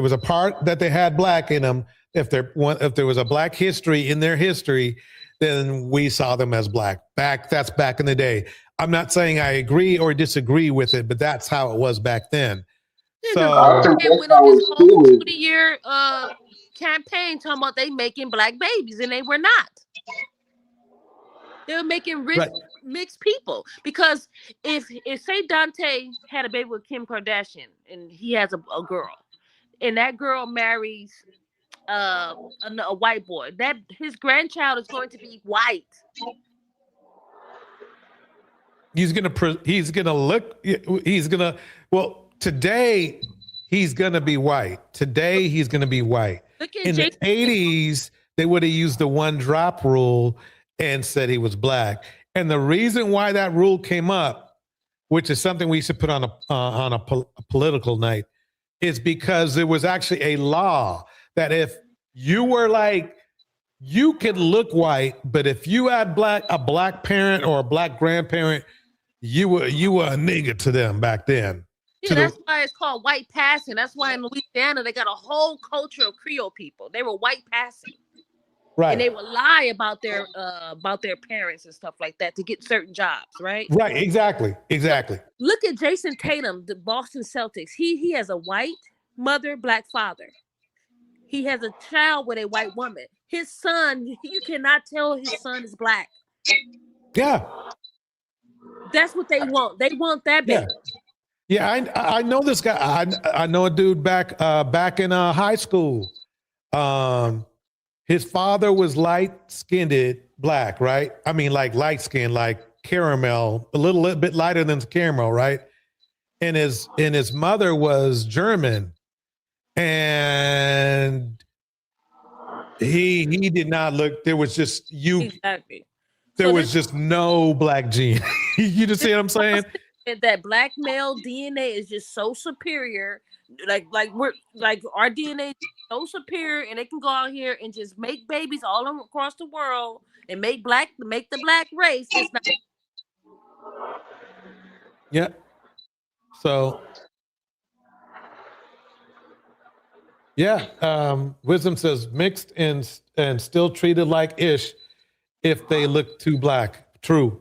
was a part that they had black in them, if there was a black history in their history, then we saw them as black. That's back in the day. I'm not saying I agree or disagree with it, but that's how it was back then. So they went on this whole 20-year campaign talking about they making black babies, and they were not. They were making mixed people, because if say Dante had a baby with Kim Kardashian and he has a girl, and that girl marries a white boy, that his grandchild is going to be white. Today he's gonna be white. Today he's gonna be white. In the 80s, they would have used the one drop rule and said he was black. And the reason why that rule came up, which is something we should put on a political night, is because there was actually a law that if you were like, you could look white, but if you had a black parent or a black grandparent, you were a nigga to them back then. Yeah, that's why it's called white passing. That's why in Louisiana they got a whole culture of Creole people. They were white passing. Right. And they would lie about their parents and stuff like that to get certain jobs, right? Right, exactly. Look at Jason Tatum, the Boston Celtics. He has a white mother, black father. He has a child with a white woman. His son, you cannot tell his son is black. Yeah. That's what they want. They want that baby. Yeah, I know this guy. I know a dude back in high school. His father was light-skinned black, right? I mean, like light-skinned, like caramel, a little bit lighter than caramel, right? And his mother was German, and he did not look. There was just exactly. There was just no black gene. You just see what I'm saying? That black male DNA is just so superior. Like our DNA is so superior, and they can go out here and just make babies all across the world and make the black race. It's not. Yeah. So yeah, Wisdom says mixed and still treated like ish if they look too black. True.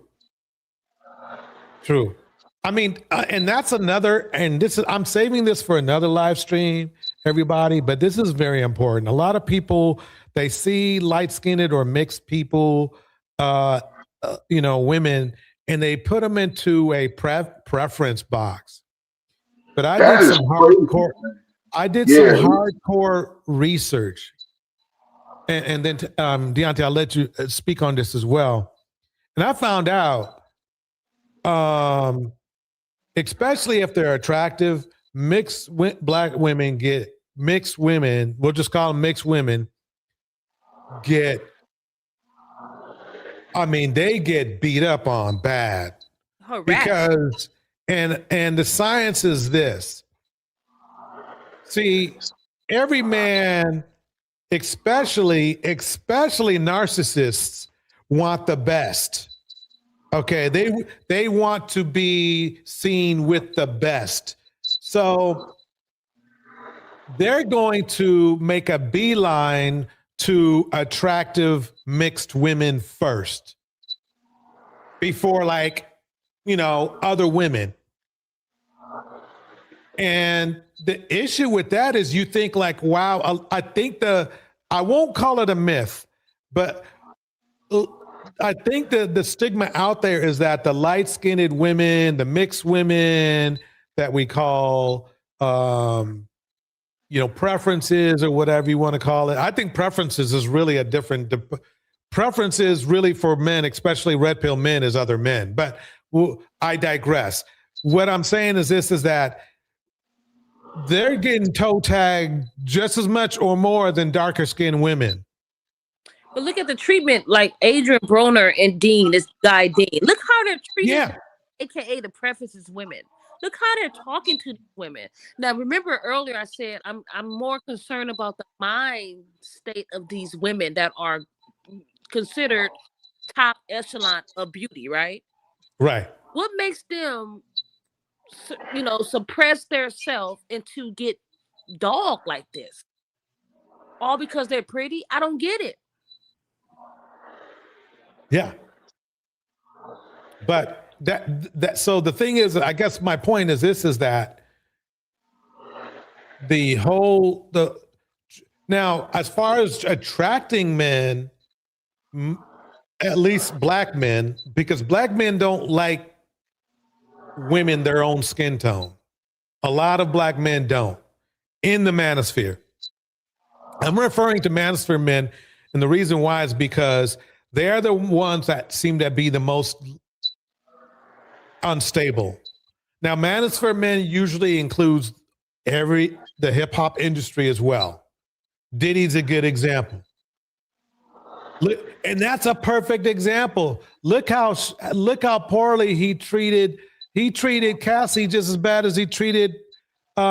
I mean, and that's another, and this is, I'm saving this for another live stream, everybody, but this is very important. A lot of people, they see light-skinned or mixed people, women, and they put them into a preference box. But I did some hardcore research. And then, Deontay, I'll let you speak on this as well. And I found out, especially if they're attractive, black women get mixed women. We'll just call them mixed women. They get beat up on bad. Because and the science is this. See, every man, especially narcissists, want the best. Okay, they want to be seen with the best. So they're going to make a beeline to attractive mixed women first before other women. And the issue with that is you think wow, I won't call it a myth, but I think the stigma out there is that the light-skinned women, the mixed women that we call, preferences or whatever you want to call it. I think preferences is really a different. Preferences really for men, especially red pill men, is other men. But I digress. What I'm saying is this: is that they're getting toe tagged just as much or more than darker skinned women. But look at the treatment, like Adrian Broner and Dean, this guy Dean. Look how they're treating, aka the preferences women. Look how they're talking to these women. Now, remember earlier I said I'm more concerned about the mind state of these women that are considered top echelon of beauty, right? Right. What makes them, suppress their self and to get dog like this? All because they're pretty? I don't get it. Yeah. But so the thing is, I guess my point is this, is that now, as far as attracting men, at least black men, because black men don't like women their own skin tone. A lot of black men don't in the manosphere. I'm referring to manosphere men, and the reason why is because they're the ones that seem to be the most unstable. Now, manosphere men usually includes the hip hop industry as well. Diddy's a good example. Look, and that's a perfect example. Look how poorly he treated Cassie just as bad as he treated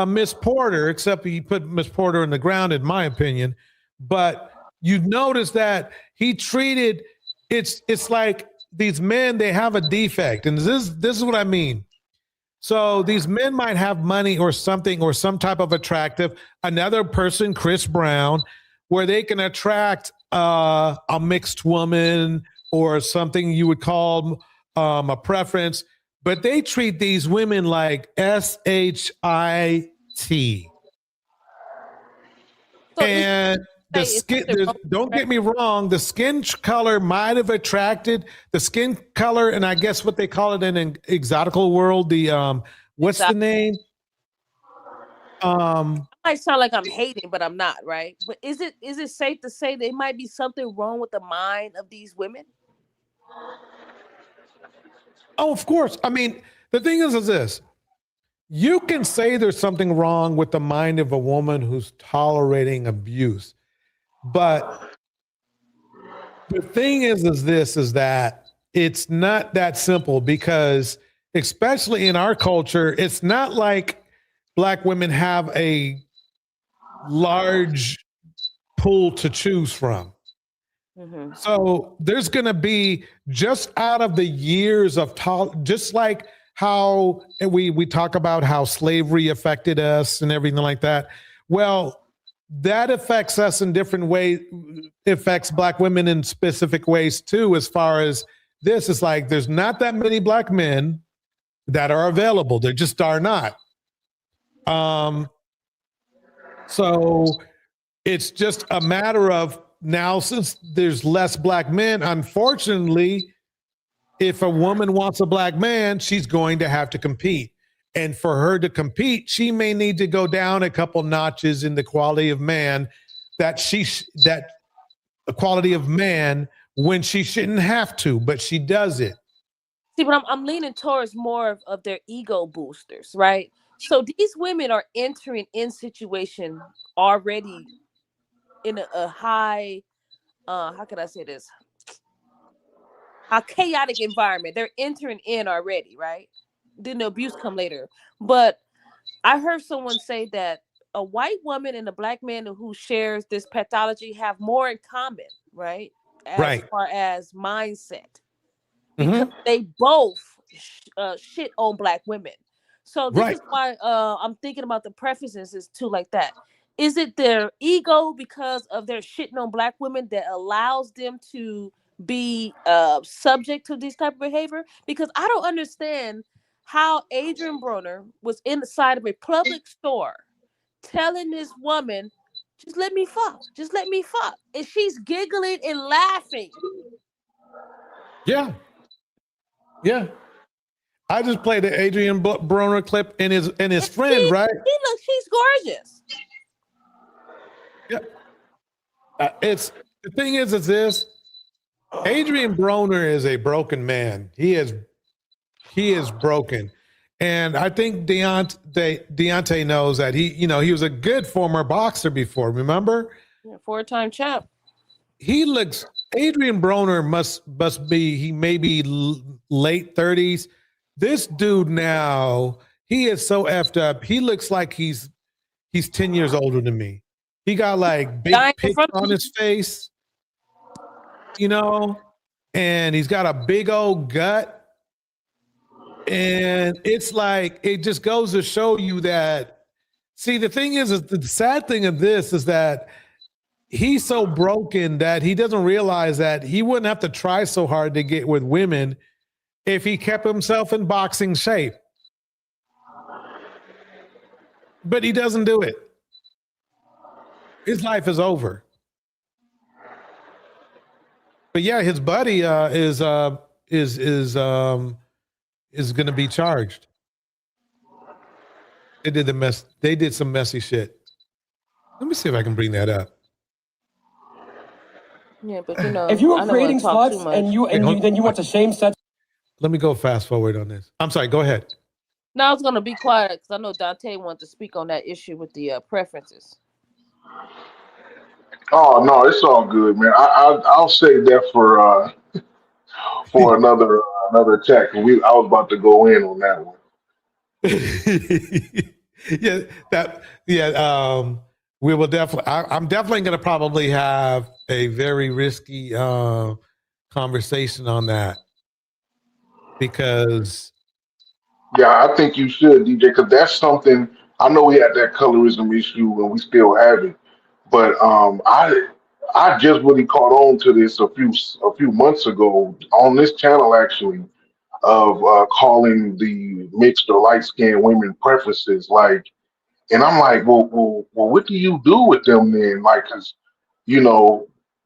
Miss Porter, except he put Miss Porter in the ground, in my opinion. But you notice that he treated it's like these men, they have a defect, and this is what I mean. So these men might have money or something or some type of attractive, another person, Chris Brown, where they can attract a mixed woman or something you would call a preference, but they treat these women like SHIT. And the skin, don't get me wrong, the skin color might have attracted the skin color, and I guess what they call it in an exotical world, the what's the name? I might sound like I'm hating, but I'm not, right? But is it safe to say there might be something wrong with the mind of these women? Oh, of course. I mean, the thing is this. You can say there's something wrong with the mind of a woman who's tolerating abuse. But the thing is that it's not that simple, because especially in our culture, it's not like Black women have a large pool to choose from. Mm-hmm. So there's going to be, just out of the years of just like how we talk about how slavery affected us and everything like that. Well, that affects us in different ways. Affects Black women in specific ways too. As far as this is like, there's not that many Black men that are available. There just are not. So it's just a matter of now, since there's less Black men, unfortunately, if a woman wants a Black man, she's going to have to compete. And for her to compete, she may need to go down a couple notches in the quality of man that a quality of man when she shouldn't have to, but she does it. See, but I'm leaning towards more of their ego boosters, right? So these women are entering in situation already in a high, how can I say this? A chaotic environment. They're entering in already, right? Then the abuse come later. But I heard someone say that a white woman and a Black man who shares this pathology have more in common, right? As far as mindset. Because they both shit on Black women. So this is why I'm thinking about the preferences too, like that. Is it their ego because of their shitting on Black women that allows them to be subject to this type of behavior? Because I don't understand how Adrian Broner was inside of a public store telling this woman, just let me fuck, and she's giggling and laughing. Yeah. I just played the Adrian Broner clip and his friend, right? She's gorgeous. Yeah. The thing is this. Adrian Broner is a broken man. He is broken. And I think Deontay knows that he was a good former boxer before, remember? Yeah, 4-time champ. Adrian Broner must be, he may be late 30s. This dude now, he is so effed up. He looks like he's 10 years older than me. He got like big pits on his face, and he's got a big old gut. And it's like, it just goes to show you that, see, the thing is the sad thing of this is that he's so broken that he doesn't realize that he wouldn't have to try so hard to get with women if he kept himself in boxing shape. But he doesn't do it. His life is over. But yeah, his buddy is going to be charged. They did some messy shit. Let me see if I can bring that up. Yeah, but if you were creating sluts then you want to shame such. Let me go fast forward on this. I'm sorry. Go ahead. Now I was gonna be quiet because I know Dante wanted to speak on that issue with the preferences. Oh no, it's all good, man. I'll save that for another chat. I was about to go in on that one. We will definitely. I'm definitely going to probably have a very risky conversation on that because. Yeah, I think you should, DJ, because that's something. I know we had that colorism issue and we still have it, but I just really caught on to this a few months ago on this channel actually of calling the mixed or light skinned women preferences like. And I'm like, well, what do you do with them then? Like, cause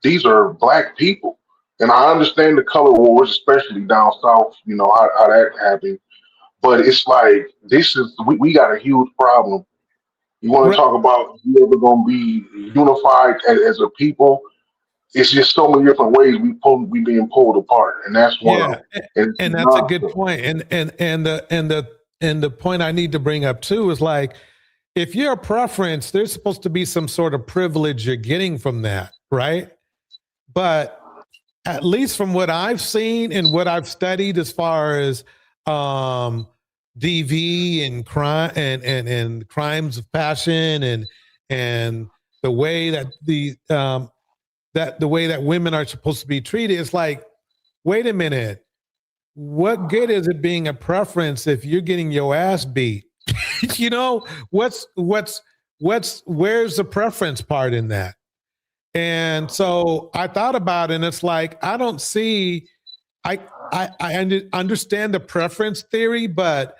these are Black people, and I understand the color wars, especially down south. How that happened, but it's like we got a huge problem. You want to talk about we ever gonna be unified as a people? It's just so many different ways we being pulled apart, and that's one of them. And that's a good point. And the point I need to bring up too is like, if you're a preference, there's supposed to be some sort of privilege you're getting from that, right? But at least from what I've seen and what I've studied as far as DV and crime and crimes of passion and the way that the way that women are supposed to be treated, it's like, wait a minute, what good is it being a preference if you're getting your ass beat? where's the preference part in that? And so I thought about it, and it's like, I don't see, I understand the preference theory, but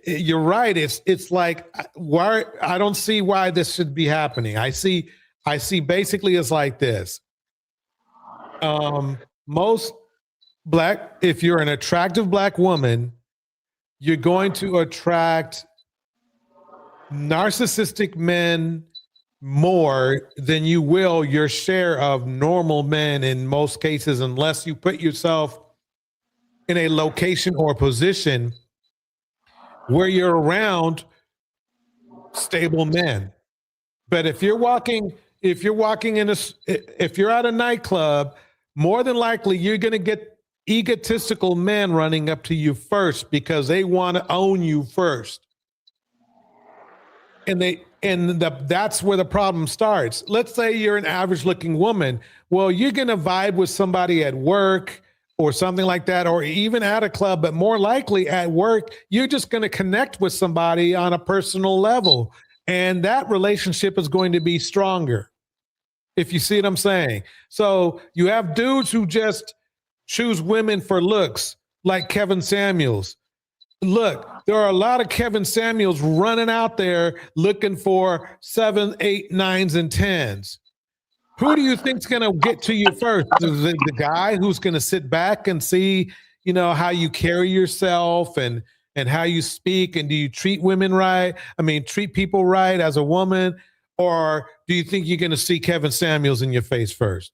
you're right. It's like, why, I don't see why this should be happening. I see basically it's like this. Most if you're an attractive black woman, you're going to attract narcissistic men more than you will your share of normal men in most cases, unless you put yourself in a location or position where you're around stable men. But if you're at a nightclub, more than likely you're going to get egotistical men running up to you first because they want to own you first. And that's where the problem starts. Let's say you're an average looking woman. Well, you're going to vibe with somebody at work or something like that, or even at a club, but more likely at work, you're just going to connect with somebody on a personal level. And that relationship is going to be stronger, if you see what I'm saying. So you have dudes who just choose women for looks, like Kevin Samuels. Look, there are a lot of Kevin Samuels running out there looking for 7, 8, 9s, and 10s. Who do you think's going to get to you first? The guy who's going to sit back and see, how you carry yourself and how you speak, and do you treat women right? I mean, treat people right as a woman, or do you think you're going to see Kevin Samuels in your face first?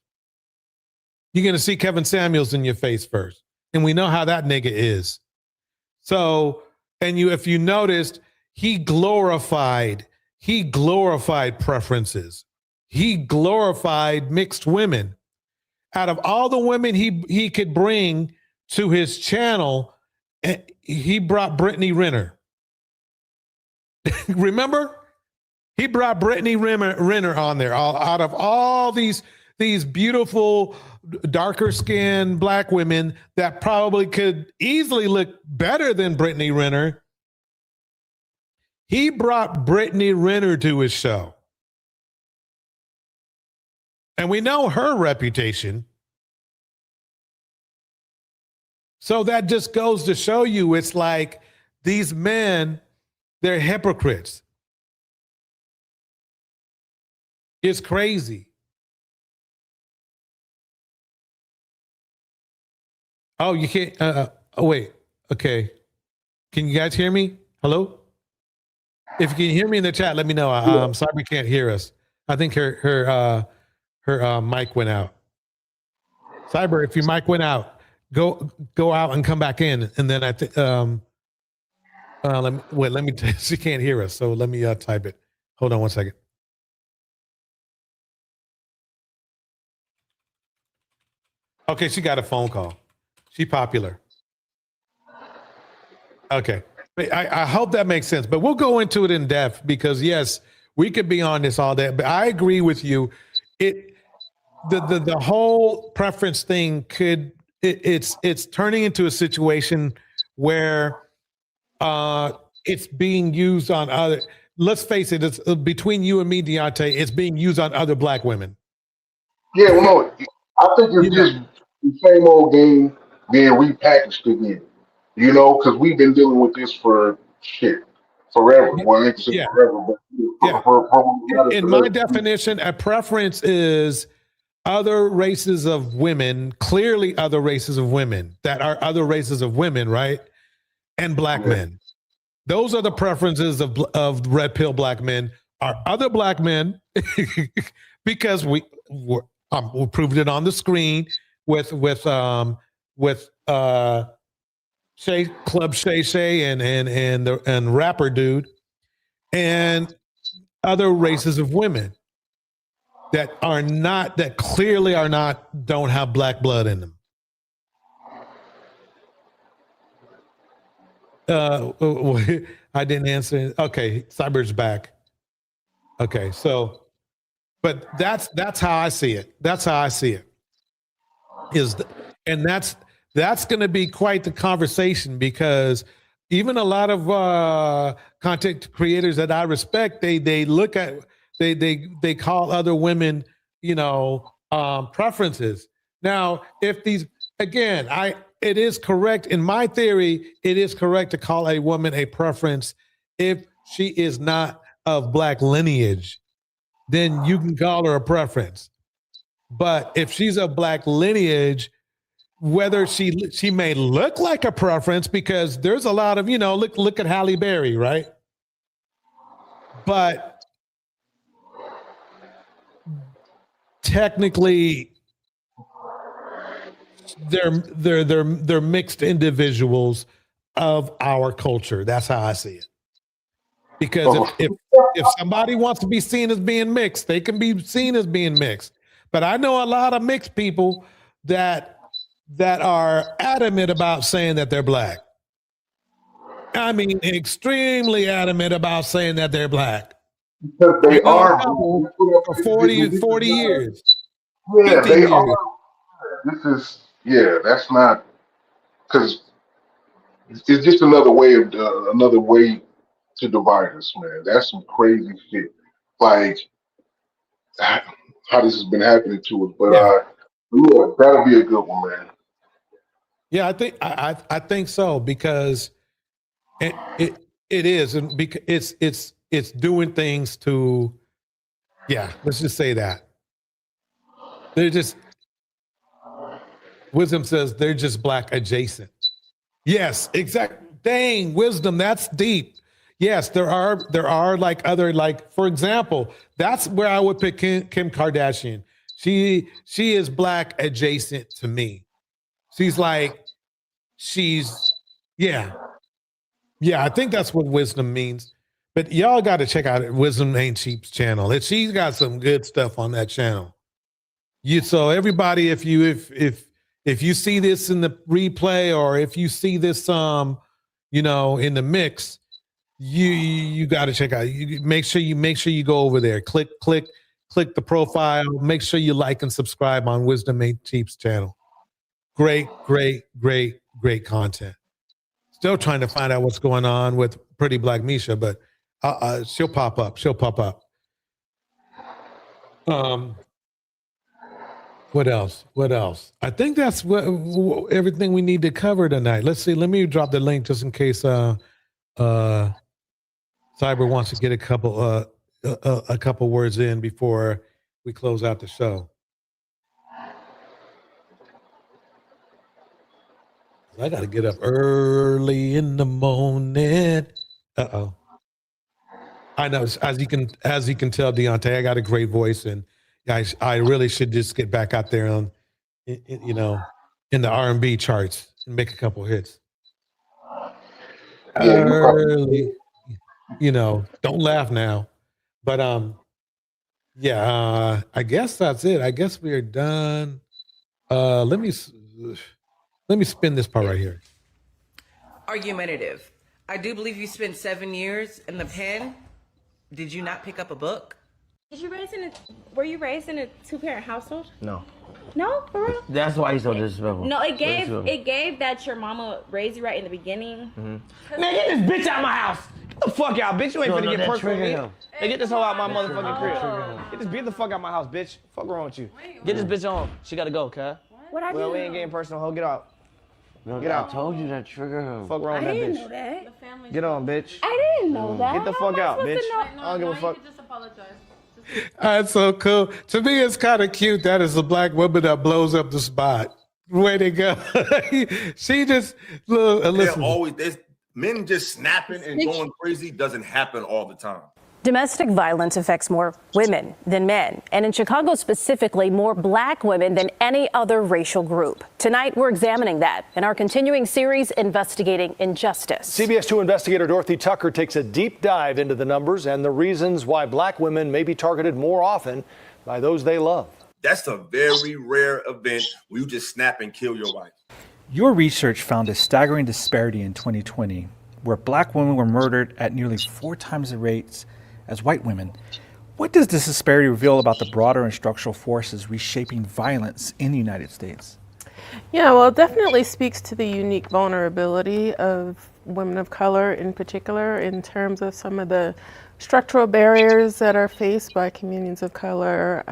You're going to see Kevin Samuels in your face first, and we know how that nigga is. So, if you noticed, he glorified preferences. He glorified mixed women. Out of all the women he could bring to his channel, he brought Brittany Renner. Remember? He brought Brittany Renner on there. Out of all these beautiful, darker skinned black women that probably could easily look better than Brittany Renner, he brought Brittany Renner to his show. And we know her reputation. So that just goes to show you, it's like these men, they're hypocrites. It's crazy. Oh, you can't. Oh, wait. Okay. Can you guys hear me? Hello? If you can hear me in the chat, let me know. I'm sorry we can't hear us. I think her mic went out. Cyber, if your mic went out, go out and come back in, and then I think let me she can't hear us, so let me type it. Hold on one second. Okay, she got a phone call. She popular. Okay. I hope that makes sense, but we'll go into it in depth because yes, we could be on this all day, but I agree with you. The whole preference thing it's turning into a situation where it's being used on other, let's face it, it's between you and me, Deontay, it's being used on other black women. Yeah, well, no, I think it's just the same old game being repackaged again. Because we've been dealing with this for forever. Well, it's forever, but in my definition, a preference is other races of women, clearly other races of women that are other races of women, right? And black men. Those are the preferences of red pill black men. Are other black men because we proved it on the screen with Shay Shay and rapper dude and other races of women that clearly don't have black blood in them. I didn't answer. Okay, Cyber's back. Okay, so, but that's how I see it. That's how I see it. And that's going to be quite the conversation because Even a lot of content creators that I respect, they look at they call other women, preferences. Now, if these again, it is correct in my theory. It is correct to call a woman a preference if she is not of Black lineage. Then you can call her a preference. But if she's of Black lineage, whether she may look like a preference, because there's a lot of, look at Halle Berry, right? But technically they're mixed individuals of our culture. That's how I see it. Because if somebody wants to be seen as being mixed, they can be seen as being mixed. But I know a lot of mixed people that are adamant about saying that they're Black. I mean, extremely adamant about saying that they're Black. Because they are for 40 years. Yeah, they years. Are. This is, that's not, because it's just another way to divide us, man. That's some crazy shit. Like how this has been happening to us. But that'll be a good one, man. Yeah, I think so, because it is, and because it's doing things to, let's just say that. They're just, Wisdom says they're just Black adjacent. Yes, exactly. Dang, Wisdom, that's deep. Yes, there are like other, like, for example, that's where I would pick Kim Kardashian. She is Black adjacent to me. I think that's what Wisdom means. But y'all got to check out Wisdom Ain't Cheap's channel. She's got some good stuff on that channel. So everybody, if you see this in the replay, or if you see this in the mix, you got to check out. You make sure you go over there. Click the profile. Make sure you like and subscribe on Wisdom Ain't Cheap's channel. Great content. Still trying to find out what's going on with Pretty Black Misha, but she'll pop up. What else? I think that's everything we need to cover tonight. Let's see. Let me drop the link just in case Cyber wants to get a couple words in before we close out the show. I got to get up early in the morning. I know, as you can tell, Deontay, I got a great voice, and I really should just get back out there on, in the R&B charts and make a couple hits. Early, don't laugh now, but I guess that's it. I guess we are done. Let me spin this part right here. Argumentative. I do believe you spent 7 years in the pen. Did you not pick up a book? Were you raised in a two-parent household? No. No, for real? That's why he's so disrespectful. No, it gave that your mama raised you right in the beginning. Mm-hmm. Man, get this bitch out of my house. Get the fuck out, bitch. You ain't finna get personal with me. Hey, get this hoe out my motherfucking crib. Get the fuck out my house, bitch. Fuck wrong with you. Get this bitch on. She gotta go, cuz. What I do? Well, we ain't getting personal, hoe. Get out. No, get out. I told you that trigger her. Fuck wrong with that bitch. I didn't know that. Get on, bitch. I didn't know that. Get the fuck out, bitch. I don't give a fuck. just apologize. That's so cool. To me, it's kind of cute. That is a Black woman that blows up the spot. Way to go. She just listen. Always men just snapping and going crazy doesn't happen all the time. Domestic violence affects more women than men, and in Chicago specifically, more Black women than any other racial group. Tonight, we're examining that in our continuing series investigating injustice. CBS 2 investigator Dorothy Tucker takes a deep dive into the numbers and the reasons why Black women may be targeted more often by those they love. That's a very rare event where you just snap and kill your wife. Your research found a staggering disparity in 2020, where Black women were murdered at nearly 4 times the rates as white women. What does this disparity reveal about the broader and structural forces reshaping violence in the United States? Yeah, well, it definitely speaks to the unique vulnerability of women of color in particular in terms of some of the structural barriers that are faced by communities of color,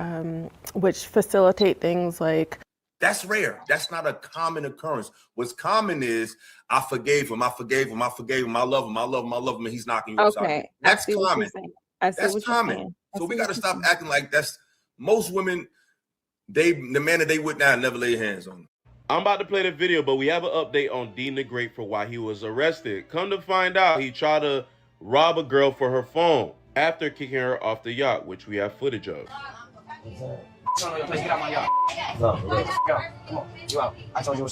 which facilitate things like. That's rare. That's not a common occurrence. What's common is I forgave him, I forgave him, I forgave him, I love him, I love him, I love him, and he's knocking you upside. Okay, That's I see what common. you're saying. I see That's what you're common. saying. So we got to stop acting like that's most women. The man that they would now never lay hands on. I'm about to play the video, but we have an update on Dean the Great for why he was arrested. Come to find out, he tried to rob a girl for her phone after kicking her off the yacht, which we have footage of.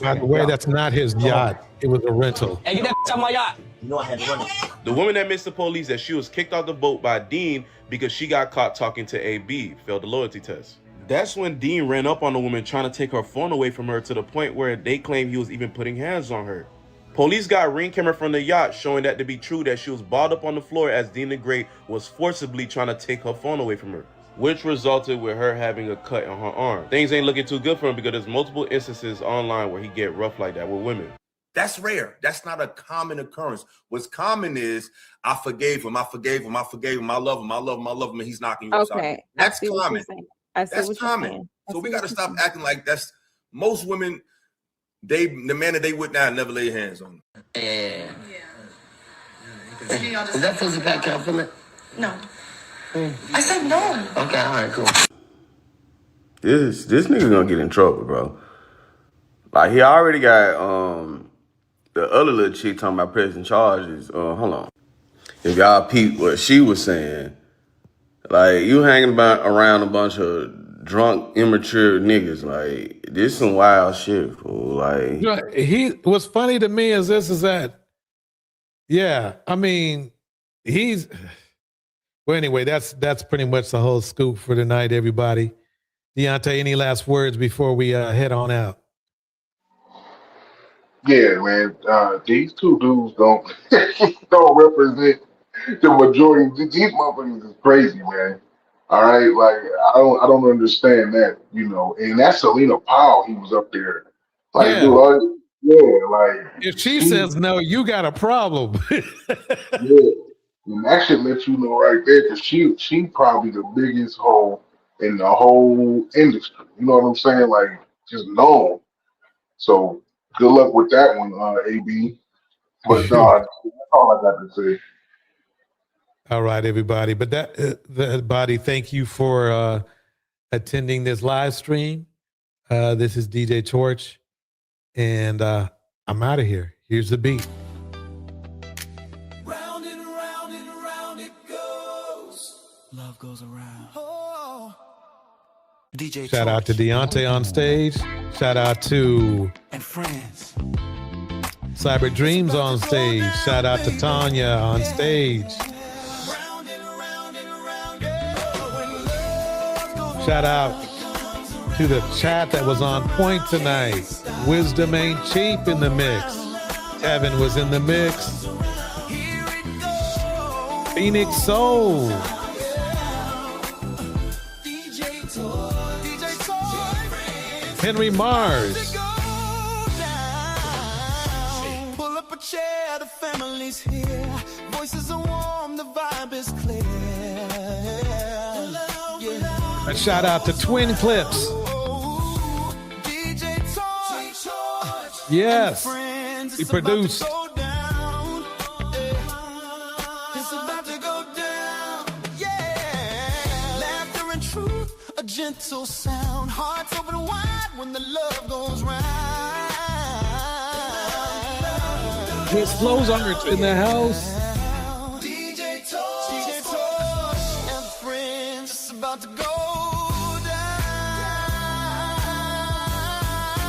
By the way, that's not his yacht. It was a rental. Hey, get that out my yacht. You know I had to run it. The woman that missed the police that she was kicked off the boat by Dean because she got caught talking to AB, failed the loyalty test. That's when Dean ran up on the woman trying to take her phone away from her to the point where they claim he was even putting hands on her. Police got ring camera from the yacht showing that to be true, that she was balled up on the floor as Dean the Great was forcibly trying to take her phone away from her, which resulted with her having a cut on her arm. Things ain't looking too good for him because there's multiple instances online where he get rough like that with women. That's rare. That's not a common occurrence. What's common is I forgave him, I forgave him, I forgave him, I love him, I love him, I love him, and he's knocking you upside. Okay, That's I see what common. you're saying. I see That's what you're common. saying. So we got to stop acting like that's most women. The man that they would now never lay hands on. Yeah. Is that pussy pack? Can I feel it? No. I said no. Okay, all right, cool. This nigga gonna get in trouble, bro. Like he already got the other little chick talking about pressing charges. Hold on. If y'all peep what she was saying, like you hanging around a bunch of drunk, immature niggas, like this some wild shit, fool. Like You know, what's funny to me is that, yeah, I mean, well, anyway, that's pretty much the whole scoop for tonight, everybody. Deontay, any last words before we head on out? Yeah, man. These two dudes don't represent the majority. These motherfuckers is crazy, man. All right, like I don't understand that, And that's Selena Powell. He was up there, like, Yeah. dude, yeah, like If she says no, you got a problem. yeah, and that should let you know right there, because she probably the biggest hoe in the whole industry. You know what I'm saying? Like, just known. So good luck with that one, AB. But no, that's all I got to say. All right, everybody. But everybody, thank you for attending this live stream. This is DJ Torch, and I'm out of here. Here's the beat. Round and round and round it goes. Love goes around. Oh. DJ Shout out to Deontay on stage. Shout out to and friends. Cyber Dreams on stage. Shout out to Tanya on stage. Shout out to the chat that was on point tonight. Wisdom ain't cheap in the mix. Kevin was in the mix. Phoenix Soul. Henry Mars. Pull up a chair, the family's here. Voices are warm, the vibe is clear. A shout out to Twin Clips. Yes, he produced. It's about to go down. Yeah. Laughter and truth, a gentle sound. Hearts open wide when the love goes round. His flows are in the house. DJ Torch and friends, it's about to go down.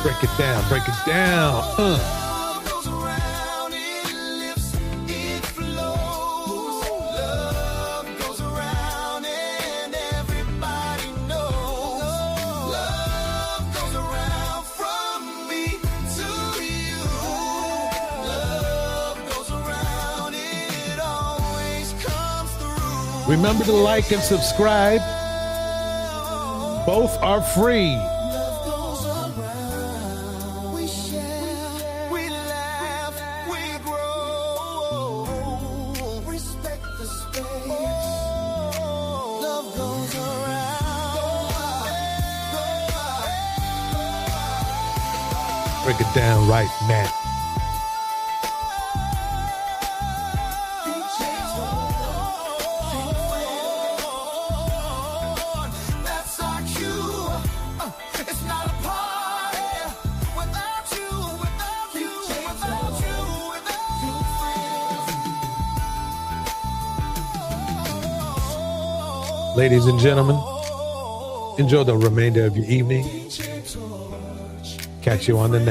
Break it down, break it down. Love goes around, it lifts, it flows. Love goes around and everybody knows. Love goes around from me to you. Love goes around, it always comes through. Remember to like and subscribe. Both are free. Love goes around. Break it down right now. That's our cue. It's not a party without you, without you, without you, without you. Ladies and gentlemen, enjoy the remainder of your evening. Catch you on the next.